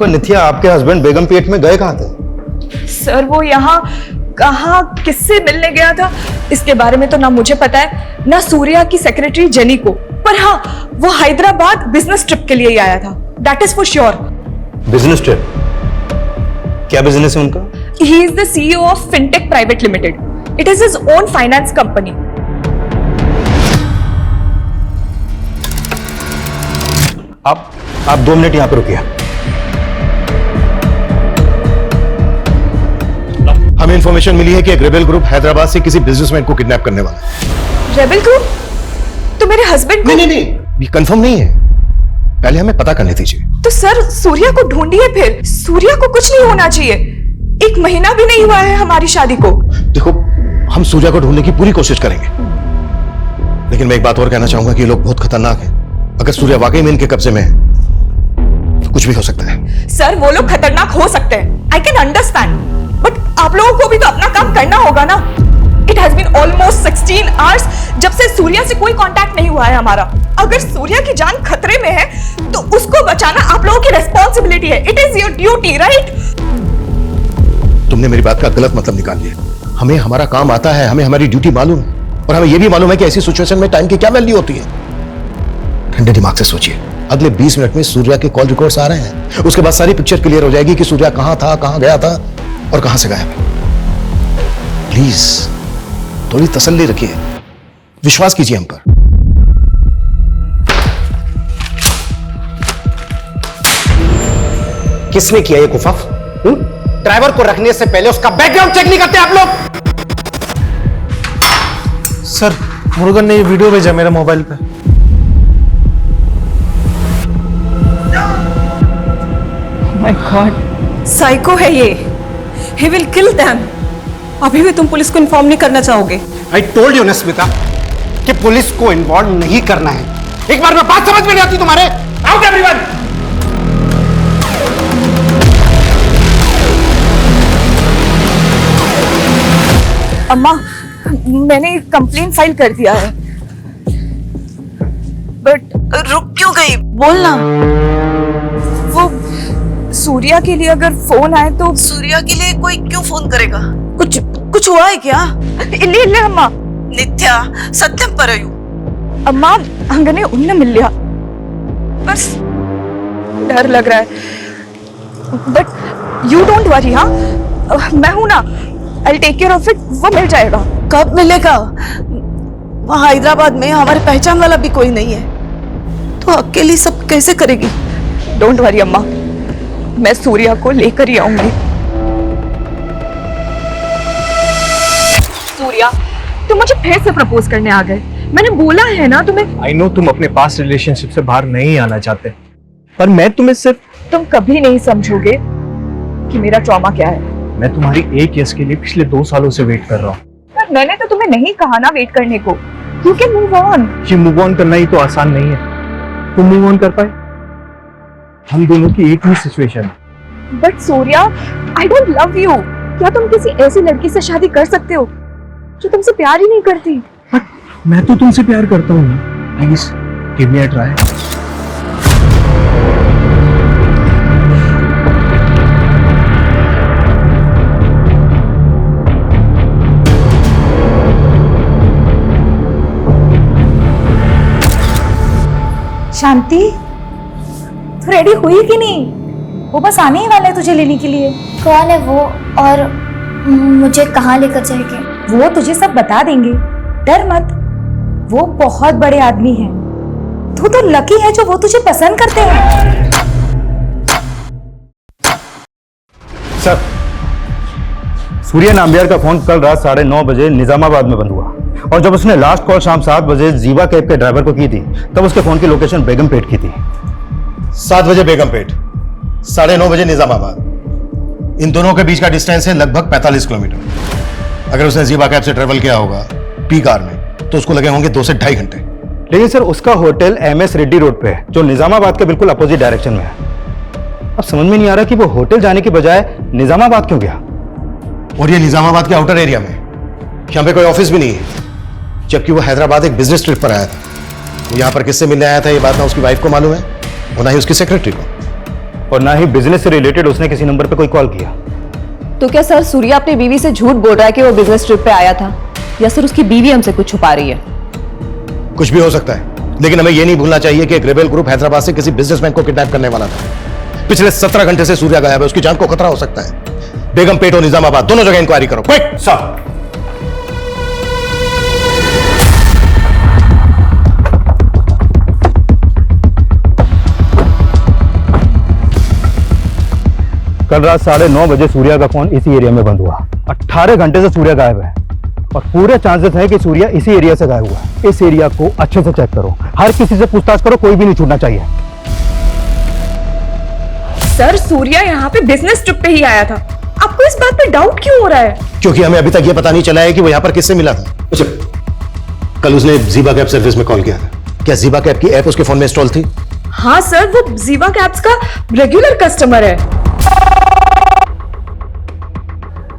नित्या, आपके हस्बैंड बेगमपेट में गए कहाँ थे? सर वो यहाँ कहाँ किससे मिलने गया था इसके बारे में तो ना मुझे पता है ना सूर्या की सेक्रेटरी जेनी को, पर हाँ वो हैदराबाद बिजनेस ट्रिप के लिए ही आया था, that is for sure. Business trip? क्या बिजनेस है उनका? He is the CEO of Fintech Private Limited. It is his own finance company. आप 2 मिनट यहाँ पर रुकिए। हमें इंफॉर्मेशन मिली है कि एक रेबेल ग्रुप हैदराबाद से किसी बिजनेसमैन को किडनैप करने वाला है। Rebel group? तो मेरे हस्बैंड को? नहीं, ये कंफर्म नहीं है, पहले हमें पता करने दीजिए। तो सर सूर्या को ढूंढिए फिर। सूर्या को कुछ नहीं होना चाहिए, 1 महीना भी नहीं हुआ है हमारी शादी को। देखो, हम सूर्या को ढूंढने की पूरी कोशिश करेंगे, लेकिन मैं एक बात और कहना चाहूंगा कि ये लोग बहुत खतरनाक हैं अगर सूर्या वाकई में इनके कब्जे में है तो कुछ भी हो सकता है। सर वो लोग खतरनाक हो सकते हैं, आई कैन अंडरस्टैंड, बट आप लोगों को भी तो अपना काम करना होगा ना। It has been almost 16 hours जब से सूर्या से कोई कांटेक्ट नहीं हुआ है हमारा। अगर सूर्या की जान खतरे में है तो उसको बचाना आप लोगों की रिस्पॉन्सिबिलिटी है। It is your duty, right? तुमने मेरी बात का गलत मतलब निकाल लिया। हमें हमारा काम आता है, हमें हमारी ड्यूटी मालूम है, और हमें यह भी मालूम है कि ऐसी सिचुएशन में टाइम की क्या वैल्यू होती है। ठंडे दिमाग से सोचिए, अगले 20 मिनट में सूर्या के कॉल रिकॉर्ड्स आ रहे हैं। उसके बाद सारी पिक्चर क्लियर हो जाएगी कि सूर्या कहां था, कहां गया था और कहां से गायब है। प्लीज थोड़ी तसल्ली रखिए, विश्वास कीजिए हम पर। किसने किया ये कुफाफ? ड्राइवर को रखने से पहले उसका बैकग्राउंड चेक नहीं करते आप लोग? सर मुरुगन ने ये वीडियो भेजा मेरे मोबाइल पे। माय गॉड, साइको है ये। He will kill them. अभी भी तुम पुलिस को इन्फॉर्म नहीं करना चाहोगे? आई टोल्ड यू ना स्मिता कि पुलिस को इन्वॉल्व नहीं करना है। एक बार में बात समझ में नहीं आती तुम्हारे? Out everyone. अम्मा, मैंने कंप्लेन फाइल कर दिया है, बट रुक क्यों गई? बोलना। वो सूर्या के लिए अगर फोन आए तो सूर्या के लिए कोई क्यों फोन करेगा? कुछ हुआ है क्या? ಇಲ್ಲ ಅಮ್ಮ, ನಿತ್ಯ ಸತ್ಯಂ ಪರಯು अम्मा हंगने उन्हें मिल लिया, बस डर लग रहा है। बट यू डोंट वरी, हाँ मैं हूं ना, I take care of it. वो मिल जाएगा। कब मिलेगा? वहां हैदराबाद में हमारे पहचान वाला भी कोई नहीं है, तो अकेली सब कैसे करेगी? डोंट वरी अम्मा, मैं सूर्या को लेकर ही आऊंगी। सूर्या, तुम मुझे फिर से प्रपोज करने आ गए। मैंने बोला है ना तुम्हें। आई नो तुम अपने पास्ट रिलेशनशिप से बाहर नहीं आना चाहते, पर मैं तुम्हें सिर्फ... तुम कभी नहीं समझोगे कि मेरा ट्रॉमा क्या है। मैं तुम्हारी एक यस के लिए पिछले 2 सालों से वेट कर रहा हूँ। पर मैंने तो तुम्हें नहीं कहा ना वेट करने को। You can move on. ये मूव ऑन करना ही तो आसान नहीं है। तुम मूव ऑन कर पाए? हम दोनों की एक ही सिचुएशन है। But Surya, I don't love you. क्या तुम किसी ऐसी लड़की से शादी कर सकते हो जो तुमसे प्यार ही नहीं करती? मैं तो तुमसे प्यार करता हूँ ना। Please give me a try. Shanti, तू रेडी हुई कि नहीं? वो बस आने ही वाला है तुझे लेने के लिए। कौन है वो और मुझे कहाँ लेकर जाएंगे? वो तुझे सब बता देंगे, डर मत। वो बहुत बड़े आदमी हैं। तू तो लकी है जो वो तुझे पसंद करते हैं। सर, सूर्या नाम्बियार का फोन कल रात 9:30 बजे निजामाबाद में बंद हुआ, और जब उसने लास्ट कॉल शाम 7 बजे जीवा कैब के ड्राइवर को की थी, तब उसके फोन की लोकेशन बेगमपेट की थी। 7 बजे बेगमपेट, 9:30 बजे निजामाबाद। इन दोनों के बीच का डिस्टेंस है लगभग 45 किलोमीटर। अगर उसने जीवा कैब से ट्रेवल किया होगा पी कार में, तो उसको लगे होंगे 2 से 2.5 घंटे। लेकिन सर, उसका होटल MS रेड्डी रोड पे है, जो निजामाबाद के बिल्कुल अपोजिट डायरेक्शन में है। अब समझ में नहीं आ रहा कि वो होटल जाने की बजाय निजामाबाद क्यों गया। और ये निजामाबाद के आउटर एरिया में, यहाँ पे कोई ऑफिस भी नहीं है, जबकि वो हैदराबाद एक बिजनेस ट्रिप पर आया था। वो यहाँ पर किससे मिलने आया था, ये बात ना उसकी वाइफ को मालूम है और ना ही उसकी सेक्रेटरी को, और ना ही बिजनेस से रिलेटेड उसने किसी नंबर पे कोई कॉल किया। तो क्या सर सूर्या अपनी बीवी से झूठ बोल रहा है कि वो बिजनेस ट्रिप पे आया था, या सर उसकी बीवी हमसे कुछ छुपा रही है? कुछ भी हो सकता है, लेकिन हमें यह नहीं भूलना चाहिए कि एक रेबेल ग्रुप हैदराबाद से किसी बिजनेसमैन को किडनैप करने वाला था। पिछले 17 घंटे से सूर्या गायब है, उसकी जान को खतरा हो सकता है। बेगमपेट और निजामाबाद दोनों जगह इंक्वायरी करो, क्विक। सर, कल रात 9:30 बजे सूर्या का फोन इसी एरिया में बंद हुआ। 18 घंटे से सूर्या गायब है, और पूरे चांसेस हैं कि सूर्या इसी एरिया से गायब हुआ है। इस एरिया को अच्छे से चेक करो, हर किसी से पूछताछ करो, कोई भी नहीं छूटना चाहिए। सर, सूर्या यहाँ पे बिजनेस ट्रिप पे ही आया था। आपको इस बात पे डाउट क्यों हो रहा है? क्योंकि हमें अभी तक यह पता नहीं चला है कि वो यहाँ पर किससे मिला था। कल उसने जीवा कैब सर्विस में कॉल किया था, क्या जीवा कैब की ऐप उसके फोन में इंस्टॉल थी? हाँ सर, वो जीवा कैब्स का रेगुलर कस्टमर है।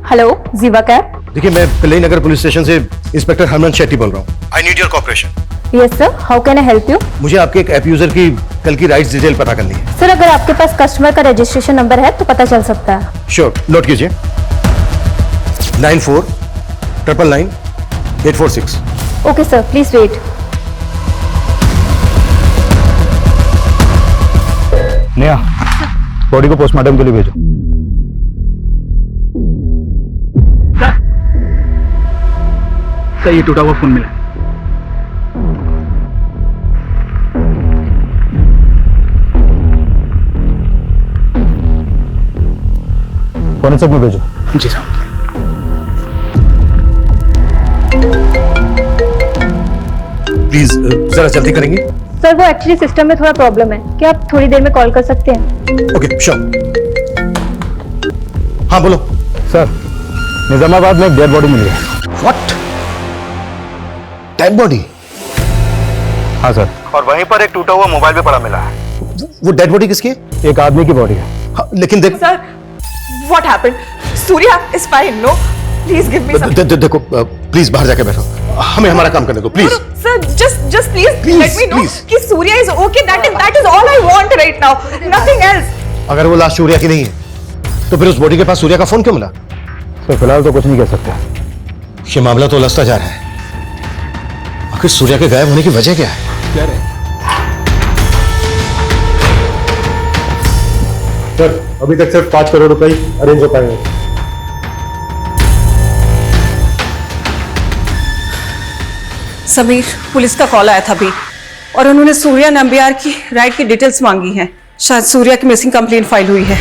हेलो जीवा कैब। देखिए, मैं पिल्लई नगर पुलिस स्टेशन से इंस्पेक्टर हरमन शेट्टी बोल रहा हूँ। I need your cooperation. Yes sir, how can I help you? मुझे आपके एक ऐप यूजर की कल की राइड्स डिटेल पता करनी है। सर अगर आपके पास कस्टमर का रजिस्ट्रेशन नंबर है तो पता चल सकता है। श्योर, नोट कीजिए 9499 846। Okay sir, please wait. Neha, body को पोस्टमार्टम के लिए भेजो। सर ये टूटा हुआ फोन मिला। फोरेंसिक में भेजो। जी साहब। प्लीज जरा जल्दी करेंगे। सर वो एक्चुअली सिस्टम में थोड़ा प्रॉब्लम है, क्या आप थोड़ी देर में कॉल कर सकते हैं? Okay sure. हाँ बोलो। सर, निजामाबाद में एक डेड बॉडी मिली है। व्हाट? Dead body? हाँ सर। और वहीं पर एक टूटा हुआ मोबाइल भी पड़ा मिला है। वो डेड बॉडी किसकी है? एक आदमी की बॉडी है। हाँ, लेकिन देख sir, what happened? Surya is fine, no? Please give me some. देखो प्लीज बाहर जाके बैठो, हमें हमारा काम करने दो please. Sir just please let me know कि Surya is okay. That is all I want right now. Nothing else. अगर वो लाश सूर्या की नहीं है तो फिर उस बॉडी के पास सूर्या का फोन क्यों मिला? सर फिलहाल तो कुछ नहीं कह सकते। ये मामला तो उलझता जा रहा है। आखिर सूर्या के गायब होने की वजह क्या है? क्या रहे? सर अभी तक सिर्फ 5 करोड़ रुपए अरेंज हो पाए हैं। समीर, पुलिस का कॉल आया था अभी और उन्होंने सूर्या नंबियार की राइड की डिटेल्स मांगी हैं। शायद सूर्या की मिसिंग कंप्लेंट फाइल हुई है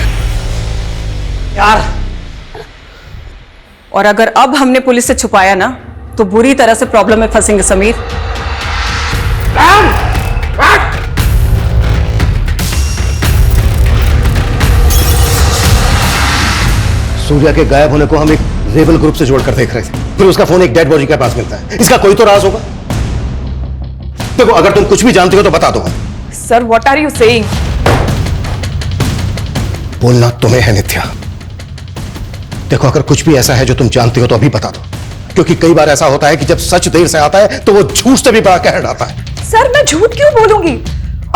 यार। और अगर अब हमने पुलिस से छुपाया ना तो बुरी तरह से प्रॉब्लम में फंसेंगे समीर। सूर्या के गायब होने को हम एक रेबल ग्रुप से जोड़कर देख रहे थे, फिर उसका फोन एक डेड बॉडी के पास मिलता है। इसका कोई तो राज होगा। देखो, अगर तुम कुछ भी जानती हो तो बता दो। Sir, what are you saying? बोलना तुम्हें है नित्या। देखो, अगर कुछ भी ऐसा है जो तुम जानती हो तो अभी बता दो, क्योंकि कई बार ऐसा होता है कि जब सच देर से आता है तो वो झूठ से भी बड़ा कहर आता है। सर, मैं झूठ क्यों बोलूंगी?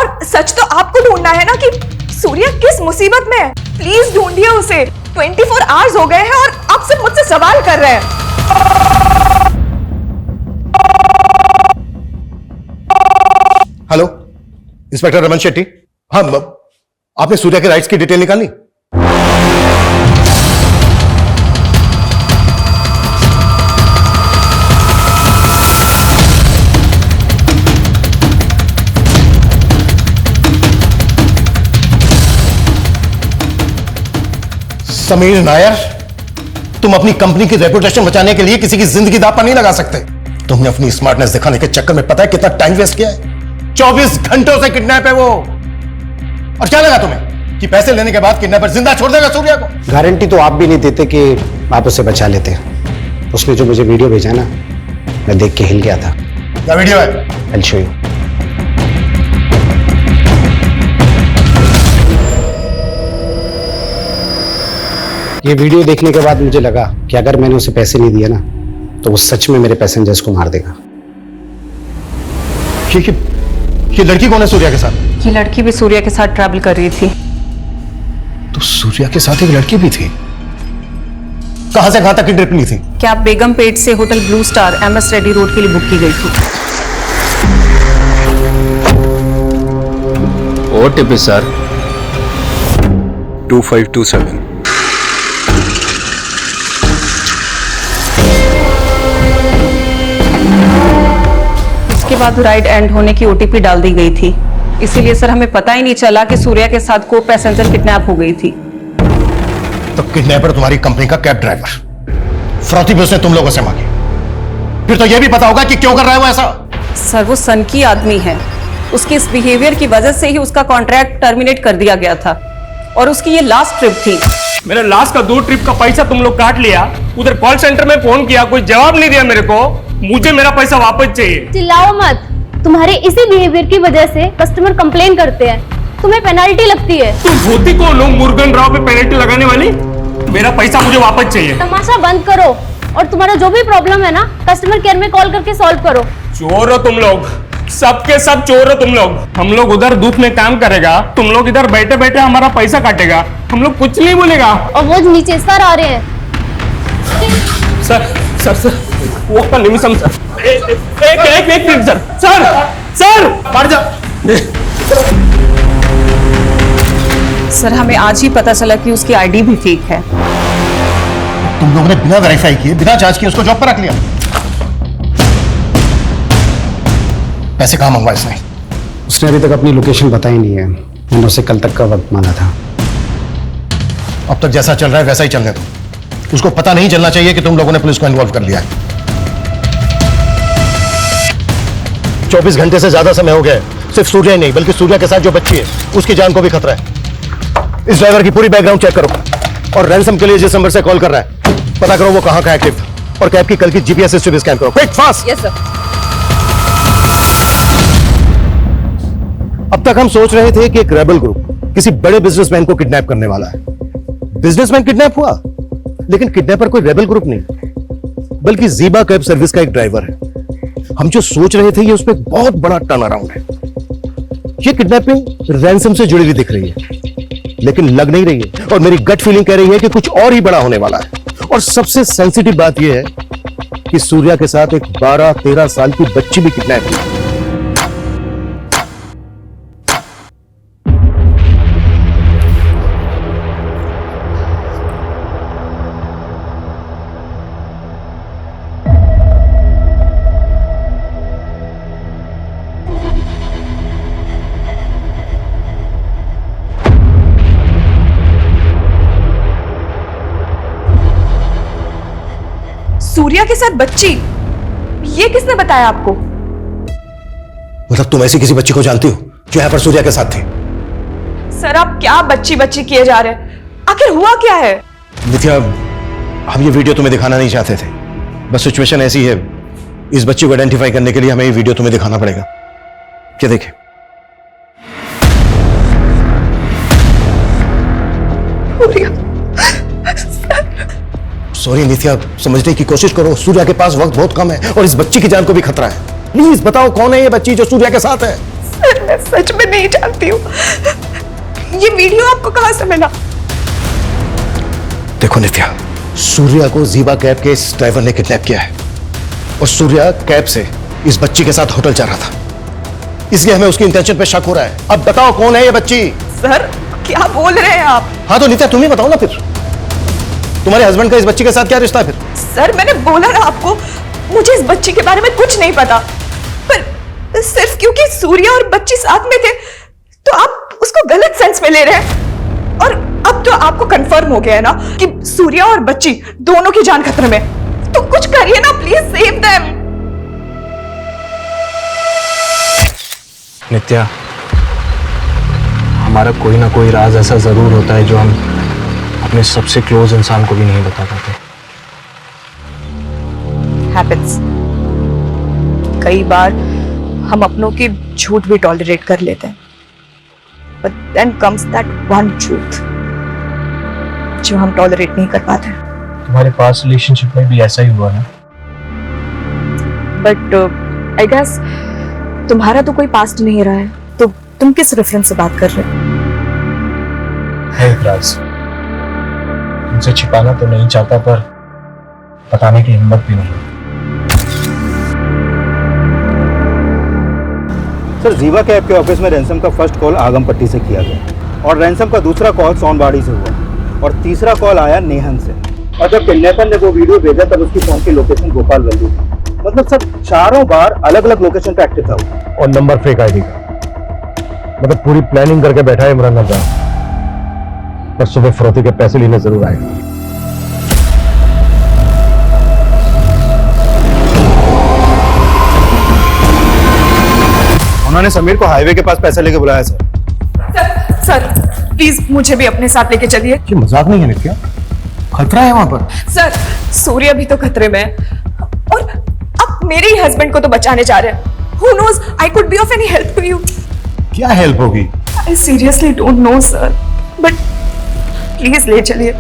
और सच तो आपको ढूंढना है ना कि सूर्या किस मुसीबत में है। प्लीज ढूंढिए उसे। 24 आवर्स हो गए हैं और आप सिर्फ मुझसे सवाल कर रहे हैं। Hello, inspector Raman Shetty. हाँ, आपने सूर्या के राइट्स की डिटेल निकाली? समीर नायर, तुम अपनी कंपनी की रेपुटेशन बचाने के लिए किसी की जिंदगी दांव पर नहीं लगा सकते। तुमने अपनी स्मार्टनेस दिखाने के चक्कर में पता है कितना टाइम वेस्ट किया है? 24 घंटों से किडनैप है वो। और क्या लगा तुम्हें कि पैसे लेने के बाद किडनैपर जिंदा छोड़ देगा सूर्या को? गारंटी तो आप भी नहीं देते कि आप उसे बचा लेते। उसने जो मुझे वीडियो भेजा ना, मैं देख के हिल गया था। क्या वीडियो है? I'll show you. ये वीडियो देखने के बाद मुझे लगा कि अगर मैंने उसे पैसे नहीं दिए ना तो वो सच में मेरे पैसेंजर्स को मार देगा। ये लड़की कौन है सूर्या के साथ? ये लड़की भी सूर्या के साथ ट्रैवल कर रही थी। तो सूर्या के साथ एक लड़की भी थी। कहां से कहां तक की ट्रिप ली थी? क्या बेगम पेट से hotel blue star MS Reddy road के लिए बुक की गई थी। OTP sir 2527। उसके बाद राइड एंड होने की OTP डाल दी गई थी, इसीलिए सर हमें पता ही नहीं चला कि सूर्या के साथ को पैसेंजर किडनैप हो गई थी। तो किडनैपर तुम्हारी कंपनी का कैब ड्राइवर, फ्रौती भी उसने तुम लोगों से मांगी। फिर तो यह भी पता होगा कि क्यों कर रहा है वो ऐसा। सर वो सन की आदमी है, उसके इस बिहेवियर की वजह से ही उसका कॉन्ट्रैक्ट टर्मिनेट कर दिया गया था और उसकी ये लास्ट ट्रिप थी। मेरे लास्ट का 2 ट्रिप का पैसा तुम लोग काट लिया, उधर कॉल सेंटर में फोन किया, कोई जवाब नहीं दिया मेरे को। मुझे मेरा पैसा वापस चाहिए। चिल्लाओ मत, तुम्हारे इसी बिहेवियर की वजह से कस्टमर कंप्लेन करते हैं, तुम्हें पेनल्टी लगती है। तुम होती कौन हो मुर्गन राव पे पेनल्टी लगाने वाली? मेरा पैसा मुझे वापस चाहिए। तमाशा बंद करो और तुम्हारा जो भी प्रॉब्लम है ना कस्टमर केयर में कॉल करके सॉल्व करो। चोर हो तुम लोग, सबके सब चोर हो तुम लोग। हम लोग उधर धूप में काम करेगा, तुम लोग इधर बैठे बैठे हमारा पैसा काटेगा, हम लोग कुछ नहीं बोलेगा। और वो नीचे सर आ रहे हैं। सर सर सर वो का निमिषम सर, एक मिनट सर, सर मर जा। सर हमें आज ही पता चला कि उसकी आईडी भी फेक है। तुम लोगों ने बिना वेरीफाई किए, बिना जांच किए उसको जॉब पर रख लिया। पैसे कहां मंगवाए इसने? उसने अभी तक अपनी लोकेशन बताई नहीं है। मैंने उसे कल तक का वक्त मांगा था। अब तक जैसा चल रहा है वैसा ही चलने दो। उसको पता नहीं चलना चाहिए कि तुम लोगों ने पुलिस को इन्वॉल्व कर लिया है। 24 घंटे से ज्यादा समय हो गया है। सिर्फ सूर्या ही नहीं बल्कि सूर्या के साथ जो बच्ची है उसकी जान को भी खतरा है। इस ड्राइवर की पूरी बैकग्राउंड चेक करो और रैंसम के लिए जिस नंबर से कॉल कर रहा है पता करो वो कहां का एक्टिव था और कैब की कल की जीपीएस हिस्ट्री भी स्कैन करो। Quick fast. Yes sir. अब तक हम सोच रहे थे कि एक रेबल ग्रुप किसी बड़े बिजनेसमैन को किडनैप करने वाला है। बिजनेसमैन किडनैप हुआ, लेकिन किडनैपर कोई रेबल ग्रुप नहीं बल्कि ज़ीबा कैब सर्विस का एक ड्राइवर है। हम जो सोच रहे थे ये उसमें बहुत बड़ा टर्न अराउंड है। ये किडनैपिंग रैंसम से जुड़ी हुई दिख रही है लेकिन लग नहीं रही है और मेरी गट फीलिंग कह रही है कि कुछ और ही बड़ा होने वाला है। और सबसे सेंसिटिव बात यह है कि सूर्या के साथ एक 12-13 साल की बच्ची भी किडनैप हुई। सूर्या के साथ बच्ची, ये किसने बताया आपको? मतलब तुम ऐसी किसी बच्ची को जानती हो जो यहां पर सूर्या के साथ थी? सर आप क्या बच्ची बच्ची किए जा रहे हैं? आखिर हुआ क्या है? नित्या, हम ये वीडियो तुम्हें दिखाना नहीं चाहते थे, बस सिचुएशन ऐसी है। इस बच्ची को आइडेंटिफाई करने के लिए हमें ये वीडियो तुम्हें दिखाना पड़ेगा। क्या देखे? सॉरी नित्या, समझने की कोशिश करो। सूर्या के पास वक्त बहुत कम है और इस बच्ची की जान को भी खतरा है। प्लीज बताओ कौन है ये बच्ची जो सूर्या के साथ है? सर मैं सच में नहीं जानती हूँ। ये वीडियो आपको कहां से मिला? देखो नित्या, सूर्या को ज़ीबा कैब के इस ड्राइवर ने किडनैप किया है और सूर्या कैब से इस बच्ची के साथ होटल जा रहा था, इसलिए हमें उसकी इंटेंशन पे शक हो रहा है। अब बताओ कौन है ये बच्ची? सर क्या बोल रहे हैं आप? हाँ तो नित्या तुम ही बताओ ना फिर, तुम्हारे हस्बैंड का इस बच्ची के साथ क्या रिश्ता है फिर? सर मैंने बोला ना आपको, मुझे इस बच्ची के बारे में कुछ नहीं पता, पर सिर्फ क्योंकि सूर्या और बच्ची साथ में थे तो आप उसको गलत सेंस में ले रहे हैं। और अब तो आपको कंफर्म हो गया है ना कि सूर्या और बच्ची दोनों की जान खतरे में, तो कुछ करिए ना प्लीज, सेव देम। नित्या, हमारा कोई ना कोई राज ऐसा जरूर होता है जो हम अपने सबसे क्लोज इंसान को भी नहीं बता पाते। हैपेंस। कई बार हम अपनों की झूठ भी टॉलरेट कर लेते हैं, but then comes that one truth जो हम टॉलरेट नहीं कर पाते। तुम्हारे पास रिलेशनशिप में भी ऐसा ही हुआ है? बट आई गेस तुम्हारा तो कोई पास्ट नहीं रहा है, तो तुम किस रेफरेंस से बात कर रहे हो? है एक राज, तुमसे छिपाना तो नहीं चाहता पर बताने की हिम्मत भी नहीं। सर ज़ीबा कैब के ऑफिस में रैंसम का फर्स्ट कॉल आगमपट्टी से किया गया और रैंसम का दूसरा कॉल सोनबाड़ी से हुआ और तीसरा कॉल आया नेहन से। और जब किडनैपर ने वो वीडियो भेजा तब उसकी फोन की लोकेशन गोपाल गंज थी। मतलब सर चारों बार अलग अलग लोकेशन पे एक्टिव था और नंबर फेक आईडी का। मतलब पूरी प्लानिंग करके बैठा है इमरान नज़ार, पर सुबह फरोती के पैसे लेने जरूर आएगा। उन्होंने समीर को हाईवे के पास पैसे लेके बुलाया सर। सर प्लीज मुझे भी अपने साथ लेके चलिए। ये मजाक नहीं है नित्या, खतरा है वहां पर। सर सूर्या भी तो खतरे में है और आप मेरे ही हस्बैंड को तो बचाने जा रहे हैं। Who knows? I could be of any help to you. क्या हेल्प होगी? I seriously don't know, sir. But please ले चलिए.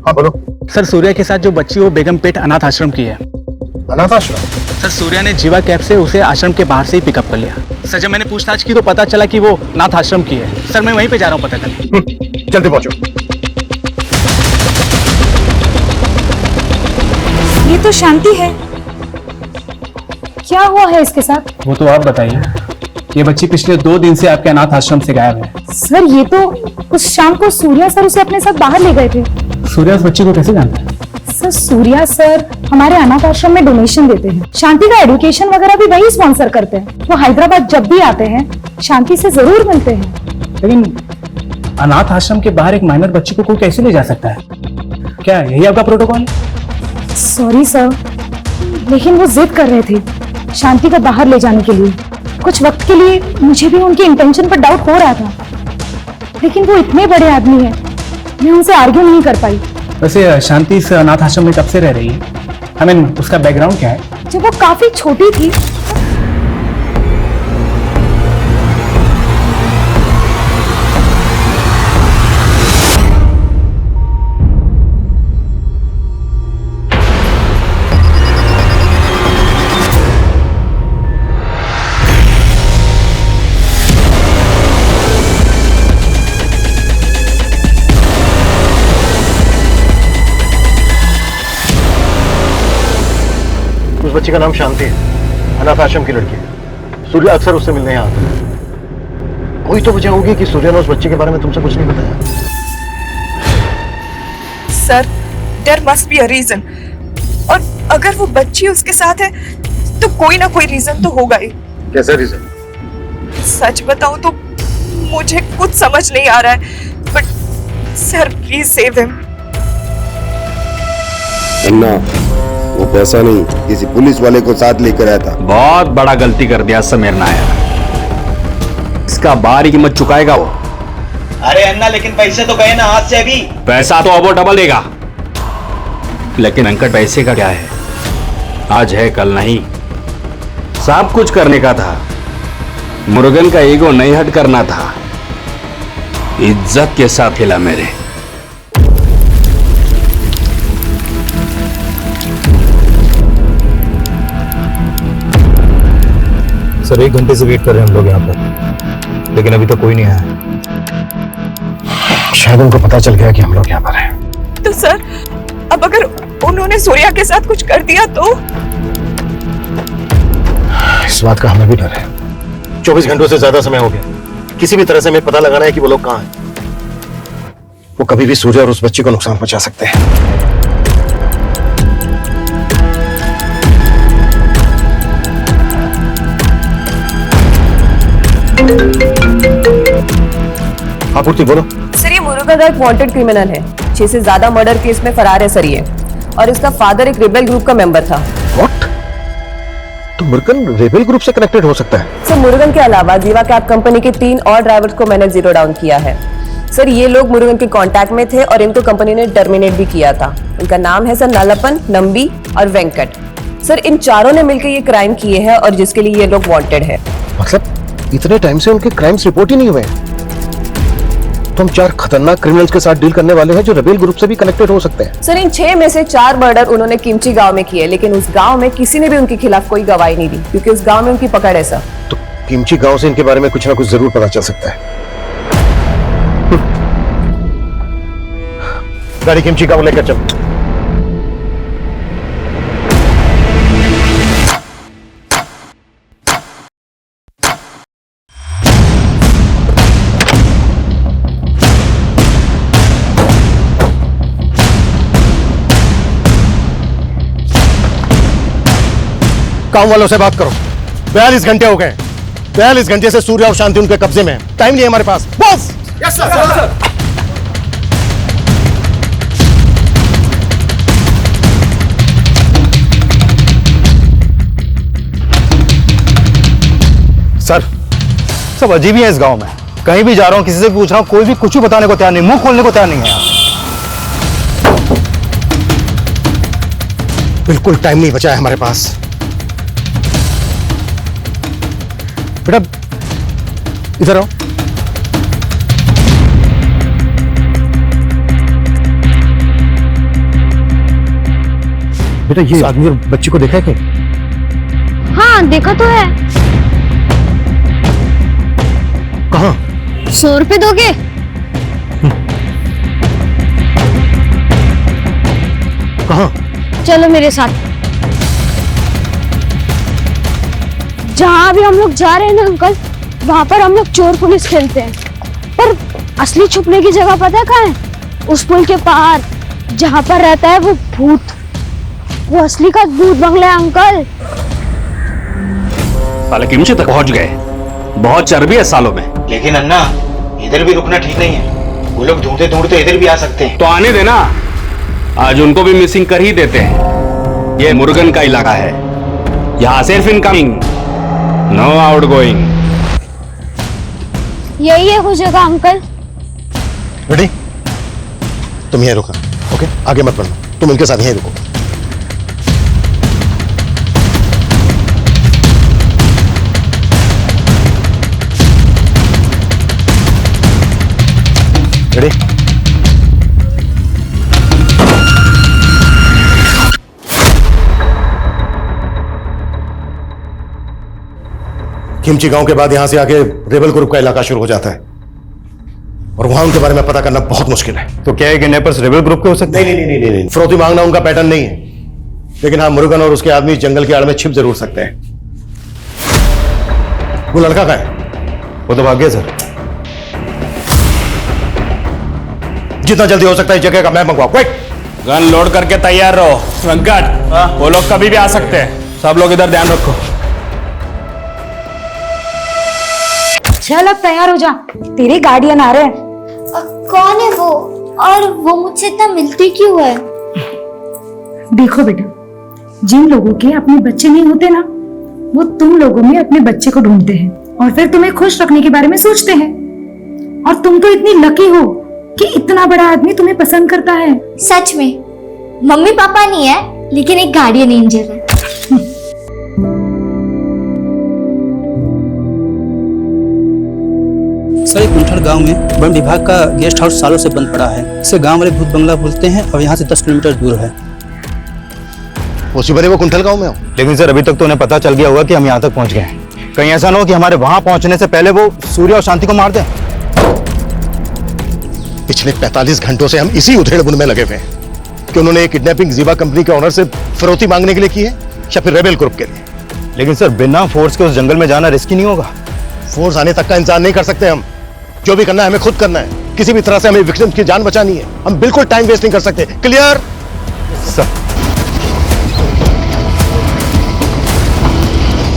हाँ बोलो। सर सूर्या के साथ जो बच्ची वो बेगमपेट अनाथ आश्रम की है। अनाथ आश्रम? सर सूर्या ने जीवा कैब से उसे आश्रम के बाहर से ही पिकअप कर लिया। सर जब मैंने पूछताछ की तो पता चला कि वो अनाथ आश्रम की है। सर मैं वहीं पे जा रहा हूँ पता करने। जल्दी पहुंचो। ये तो शांति है। क्या हुआ है इसके साथ? वो तो आप बताइए। ये बच्ची पिछले 2 दिन से आपके अनाथ आश्रम से गायब है। सर ये तो उस शाम को सूर्या सर उसे अपने साथ बाहर ले गए थे। सूर्या उस बच्ची को कैसे जानता है? सर सूर्या सर हमारे अनाथ आश्रम में डोनेशन देते हैं। शांति का एजुकेशन वगैरह भी वही स्पॉन्सर करते हैं। वो हैदराबाद जब भी आते हैं शांति से जरूर मिलते हैं। लेकिन अनाथ आश्रम के बाहर एक माइनर बच्ची को कोई कैसे ले जा सकता है? क्या यही आपका प्रोटोकॉल? सॉरी सर, लेकिन वो जिद कर रहे थे शांति को बाहर ले जाने के लिए। कुछ वक्त के लिए मुझे भी उनकी इंटेंशन पर डाउट हो रहा था, लेकिन वो इतने बड़े आदमी हैं, मैं उनसे आर्ग्यू नहीं कर पाई। वैसे शांति इस अनाथ आश्रम में कब से रह रही है? उसका बैकग्राउंड क्या है? जब वो काफी छोटी थी। उस बच्ची का नाम शांति है, अनाथ आश्रम की लड़की है। सूर्या अक्सर उससे मिलने यहाँ आता है। कोई तो वजह होगी कि सूर्या ने उस बच्ची के बारे में तुमसे कुछ नहीं बताया। Sir there must be a reason, और अगर वो बच्ची उसके साथ है तो कोई ना कोई रीजन तो होगा ही। कैसा रीजन? सच बताऊं तो मुझे कुछ समझ नहीं आ रहा है, but sir please save him. अन्ना, वो पैसा नहीं किसी पुलिस वाले को साथ लेकर आया था। बहुत बड़ा गलती कर दिया समीर नायर। इसका बाहरी कीमत चुकाएगा वो। अरे अन्ना, लेकिन पैसे तो गए ना हाथ से अभी। पैसा तो अब वो डबल देगा, लेकिन अंकट पैसे का क्या है? आज है कल नहीं। सब कुछ करने का था, मुरुगन का ईगो नहीं हट करना था। इज्जत के साथ हिला मेरे। सर 1 घंटे से वेट कर रहे हैं हम लोग यहाँ पर, लेकिन अभी तक कोई नहीं आया। शायद उनको पता चल गया कि हम लोग यहाँ पर हैं। तो सर अब अगर उन्होंने सूर्या के साथ कुछ कर दिया तो? इस बात का हमें भी डर है। 24 घंटों से ज्यादा समय हो गया। किसी भी तरह से हमें पता लगाना है कि वो लोग कहाँ हैं। वो कभी भी सूर्या और उस बच्ची को नुकसान पहुंचा सकते हैं। हाँ पूर्ति बोलो। सर ये मुरुगन एक वांटेड क्रिमिनल है। 6 से ज्यादा मर्डर केस में फरार है सर ये, और इसका फादर एक रेबेल ग्रुप का मेंबर था। व्हाट? तो मुरुगन रेबेल ग्रुप से कनेक्टेड हो सकता है? सर मुरुगन के अलावा जीवा कैब कंपनी के 3 और ड्राइवर्स को मैंने जीरो डाउन किया है। सर ये लोग मुरुगन के कांटेक्ट में थे और इनको कंपनी ने टर्मिनेट भी किया था। इनका नाम है सर नलपन, नंबी और वेंकट। सर इन चारों ने मिलकर ये क्राइम किए हैं और जिसके लिए ये लोग वांटेड है। मतलब इतने टाइम से उनके क्राइम्स रिपोर्ट ही नहीं हुए? तो हम 4 खतरनाक क्रिमिनल्स के साथ डील करने वाले हैं जो रेबेल ग्रुप से भी कनेक्टेड हो सकते हैं। सर इन 6 में से 4 मर्डर उन्होंने किमची गांव में किए, लेकिन उस गांव में किसी ने भी उनके खिलाफ कोई गवाही नहीं दी क्योंकि उस गांव में उनकी पकड़ है सर। तो किमची गांव से इनके बारे में कुछ ना कुछ जरूर पता चल सकता है। गाड़ी किमची गांव लेकर चलो। गांव वालों से बात करो। 42 घंटे हो गए। 42 घंटे से सूर्या और शांति उनके कब्जे में है। टाइम नहीं है हमारे पास। बस। Yes sir. सर सब अजीब ही है इस गांव में। कहीं भी जा रहा हूँ, किसी से भी पूछ रहा हूँ, कोई भी कुछ भी बताने को तैयार नहीं, मुंह खोलने को तैयार नहीं है यार। बिल्कुल टाइम नहीं बचा है हमारे पास। बेटा इधर आओ। बेटा ये आदमी और बच्ची को देखा है क्या? हाँ देखा तो है। कहाँ? 100 रुपए दोगे? कहाँ? चलो मेरे साथ। जहाँ भी हम लोग जा रहे हैं ना अंकल, वहाँ पर हम लोग चोर पुलिस खेलते हैं। पर असली छुपने की जगह पता है कहाँ है? उस पुल के पार जहाँ पर रहता है वो भूत। वो असली का भूत बंगला है अंकल। साले किमचे तक पहुंच गए, बहुत चर्बी है सालों में। लेकिन अन्ना इधर भी रुकना ठीक नहीं है, वो लोग ढूंढते ढूंढते इधर भी आ सकते हैं। तो आने देना, आज उनको भी मिसिंग कर ही देते हैं। ये मुर्गन का इलाका है, यहाँ सिर्फ इनकमिंग, नो आउटगोइंग। यही है वो जगह अंकल। रेडी? तुम यहीं रुको, ओके? आगे मत बढ़ना, तुम इनके साथ यहीं रुको। रेडी? खिमची गांव के बाद यहां से आगे रेबल ग्रुप का इलाका शुरू हो जाता है और वहां उनके बारे में पता करना बहुत मुश्किल है। तो क्या है कि नेपर्स रेबल ग्रुप के हो सकते हैं? नहीं। फिरौती मांगना उनका पैटर्न नहीं है, लेकिन हाँ मुरुगन और उसके आदमी जंगल की आड़ में छिप जरूर सकते हैं। वो लड़का कहाँ है? वो तो भाग गया सर। जितना जल्दी हो सकता है जगह का मैप मंगवाओ, क्विक। गन लोड करके तैयार रहो वेंकट, वो लोग कभी भी आ सकते हैं। सब लोग इधर ध्यान रखो। चल अब तैयार हो जा, तेरे गार्डियन आ रहे हैं। कौन है वो और वो मुझसे इतना मिलती क्यों है? देखो बेटा, जिन लोगों के अपने बच्चे नहीं होते ना, वो तुम लोगों में अपने बच्चे को ढूंढते हैं और फिर तुम्हें खुश रखने के बारे में सोचते हैं। और तुम तो इतनी लकी हो कि इतना बड़ा आदमी तुम्हें पसंद करता है। सच में मम्मी पापा नहीं है, लेकिन एक गार्डियन एंजल है। सर, एक कुंठल गांव में वन विभाग का गेस्ट हाउस सालों से बंद पड़ा है। इसे गांव वाले भूत बंगला बोलते हैं और यहाँ से 10 किलोमीटर दूर है। उसी बने वो कुंठल गांव में हो। लेकिन सर अभी तक तो उन्हें पता चल गया होगा कि हम यहाँ तक पहुँच गए हैं। कहीं ऐसा ना हो कि हमारे वहां पहुंचने से पहले वो सूर्य और शांति को मार दें। पिछले 45 घंटों से हम इसी उधेड़-बुन में लगे हुए हैं कि उन्होंने किडनैपिंग जीवा कंपनी के ओनर से फिरौती मांगने के लिए की है या फिर रेबेल ग्रुप के लिए। लेकिन सर बिना फोर्स के उस जंगल में जाना रिस्की नहीं होगा? फोर्स आने तक का इंतजार नहीं कर सकते हम। जो भी करना है हमें खुद करना है। किसी भी तरह से हमें विक्टिम्स की जान बचानी है। हम बिल्कुल टाइम वेस्ट नहीं कर सकते। क्लियर? सर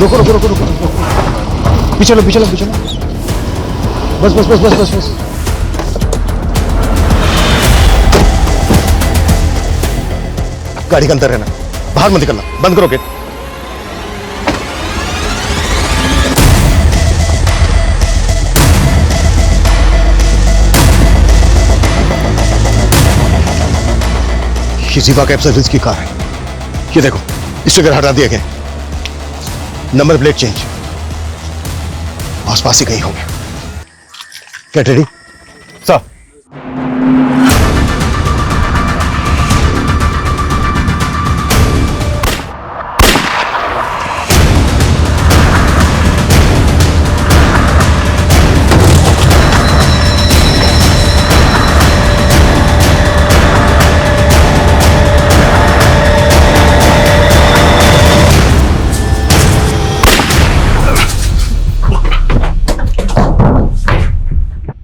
रुको रुको रुको रुको, पीछे लो पीछे लो पीछे लो। बस बस बस बस बस बस। गाड़ी के अंदर रहना, बाहर मत निकलना, बंद करो गेट। ये जीवा कैब सर्विस की कार है। ये देखो स्टिकर हटा दिए गए, नंबर प्लेट चेंज, आसपास ही कहीं होंगे। Get ready sir.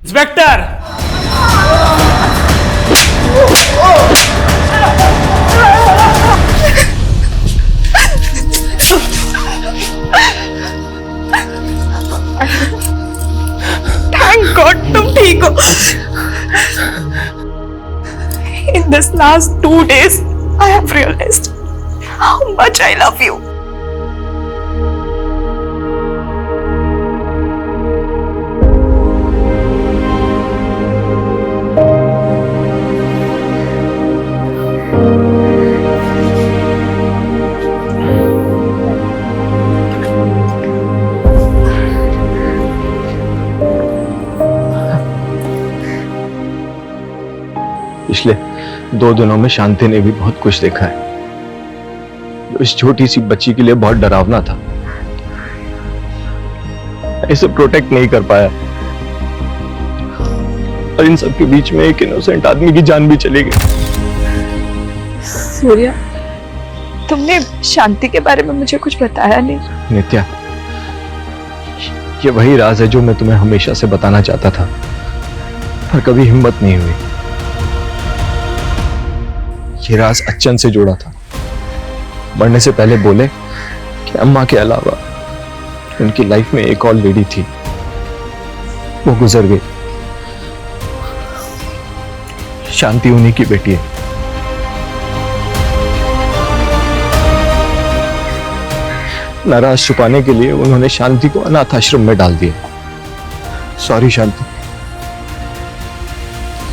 Inspector, thank God तुम ठीक हो। In this last 2 days, I have realized how much I love you. 2 दिनों में शांति ने भी बहुत कुछ देखा है जो इस छोटी सी बच्ची के लिए बहुत डरावना था। इसे प्रोटेक्ट नहीं कर पाया और इन सब के बीच में एक इनोसेंट आदमी की जान भी चली गई। सूर्या, तुमने शांति के बारे में मुझे कुछ बताया नहीं। नित्या, ये वही राज है जो मैं तुम्हें हमेशा से बताना चाहता था पर कभी हिम्मत नहीं हुई। ये राज अच्छन से जुड़ा था। मरने से पहले बोले कि अम्मा के अलावा उनकी लाइफ में एक और लेडी थी, वो गुजर गई। शांति उन्हीं की बेटी है। नाराज छुपाने के लिए उन्होंने शांति को अनाथ आश्रम में डाल दिया। सॉरी शांति,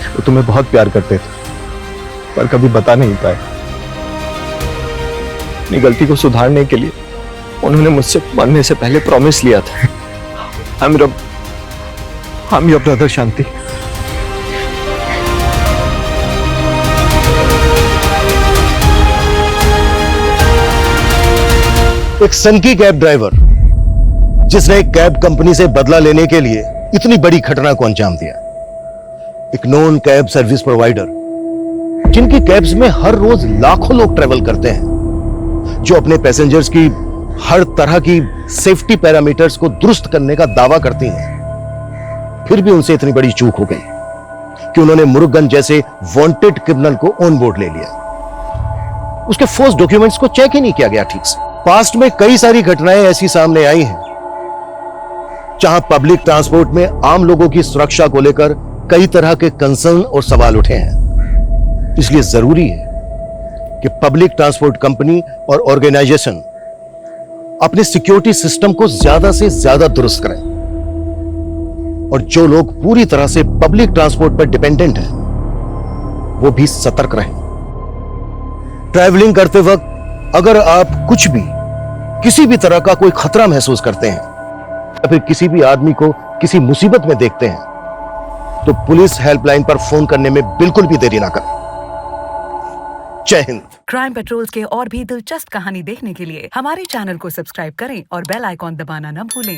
वो तुम्हें बहुत प्यार करते थे पर कभी बता नहीं पाए। अपनी गलती को सुधारने के लिए उन्होंने मुझसे मरने से पहले प्रॉमिस लिया था, I'm your brother शांति। एक सनकी कैब ड्राइवर जिसने एक कैब कंपनी से बदला लेने के लिए इतनी बड़ी घटना को अंजाम दिया। एक नॉन कैब सर्विस प्रोवाइडर जिनकी कैब्स में हर रोज लाखों लोग ट्रेवल करते हैं, जो अपने पैसेंजर्स की हर तरह की सेफ्टी पैरामीटर्स को दुरुस्त करने का दावा करती हैं, फिर भी उनसे इतनी बड़ी चूक हो गई कि उन्होंने मुरुगन जैसे वांटेड क्रिमिनल को ऑन बोर्ड ले लिया। उसके फोर्स डॉक्यूमेंट्स को चेक ही नहीं किया गया ठीक से। पास्ट में कई सारी घटनाएं ऐसी सामने आई हैं जहां पब्लिक ट्रांसपोर्ट में आम लोगों की सुरक्षा को लेकर कई तरह के कंसर्न और सवाल उठे हैं। इसलिए जरूरी है कि पब्लिक ट्रांसपोर्ट कंपनी और ऑर्गेनाइजेशन अपने सिक्योरिटी सिस्टम को ज्यादा से ज्यादा दुरुस्त करें और जो लोग पूरी तरह से पब्लिक ट्रांसपोर्ट पर डिपेंडेंट हैं वो भी सतर्क रहें। ट्रैवलिंग करते वक्त अगर आप कुछ भी किसी भी तरह का कोई खतरा महसूस करते हैं या फिर किसी भी आदमी को किसी मुसीबत में देखते हैं तो पुलिस हेल्पलाइन पर फोन करने में बिल्कुल भी देरी ना करें। जय हिंद। क्राइम पेट्रोल्स के और भी दिलचस्प कहानी देखने के लिए हमारे चैनल को सब्सक्राइब करें और बेल आइकॉन दबाना न भूलें।